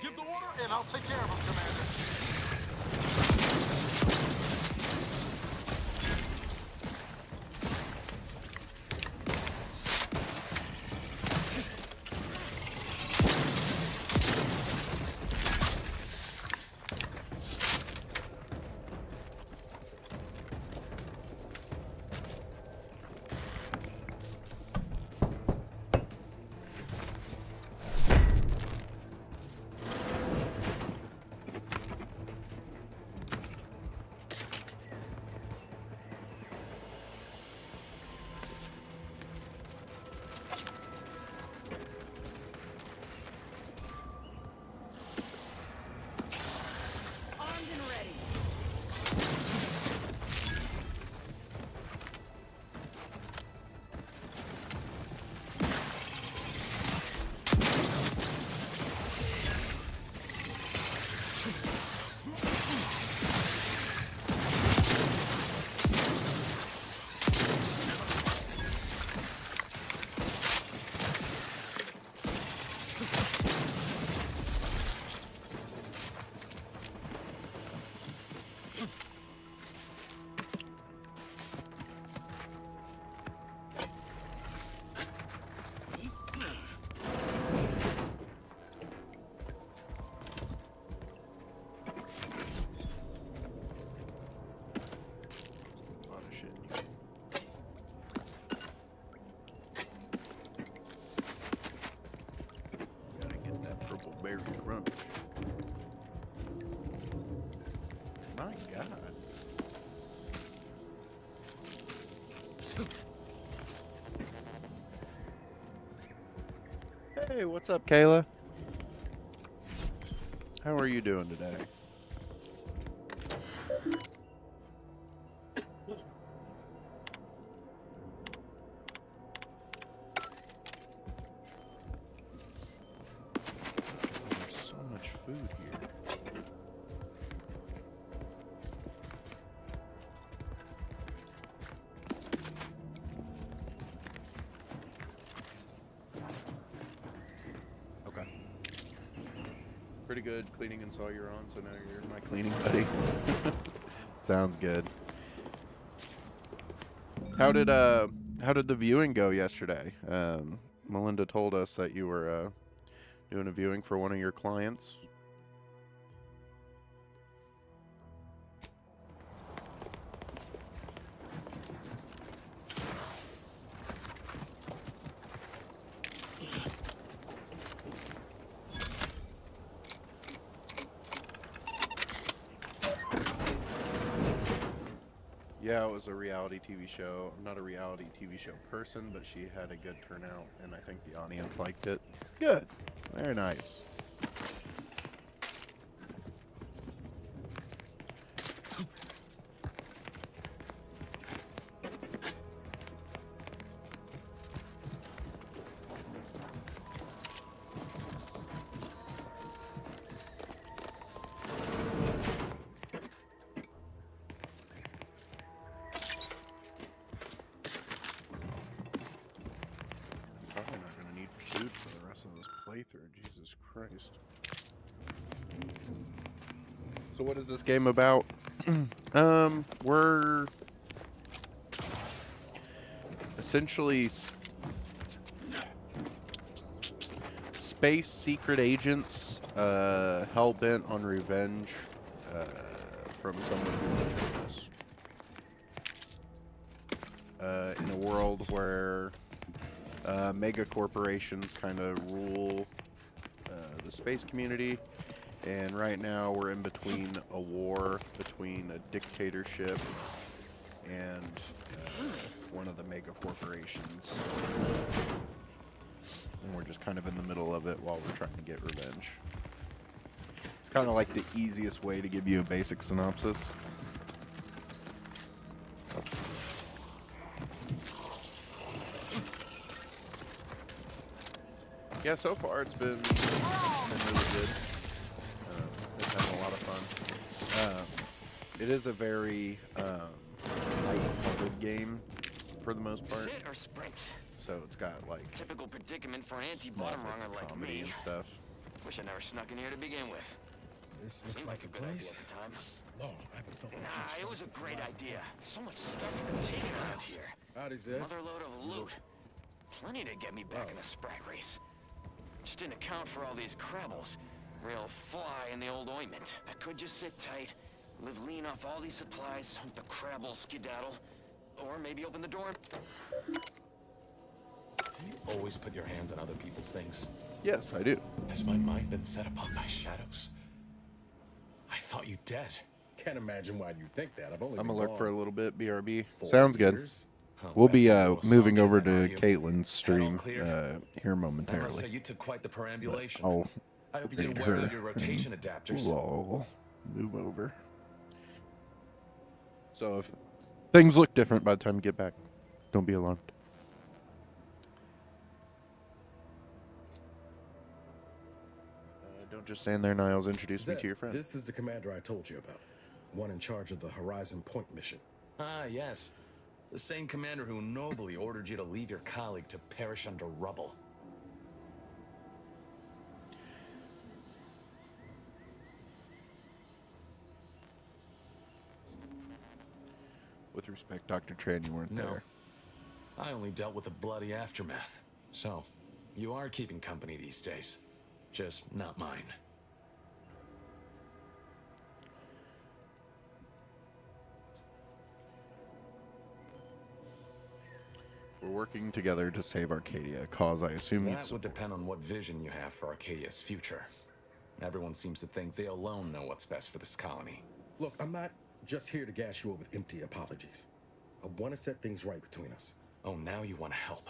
Give the order, and I'll take care of him, Commander. Berry Crunch. My God. Hey, what's up, Kayla? How are you doing today? There's so much food here. Okay. Pretty good cleaning and saw you're on, so now you're my cleaning buddy. Sounds good. How did the viewing go yesterday? Melinda told us that you were doing a viewing for one of your clients. Yeah, it was a reality TV show. I'm not a reality TV show person, but she had a good turnout, and I think the audience liked it. Good. Very nice. Probably not going to need food for the rest of this playthrough. Jesus Christ. So what is this game about? We're essentially space secret agents, hell-bent on revenge from someone who betrayed us. In a world where mega corporations kind of rule the space community, and right now we're in between a war between a dictatorship and one of the mega corporations, and we're just kind of in the middle of it while we're trying to get revenge. It's kind of like the easiest way to give you a basic synopsis. Yeah, so far it's been really good. It's having a lot of fun. It is a very light-hearted game for the most part. Sit or sprint? So it's got like Typical predicament for small anti-bottom bits runger of like comedy me. and stuff. Wish I never snuck in here to begin with. This looks Seemed like a good idea place. at the time. No, I haven't felt this Nah, much it was a since great the last idea. So much stuff you can take around here. Howdy, Zed. Mother load of loot. Plenty to get me back in the sprite race. Just didn't account for all these crabbles. Real fly in the old ointment. I could just sit tight, live lean off all these supplies, hope the crabbles skedaddle, or maybe open the door. You always put your hands on other people's things. Yes, I do. Has my mind been set upon by shadows? I thought you dead. Can't imagine why you think that. I've only I'm been gonna look for a gone little bit. BRB. 4 Sounds good. years. We'll be Beth, moving you're over assaulted, to are you? Caitlin's stream clear? here I must say, momentarily. you took quite the perambulation. I'll I hope you raid didn't wear her out your rotation and adapters. we'll move over. So if things look different by the time you get back, don't be alarmed. Don't just stand there, Niles. Introduce me Zed, to your friend. This is the commander I told you about. One in charge of the Horizon Point mission. Ah, yes. The same commander who nobly ordered you to leave your colleague to perish under rubble. With respect, Dr. Tran, you weren't No. there. I only dealt with the bloody aftermath. So, you are keeping company these days. Just not mine. We're working together to save Arcadia, a cause I assume you That would depend on what vision you have for Arcadia's future. Everyone seems to think they alone know what's best for this colony. Look, I'm not just here to gas you up with empty apologies. I want to set things right between us. Oh, now you want to help.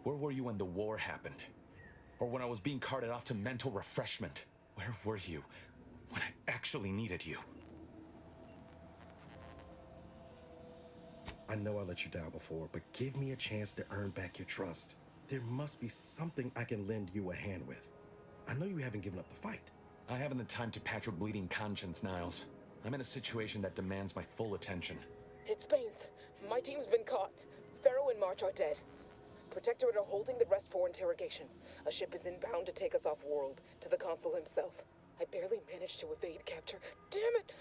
Where were you when the war happened? Or when I was being carted off to mental refreshment? Where were you when I actually needed you? I know I let you down before, but give me a chance to earn back your trust. There must be something I can lend you a hand with. I know you haven't given up the fight. I haven't the time to patch your bleeding conscience, Niles. I'm in a situation that demands my full attention. It's Baines. My team's been caught. Pharaoh and March are dead. Protectorate are holding the rest for interrogation. A ship is inbound to take us off-world, to the Consul himself. I barely managed to evade capture. Damn it!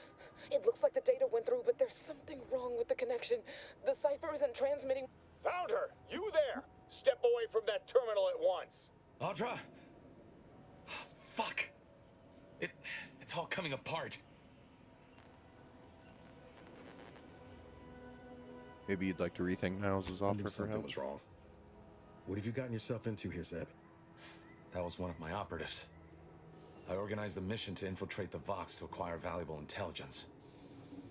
It looks like the data went through, but there's something wrong with the connection. The cipher isn't transmitting. Found her! You there! Step away from that terminal at once! Audra? Fuck! It's all coming apart. Maybe you'd like to rethink Niles' I offer knew for something help? was wrong. What have you gotten yourself into here, Zeb? That was one of my operatives. I organized a mission to infiltrate the Vox to acquire valuable intelligence.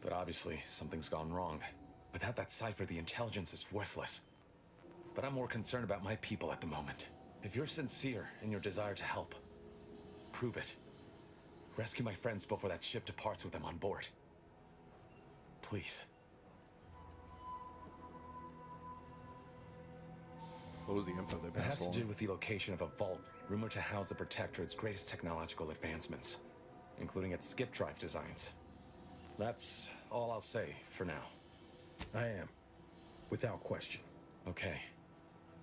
But obviously, something's gone wrong. Without that cipher, the intelligence is worthless. But I'm more concerned about my people at the moment. If you're sincere in your desire to help, prove it. Rescue my friends before that ship departs with them on board. Please. What was the info they It passed has to along? do with the location of a vault rumored to house the Protectorate's greatest technological advancements, including its skip drive designs. That's all I'll say for now. I am. Without question. Okay.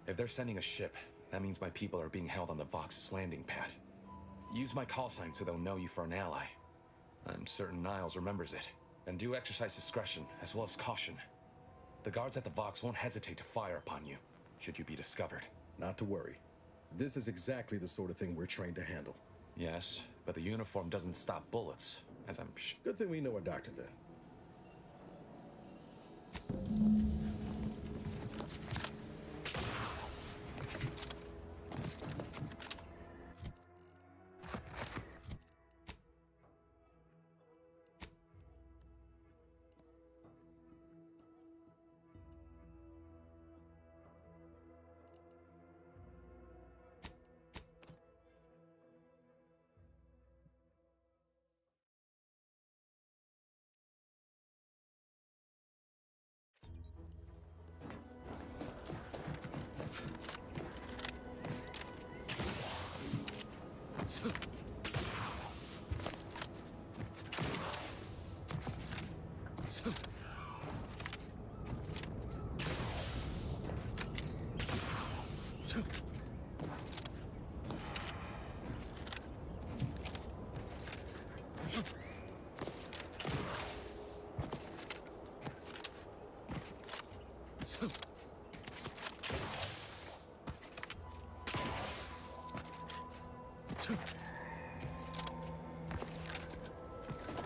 If they're sending a ship, that means my people are being held on the Vox's landing pad. Use my call sign so they'll know you for an ally. I'm certain Niles remembers it. And do exercise discretion, as well as caution. The guards at the Vox won't hesitate to fire upon you, should you be discovered. Not to worry. This is exactly the sort of thing we're trained to handle. Yes, but the uniform doesn't stop bullets, as I'm Good thing we know a doctor then.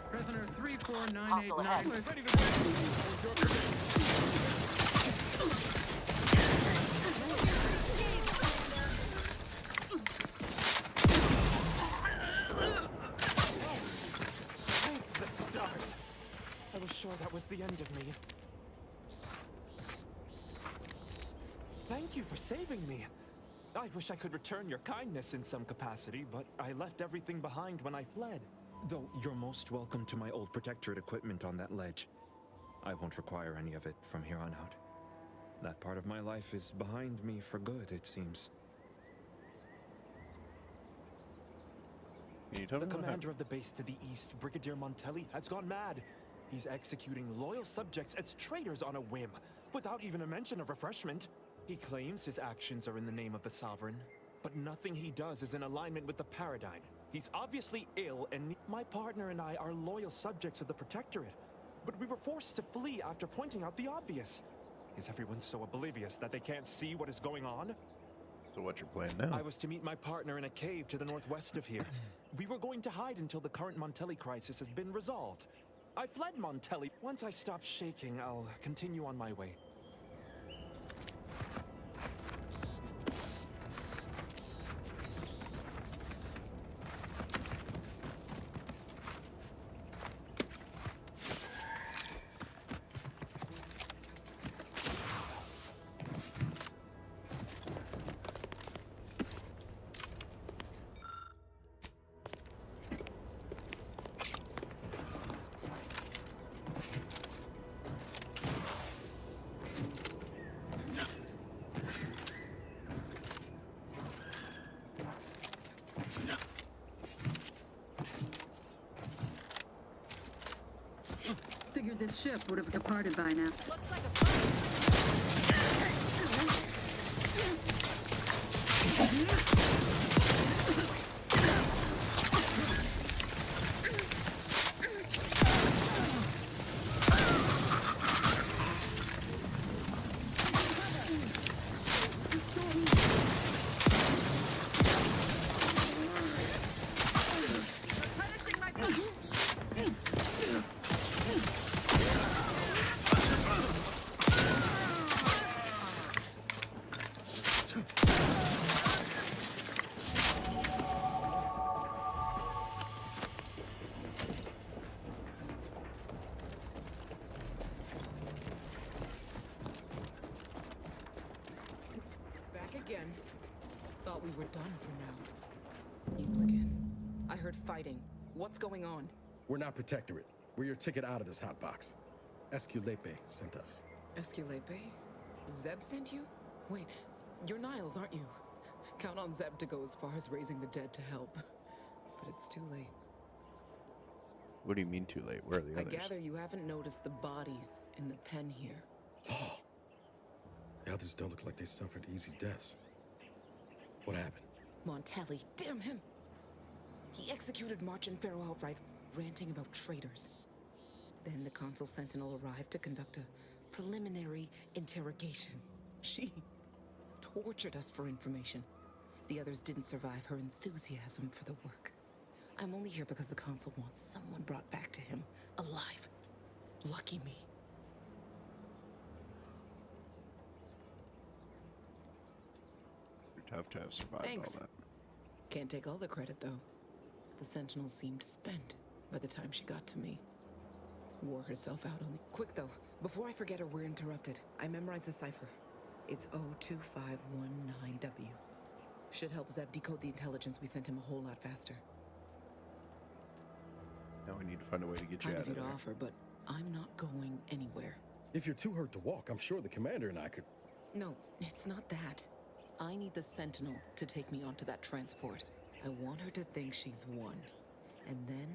Prisoner 34989 ready to Thank the stars. I was sure that was the end of me. Thank you for saving me. I wish I could return your kindness in some capacity, but I left everything behind when I fled. Though you're most welcome to my old Protectorate equipment on that ledge. I won't require any of it from here on out. That part of my life is behind me for good, it seems. Can you tell The me what commander of the base to the east, Brigadier Montelli, has gone mad. He's executing loyal subjects as traitors on a whim, without even a mention of refreshment. He claims his actions are in the name of the Sovereign, but nothing he does is in alignment with the paradigm. He's obviously ill, and my partner and I are loyal subjects of the Protectorate, but we were forced to flee after pointing out the obvious. Is everyone so oblivious that they can't see what is going on? So what's your plan now? I was to meet my partner in a cave to the northwest of here. We were going to hide until the current Montelli crisis has been resolved. I fled Montelli. Once I stop shaking, I'll continue on my way. Figured this ship would have departed by now. Looks like a Back again. Thought we were done for now. You again. I heard fighting. What's going on? We're not Protectorate. We're your ticket out of this hotbox. Esculepe sent us. Esculepe? Zeb sent you? Wait, you're Niles, aren't you? Count on Zeb to go as far as raising the dead to help. But it's too late. What do you mean too late? Where are the I others? gather you haven't noticed the bodies in the pen here. Oh. The others don't look like they suffered easy deaths. What happened? Montelli, damn him! He executed March and Pharaoh outright, ranting about traitors. Then the Consul Sentinel arrived to conduct a preliminary interrogation. She tortured us for information. The others didn't survive her enthusiasm for the work. I'm only here because the Consul wants someone brought back to him, alive. Lucky me. You're tough to have survived Thanks. all that. Can't take all the credit, though. The Sentinel seemed spent by the time she got to me. Wore herself out on the... Quick, though. Before I forget or we're interrupted, I memorized the cipher. It's O2519W. Should help Zeb decode the intelligence we sent him a whole lot faster. Now we need to find a way to get you Kind out of of you to there. offer, but I'm not going anywhere. If you're too hurt to walk, I'm sure the commander and I could... No, it's not that. I need the Sentinel to take me onto that transport. I want her to think she's won. And then,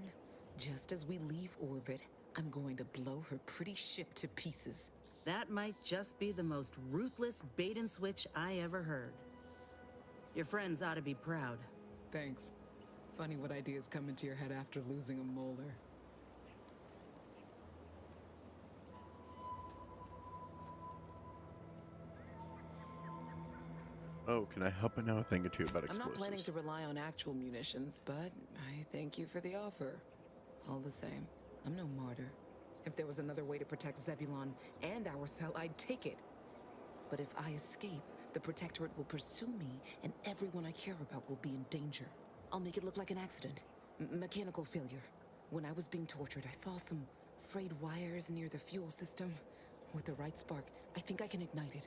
just as we leave orbit, I'm going to blow her pretty ship to pieces. That might just be the most ruthless bait and switch I ever heard. Your friends ought to be proud. Thanks. Funny what ideas come into your head after losing a molar. Oh, can I help? I know a thing or two about I'm explosives. not planning to rely on actual munitions, but I thank you for the offer. All the same, I'm no martyr. If there was another way to protect Zebulon and our cell, I'd take it. But if I escape, the Protectorate will pursue me, and everyone I care about will be in danger. I'll make it look like an accident. Mechanical failure. When I was being tortured, I saw some frayed wires near the fuel system. With the right spark, I think I can ignite it.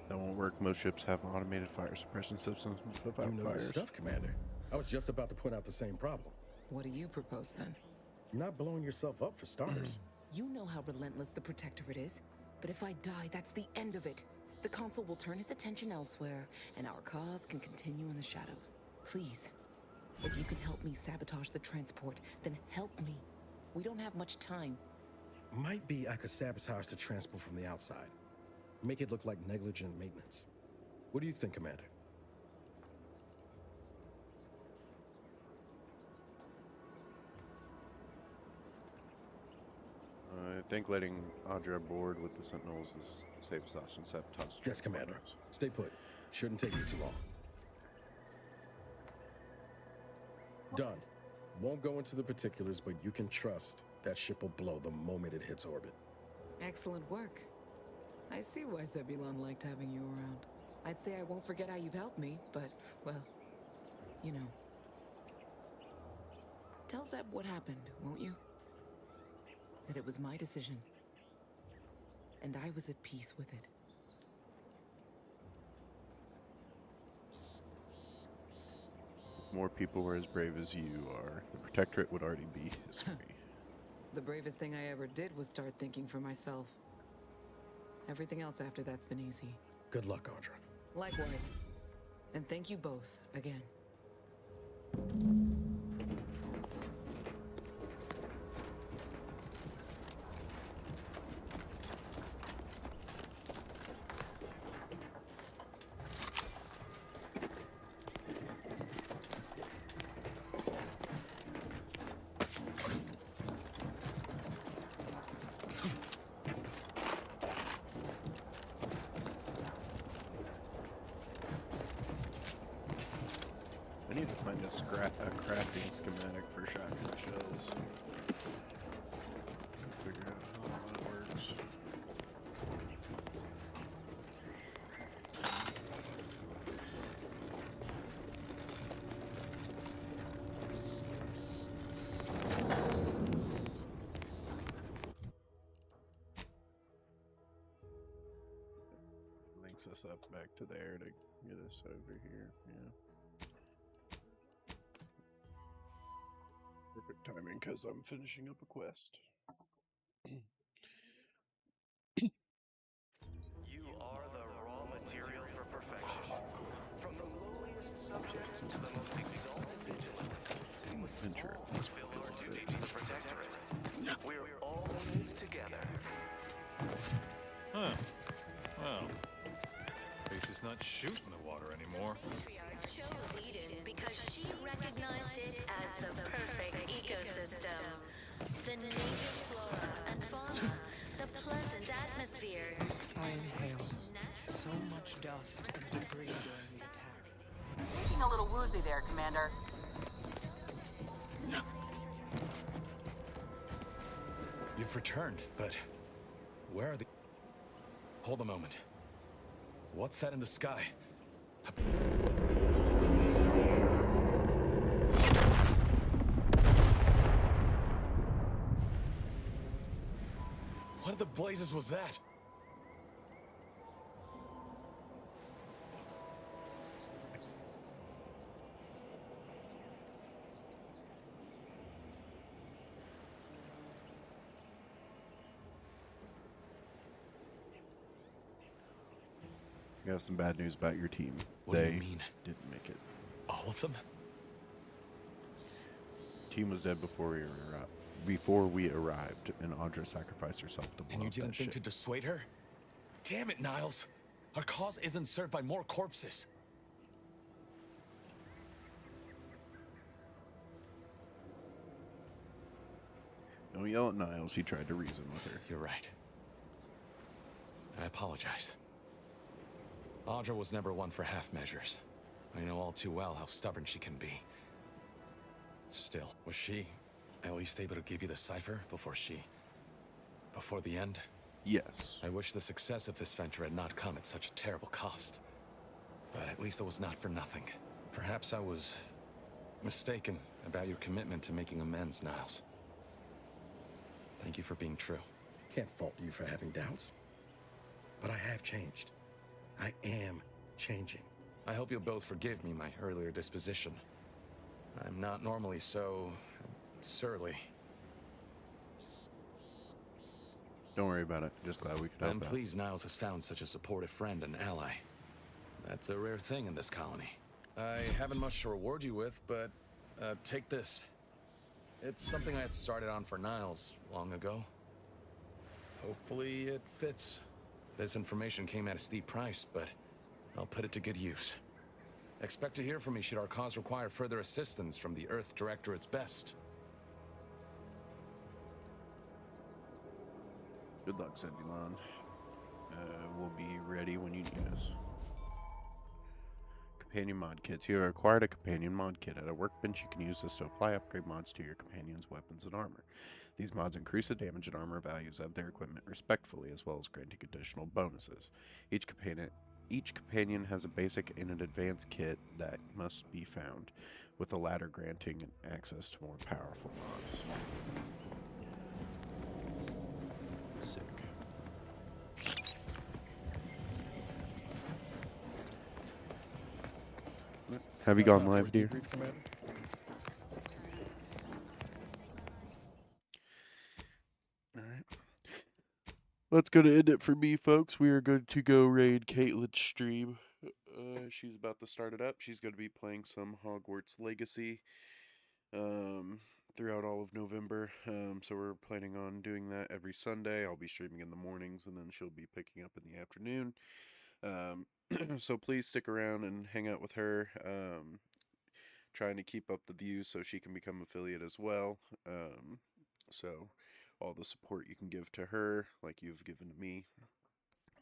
That won't work. Most ships have automated fire suppression systems to put out You know your fires. stuff, Commander. I was just about to point out the same problem. What do you propose, then? Not blowing yourself up, for starters. You know how relentless the Protectorate is. But if I die, that's the end of it. The Consul will turn his attention elsewhere, and our cause can continue in the shadows. Please, if you can help me sabotage the transport, then help me. We don't have much time. Might be I could sabotage the transport from the outside. Make it look like negligent maintenance. What do you think, Commander? I think letting Audra aboard with the Sentinels is the safest option. Sabotage. Yes, Commander. Stay put. Shouldn't take you too long. Done. Won't go into the particulars, but you can trust that ship will blow the moment it hits orbit. Excellent work. I see why Zebulon liked having you around. I'd say I won't forget how you've helped me, but, well, you know. Tell Zeb what happened, won't you? That it was my decision. And I was at peace with it. If more people were as brave as you are, the Protectorate would already be history. The bravest thing I ever did was start thinking for myself. Everything else after that's been easy. Good luck, Audra. Likewise. And thank you both, again. I need to find a crafting schematic for shotgun shells. Figure out how that works. Links us up back to there to get us over here. Yeah. Perfect timing because I'm finishing up a quest. You are the raw material for perfection. From the lowliest subject to the most exalted vigilant, we must all fulfill our duty to the Protectorate. We're all in this together. Huh. Well, Face is not shooting the water anymore. Chose Eden because she recognized it as the perfect ecosystem. The native flora and fauna, the pleasant atmosphere. I inhaled so much dust and debris during the attack. Taking a little woozy there, Commander. You've returned, but where are the... Hold a moment. What's that in the sky? What in the blazes was that? I got some bad news about your team. What do They you mean? didn't make it. All of them? Team was dead before we arrived, and Audra sacrificed herself to blow And you up that didn't think to ship. dissuade her? Damn it, Niles! Our cause isn't served by more corpses. Don't yell at Niles. He tried to reason with her. You're right. I apologize. Audra was never one for half measures. I know all too well how stubborn she can be. Still, was she at least able to give you the cipher before the end? Yes. I wish the success of this venture had not come at such a terrible cost. But at least it was not for nothing. Perhaps I was mistaken about your commitment to making amends, Niles. Thank you for being true. Can't fault you for having doubts. But I have changed. I am changing. I hope you'll both forgive me my earlier disposition. I'm not normally so surly. Don't worry about it. Just glad we could help I'm out. pleased Niles has found such a supportive friend and ally. That's a rare thing in this colony. I haven't much to reward you with, but take this. It's something I had started on for Niles long ago. Hopefully it fits. This information came at a steep price, but I'll put it to good use. Expect to hear from me should our cause require further assistance from the Earth Directorate's best. Good luck, Zebulon. We'll be ready when you need us. Companion mod kits. You have acquired a companion mod kit. At a workbench, you can use this to apply upgrade mods to your companion's weapons and armor. These mods increase the damage and armor values of their equipment respectfully, as well as granting additional bonuses. Each companion has a basic and an advanced kit that must be found, with the latter granting access to more powerful mods. Sick. Have you gone live, dear? Alright. That's going to end it for me, folks. We are going to go raid Caitlin's stream. She's about to start it up. She's going to be playing some Hogwarts Legacy throughout all of November. So we're planning on doing that every Sunday. I'll be streaming in the mornings, and then she'll be picking up in the afternoon. So please stick around and hang out with her. Trying to keep up the views so she can become affiliate as well. So all the support you can give to her, like you've given to me,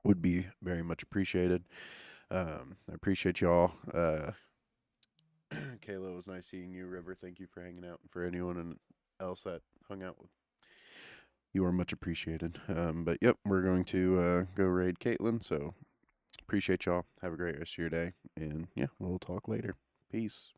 would be very much appreciated. I appreciate y'all. Kayla, it was nice seeing you. River, thank you for hanging out. And for anyone else that hung out with, you are much appreciated. But yep, we're going to go raid Caitlin. So appreciate y'all. Have a great rest of your day. And yeah, we'll talk later. Peace.